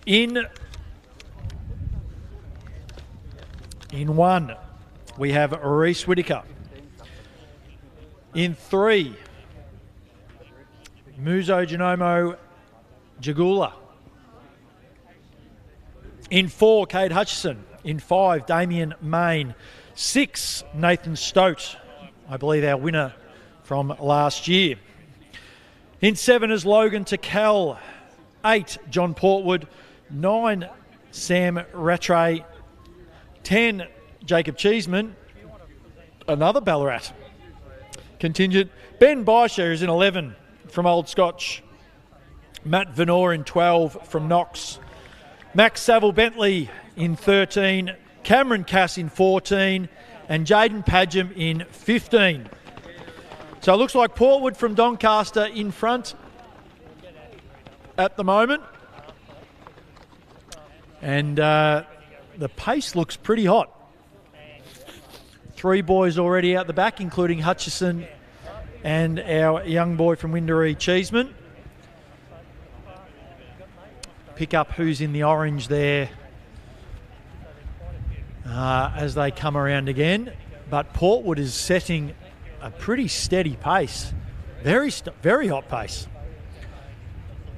In one, we have Reese Whittaker. In 3, Muzo Genomo Jagula. In 4, Cade Hutchison. In 5, Damien Main. 6, Nathan Stote, I believe our winner from last year. In 7 is Logan Tickell. 8, John Portwood. 9, Sam Rattray. 10, Jacob Cheeseman. Another Ballarat contingent. Ben Bysher is in 11 from Old Scotch. Matt Venor in 12 from Knox. Max Saville-Bentley in 13. Cameron Cass in 14 and Jaden Padgham in 15. So it looks like Portwood from Doncaster in front at the moment. And the pace looks pretty hot. 3 boys already out the back, including Hutchison and our young boy from Windaree, Cheeseman. Pick up who's in the orange there as they come around again. But Portwood is setting a pretty steady pace. Very hot pace.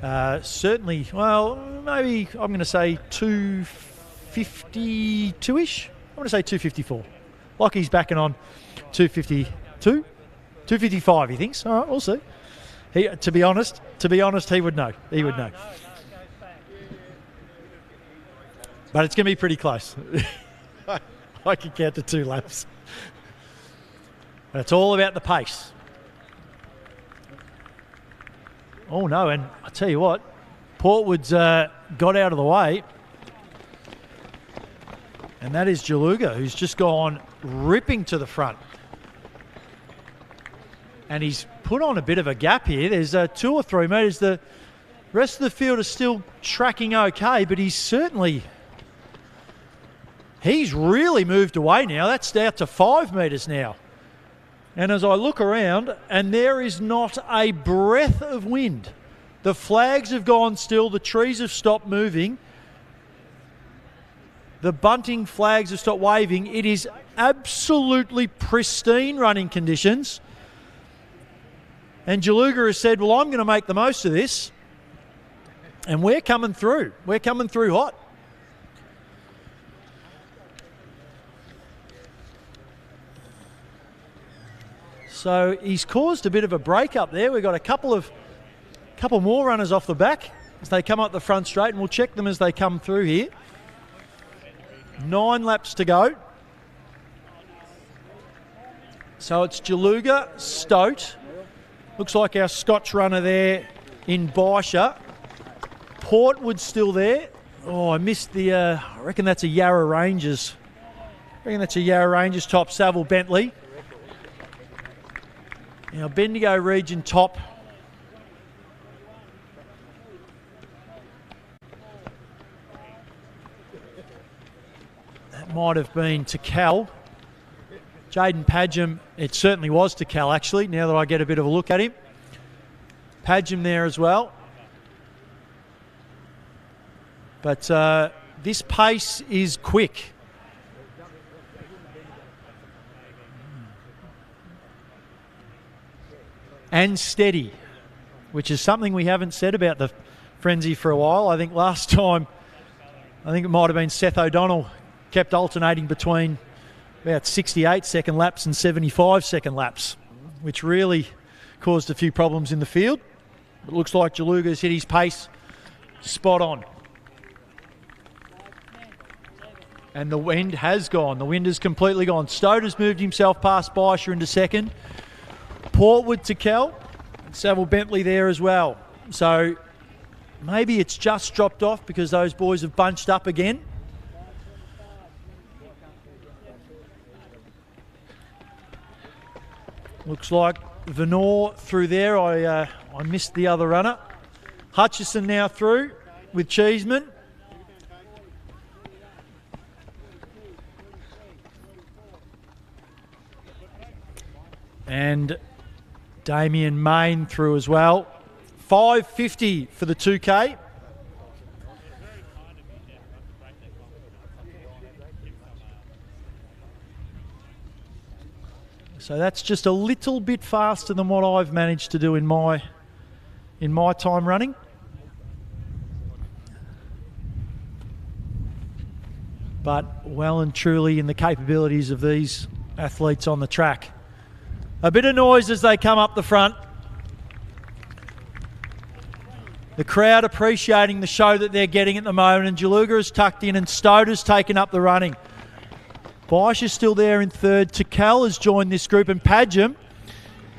Certainly, well, maybe I'm going to say 252-ish. I'm going to say 254. Lockie's backing on 252. 255, he thinks. All right, we'll see. To be honest, he would know. He would know. But it's going to be pretty close. I can count to 2 laps. But it's all about the pace. Oh no, and I tell you what, Portwood's got out of the way. And that is Jaluga, who's just gone ripping to the front. And he's put on a bit of a gap here. There's 2 or 3 metres. The rest of the field is still tracking okay, but he's really moved away now. That's out to 5 metres now. And as I look around, and there is not a breath of wind. The flags have gone still. The trees have stopped moving. The bunting flags have stopped waving. It is absolutely pristine running conditions. And Jaluga has said, well, I'm going to make the most of this. And we're coming through. We're coming through hot. So he's caused a bit of a break up there. We've got a couple more runners off the back as they come up the front straight, and we'll check them as they come through here. 9 laps to go. So it's Jaluga, Stoat. Looks like our Scotch runner there in Baisha. Portwood's still there. Oh, I missed the, I reckon that's a Yarra Rangers. Top, Savile Bentley. Now, Bendigo region top. That might have been Takal. Jaden Padgham, it certainly was Takal actually, now that I get a bit of a look at him. Padgham there as well. But this pace is quick. And steady, which is something we haven't said about the Frenzy for a while. I think last time, it might have been Seth O'Donnell kept alternating between about 68-second laps and 75-second laps, which really caused a few problems in the field. It looks like Jaluga's hit his pace spot on. And the wind has gone. The wind has completely gone. Stoat has moved himself past Baisha into second. Portwood to Kel, and Savile Bentley there as well. So maybe it's just dropped off because those boys have bunched up again. Looks like Venor through there. I missed the other runner. Hutchison now through with Cheeseman. And Damien Main through as well. 5:50 for the 2K. So that's just a little bit faster than what I've managed to do in my time running. But well and truly in the capabilities of these athletes on the track. A bit of noise as they come up the front. The crowd appreciating the show that they're getting at the moment, and Jaluga is tucked in and Stoat has taken up the running. Baisha is still there in third. Takal has joined this group, and Padgham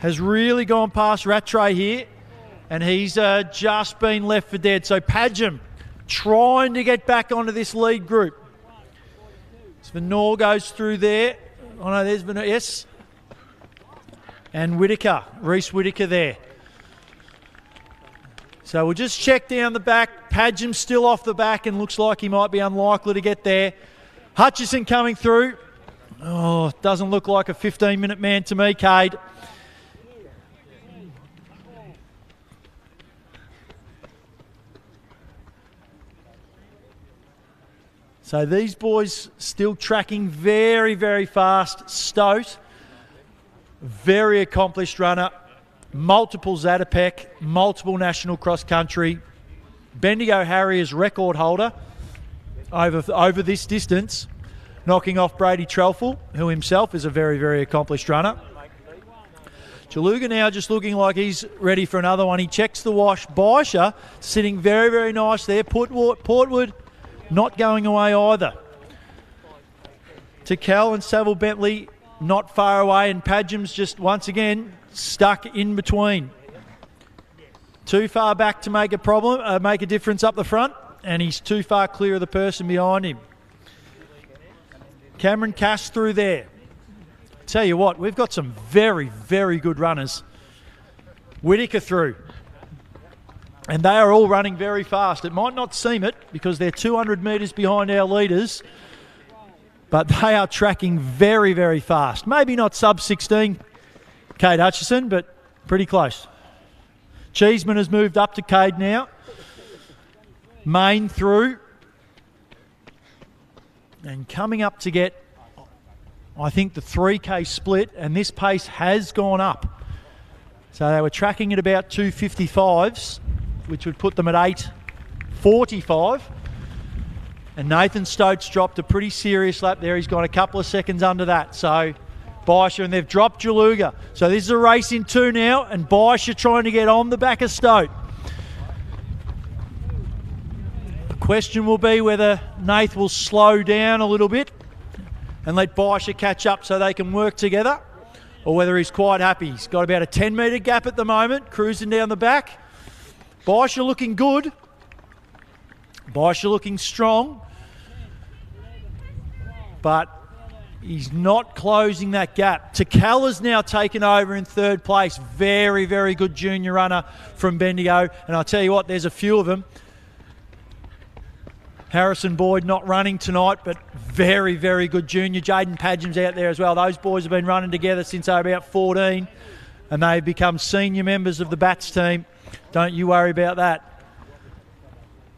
has really gone past Rattray here, and he's just been left for dead. So Padgham trying to get back onto this lead group. Venor goes through there. Oh no, there's Venor, yes. And Whittaker, Reese Whittaker there. So we'll just check down the back. Padgham still off the back and looks like he might be unlikely to get there. Hutchison coming through. Oh, doesn't look like a 15-minute man to me, Cade. So these boys still tracking very, very fast. Stoat, very accomplished runner, multiple Zatopek, multiple national cross country. Bendigo Harriers record holder over this distance, knocking off Brady Trelfall, who himself is a very, very accomplished runner. Jaluga now just looking like he's ready for another one. He checks the wash. Baisha sitting very, very nice there. Portwood not going away either. Tical and Saville Bentley not far away, and Padgham's just once again stuck in between. Too far back to make a difference up the front, and he's too far clear of the person behind him. Cameron Cass through there. Tell you what, we've got some very, very good runners. Whitaker through. And they are all running very fast. It might not seem it because they're 200 metres behind our leaders, but they are tracking very, very fast. Maybe not sub 16, Cade Hutchison, but pretty close. Cheeseman has moved up to Cade now. Main through. And coming up to get, I think, the 3K split, and this pace has gone up. So they were tracking at about 2:55s, which would put them at 8:45. And Nathan Stokes dropped a pretty serious lap there. He's gone a couple of seconds under that. So Baisha, and they've dropped Jaluga. So this is a race in two now, and Baisha trying to get on the back of Stoke. The question will be whether Nath will slow down a little bit and let Baisha catch up so they can work together, or whether he's quite happy. He's got about a 10-metre gap at the moment, cruising down the back. Baisha looking good. Baisha looking strong. But he's not closing that gap. Tical has now taken over in third place. Very, very good junior runner from Bendigo. And I'll tell you what, there's a few of them. Harrison Boyd not running tonight, but very, very good junior. Jaden Padgham's out there as well. Those boys have been running together since they were about 14, and they've become senior members of the Bats team. Don't you worry about that.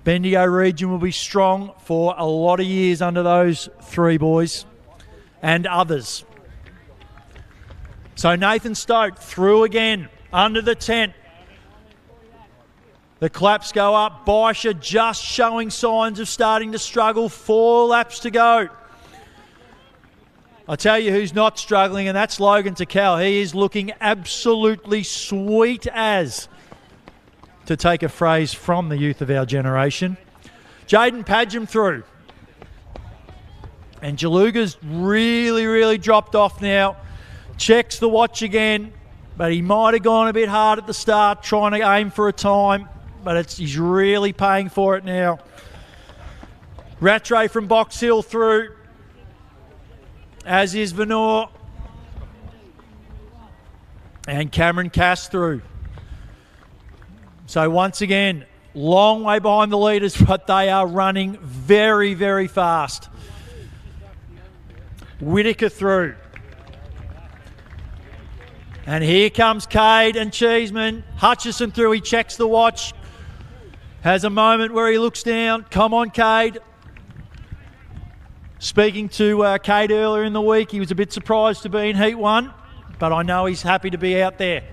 Bendigo region will be strong for a lot of years under those three boys and others. So Nathan Stoke through again, under the tent. The claps go up. Baisha just showing signs of starting to struggle. 4 laps to go. I tell you who's not struggling, and that's Logan Tical. He is looking absolutely sweet as, to take a phrase from the youth of our generation. Jaden Padgham through. And Jaluga's really, really dropped off now. Checks the watch again, but he might have gone a bit hard at the start trying to aim for a time. But he's really paying for it now. Rattray from Box Hill through, as is Venor. And Cameron Cass through. So once again, long way behind the leaders, but they are running very, very fast. Whitaker through. And here comes Cade and Cheeseman. Hutchison through, he checks the watch. Has a moment where he looks down. Come on, Cade. Speaking to Cade earlier in the week, he was a bit surprised to be in Heat 1, but I know he's happy to be out there.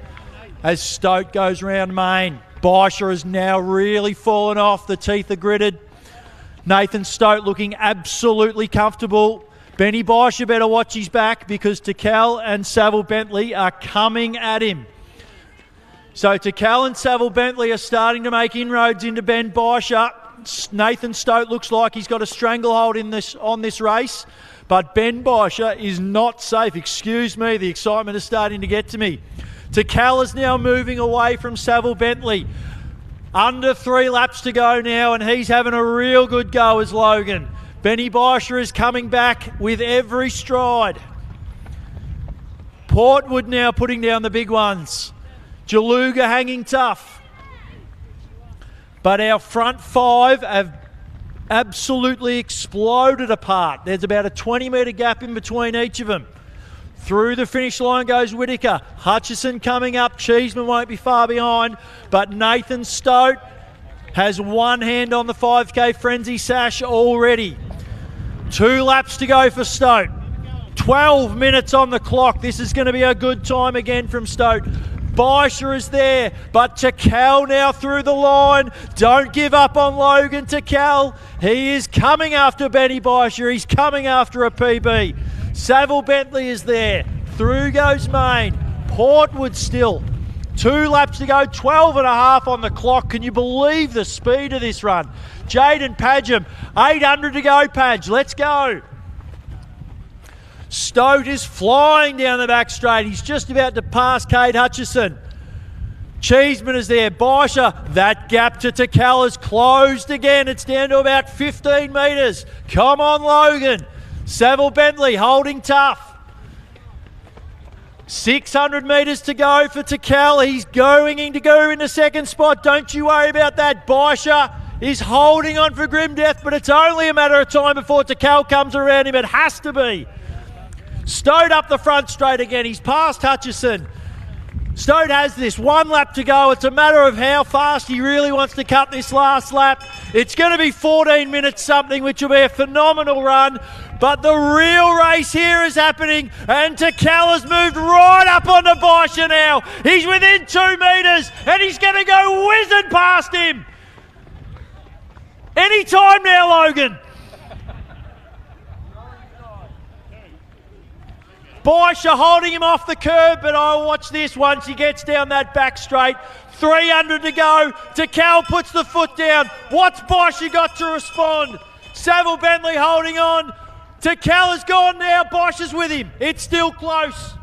As Stoke goes round main, Baisha has now really fallen off. The teeth are gritted. Nathan Stoke looking absolutely comfortable. Benny Baisha better watch his back because Tical and Saville Bentley are coming at him. So Tical and Saville Bentley are starting to make inroads into Ben Baisha. Nathan Stoke looks like he's got a stranglehold on this race, but Ben Baisha is not safe. Excuse me, the excitement is starting to get to me. Tical is now moving away from Saville Bentley. Under 3 laps to go now, and he's having a real good go as Logan. Benny Baisha is coming back with every stride. Portwood now putting down the big ones. Jaluga hanging tough. But our front 5 have absolutely exploded apart. There's about a 20-metre gap in between each of them. Through the finish line goes Whitaker. Hutchison coming up. Cheeseman won't be far behind. But Nathan Stoke has one hand on the 5K frenzy sash already. 2 laps to go for Stoke. 12 minutes on the clock. This is going to be a good time again from Stoke. Baisha is there, but Tical now through the line. Don't give up on Logan Tical. He is coming after Benny Baisha. He's coming after a PB. Saville Bentley is there. Through goes Main. Portwood still. 2 laps to go, 12 and a half on the clock. Can you believe the speed of this run? Jaden Padgham, 800 to go, Padge. Let's go. Stoat is flying down the back straight. He's just about to pass Cade Hutchison. Cheeseman is there. Baisha, that gap to Takal is closed again. It's down to about 15 metres. Come on, Logan. Saville Bentley holding tough. 600 metres to go for Takal. He's going to go in the second spot. Don't you worry about that. Baisha is holding on for grim death, but it's only a matter of time before Takal comes around him. It has to be. Stoat up the front straight again. He's past Hutchison. Stoat has this 1 lap to go. It's a matter of how fast he really wants to cut this last lap. It's going to be 14 minutes something, which will be a phenomenal run. But the real race here is happening, and Takal has moved right up onto Baisha now. He's within 2 metres, and he's going to go whizzing past him. Any time now, Logan. Baisha holding him off the curb, but I'll watch this once he gets down that back straight. 300 to go. Takal puts the foot down. What's Baisha got to respond? Saville Bentley holding on. Takal has gone now. Baisha's with him. It's still close.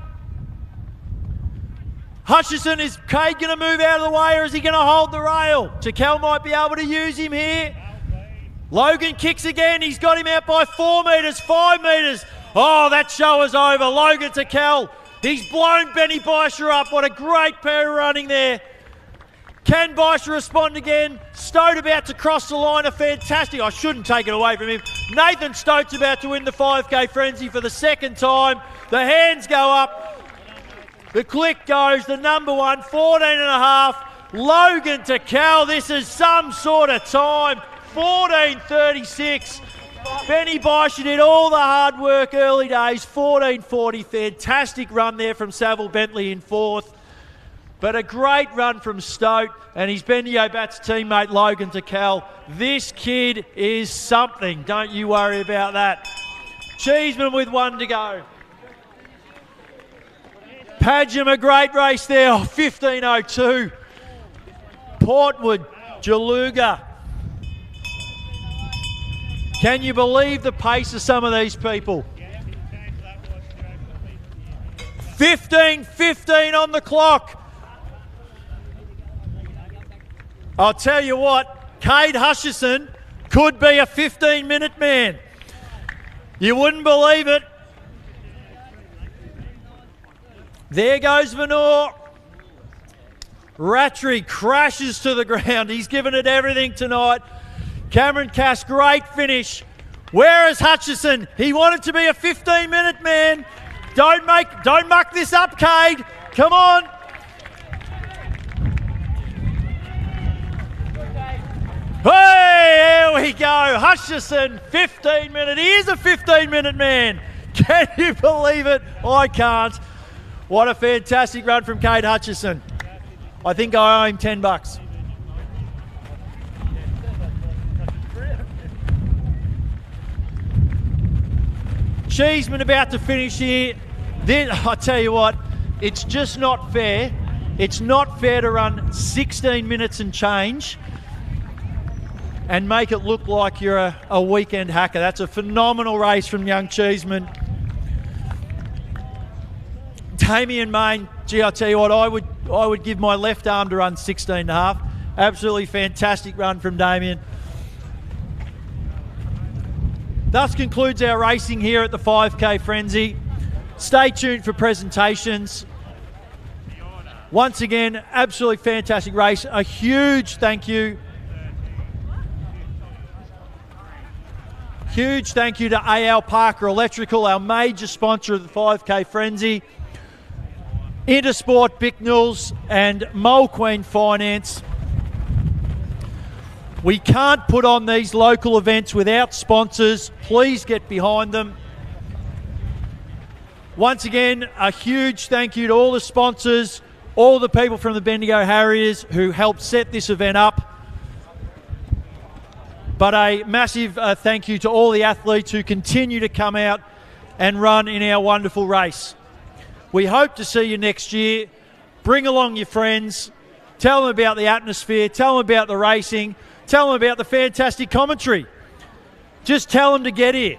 Hutchison, is Cade going to move out of the way, or is he going to hold the rail? Takal might be able to use him here. Logan kicks again. He's got him out by 4 metres, 5 metres. Oh, that show is over. Logan Takal. He's blown Benny Baisha up. What a great pair of running there. Can Baisha respond again? Stoat about to cross the line. A fantastic. I shouldn't take it away from him. Nathan Stoat's about to win the 5K Frenzy for the second time. The hands go up. The click goes. The number one, 14 and a half. Logan Takal. This is some sort of time. 14:36. Benny Baisha did all the hard work early days. 14:40. Fantastic run there from Saville Bentley in fourth. But a great run from Stoat and his Bendio Bats teammate Logan Takal. This kid is something. Don't you worry about that. Cheeseman with 1 to go. Padgham, a great race there. 15:02. Portwood, Jaluga. Can you believe the pace of some of these people? 15:15 on the clock. I'll tell you what, Cade Hutchison could be a 15-minute man. You wouldn't believe it. There goes Venor. Rattray crashes to the ground. He's given it everything tonight. Cameron Cass, great finish. Where is Hutchison? He wanted to be a 15-minute man. Don't muck this up, Cade. Come on. Hey, here we go. Hutchison, 15-minute. He is a 15-minute man. Can you believe it? I can't. What a fantastic run from Cade Hutchison. I think I owe him $10. Cheeseman about to finish here. Then I tell you what, it's just not fair. It's not fair to run 16 minutes and change and make it look like you're a weekend hacker. That's a phenomenal race from young Cheeseman. Damien Main, gee, I tell you what, I would give my left arm to run 16 and a half. Absolutely fantastic run from Damien. Thus concludes our racing here at the 5K Frenzy. Stay tuned for presentations. Once again, absolutely fantastic race. A huge thank you. Huge thank you to AL Parker Electrical, our major sponsor of the 5K Frenzy. Intersport, Bicknells and Mole Queen Finance. We can't put on these local events without sponsors. Please get behind them. Once again, a huge thank you to all the sponsors, all the people from the Bendigo Harriers who helped set this event up. But a massive thank you to all the athletes who continue to come out and run in our wonderful race. We hope to see you next year. Bring along your friends. Tell them about the atmosphere. Tell them about the racing. Tell them about the fantastic commentary. Just tell them to get here.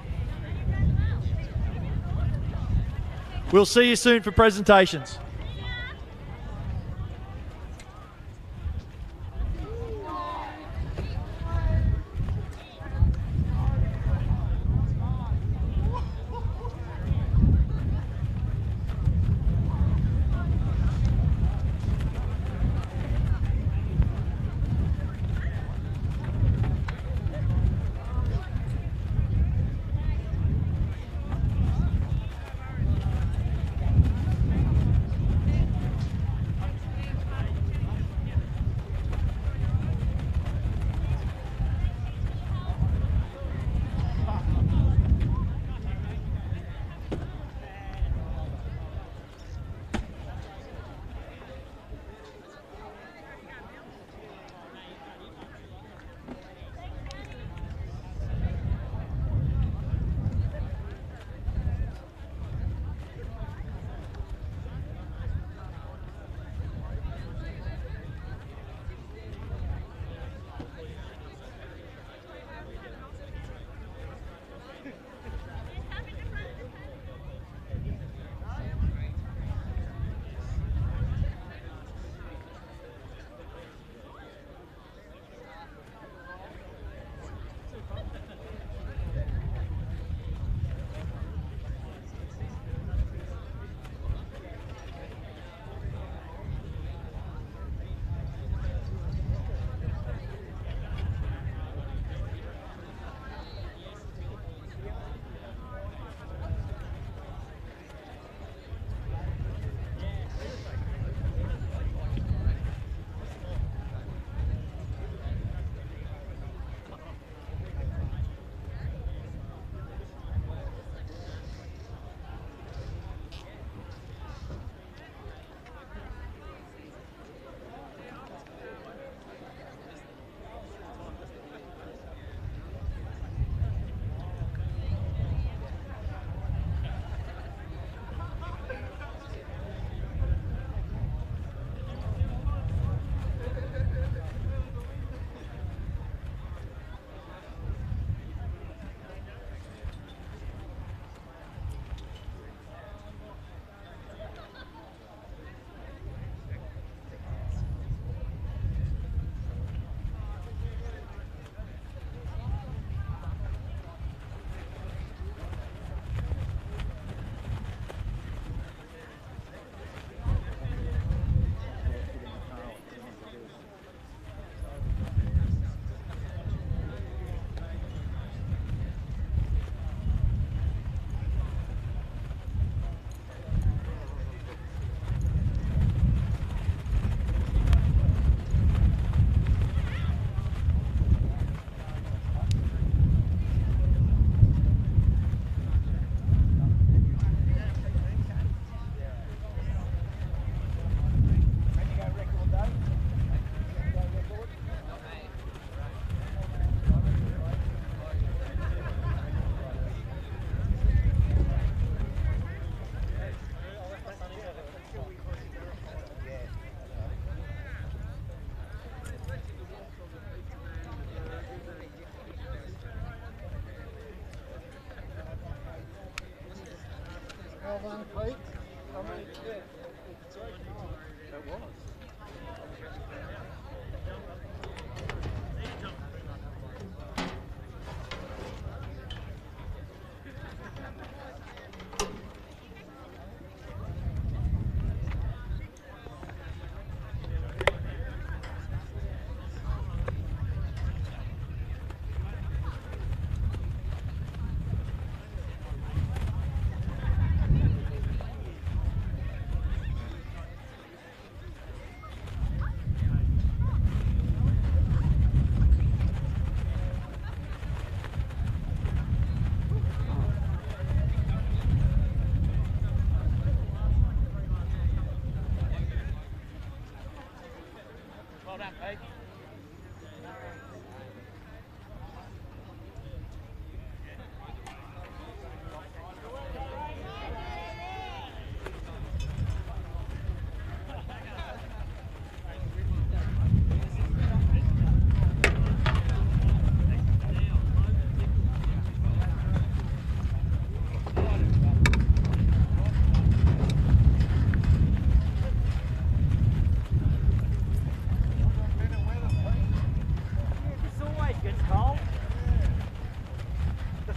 We'll see you soon for presentations.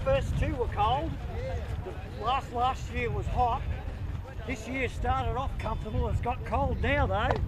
first two were cold. The last year was hot. This year started off comfortable. It's got cold now though.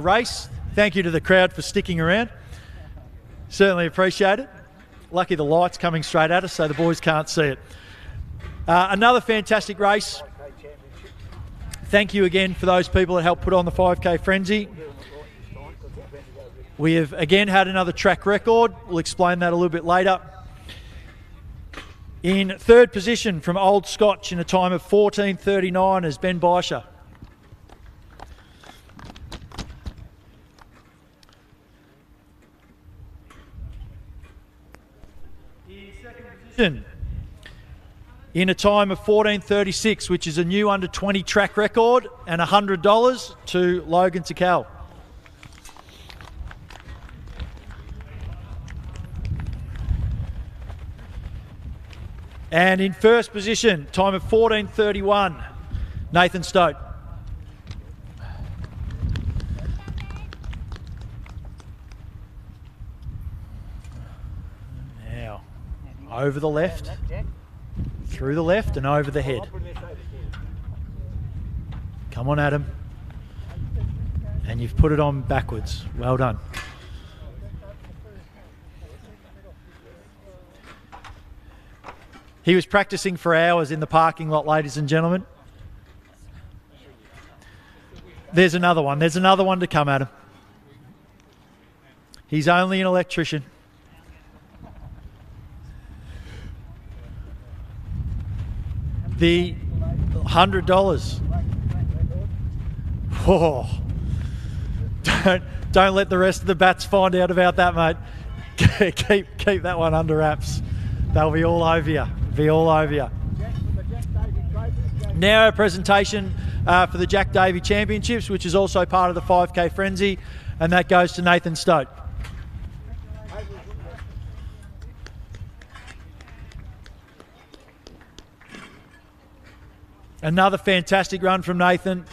Race. Thank you to the crowd for sticking around. Certainly appreciate it. Lucky the light's coming straight at us so the boys can't see it. Another fantastic race. Thank you again for those people that helped put on the 5K Frenzy. We have again had another track record. We'll explain that a little bit later. In third position from Old Scotch in a time of 14:39 is Ben Beischer. In a time of 14:36, which is a new under-20 track record, and $100 to Logan Tikal. And in first position, time of 14:31, Nathan Stote. Now, over the left. Through the left and over the head. Come on, Adam. And you've put it on backwards. Well done. He was practicing for hours in the parking lot, ladies and gentlemen. There's another one. There's another one to come at him. He's only an electrician. The $100. Oh. Don't let the rest of the bats find out about that, mate. keep that one under wraps. They'll be all over you. Be all over you. Now a presentation for the Jack Davey Championships, which is also part of the 5K Frenzy, and that goes to Nathan Stote. Another fantastic run from Nathan.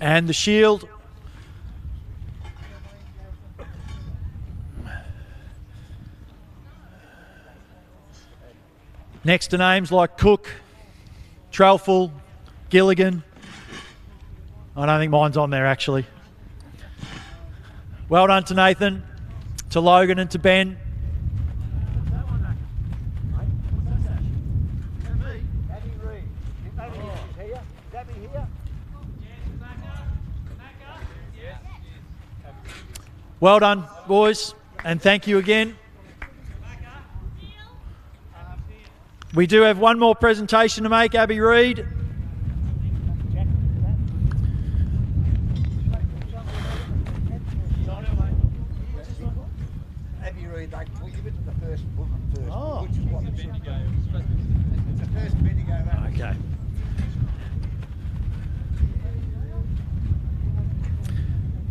And the shield. Next to names like Cook, Trelful, Gilligan. I don't think mine's on there actually. Well done to Nathan, to Logan and to Ben. Well done, boys, and thank you again. We do have one more presentation to make, Abby Reid. Abby Reid, we'll give it to the first woman first, which is what it should be. It's the first Bendigo. Okay.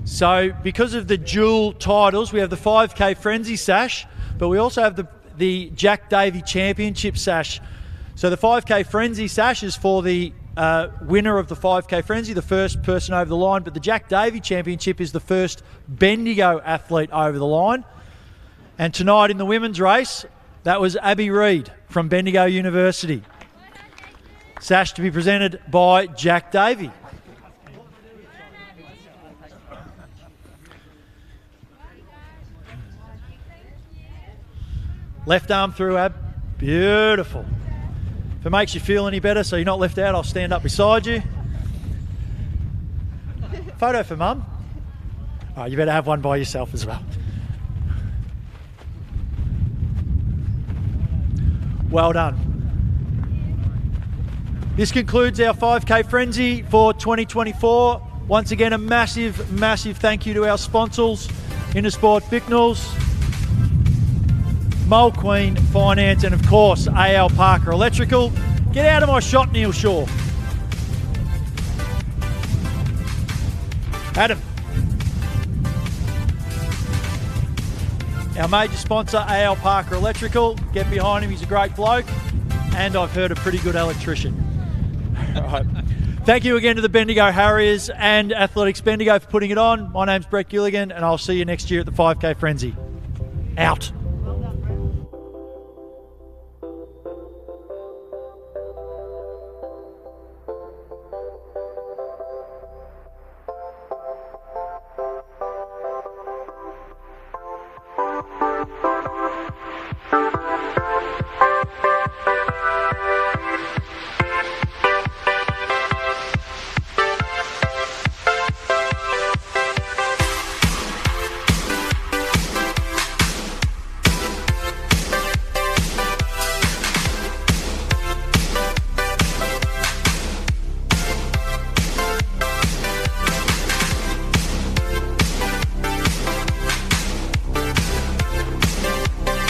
So, because of the dual titles, we have the 5K Frenzy sash, but we also have the Jack Davey Championship sash. So the 5K Frenzy sash is for the winner of the 5K Frenzy, the first person over the line, but the Jack Davey Championship is the first Bendigo athlete over the line. And tonight in the women's race, that was Abby Reid from Bendigo University. Sash to be presented by Jack Davey. Left arm through, Ab. Beautiful. If it makes you feel any better so you're not left out, I'll stand up beside you. Photo for Mum. Oh, you better have one by yourself as well. Well done. This concludes our 5K Frenzy for 2024. Once again, a massive, massive thank you to our sponsors, Intersport Bicknells, Mole Queen Finance, and of course AL Parker Electrical. Get out of my shot, Neil Shaw. Adam. Our major sponsor, AL Parker Electrical. Get behind him, he's a great bloke. And I've heard a pretty good electrician. All right. Thank you again to the Bendigo Harriers and Athletics Bendigo for putting it on. My name's Brett Gilligan, and I'll see you next year at the 5K Frenzy. Out.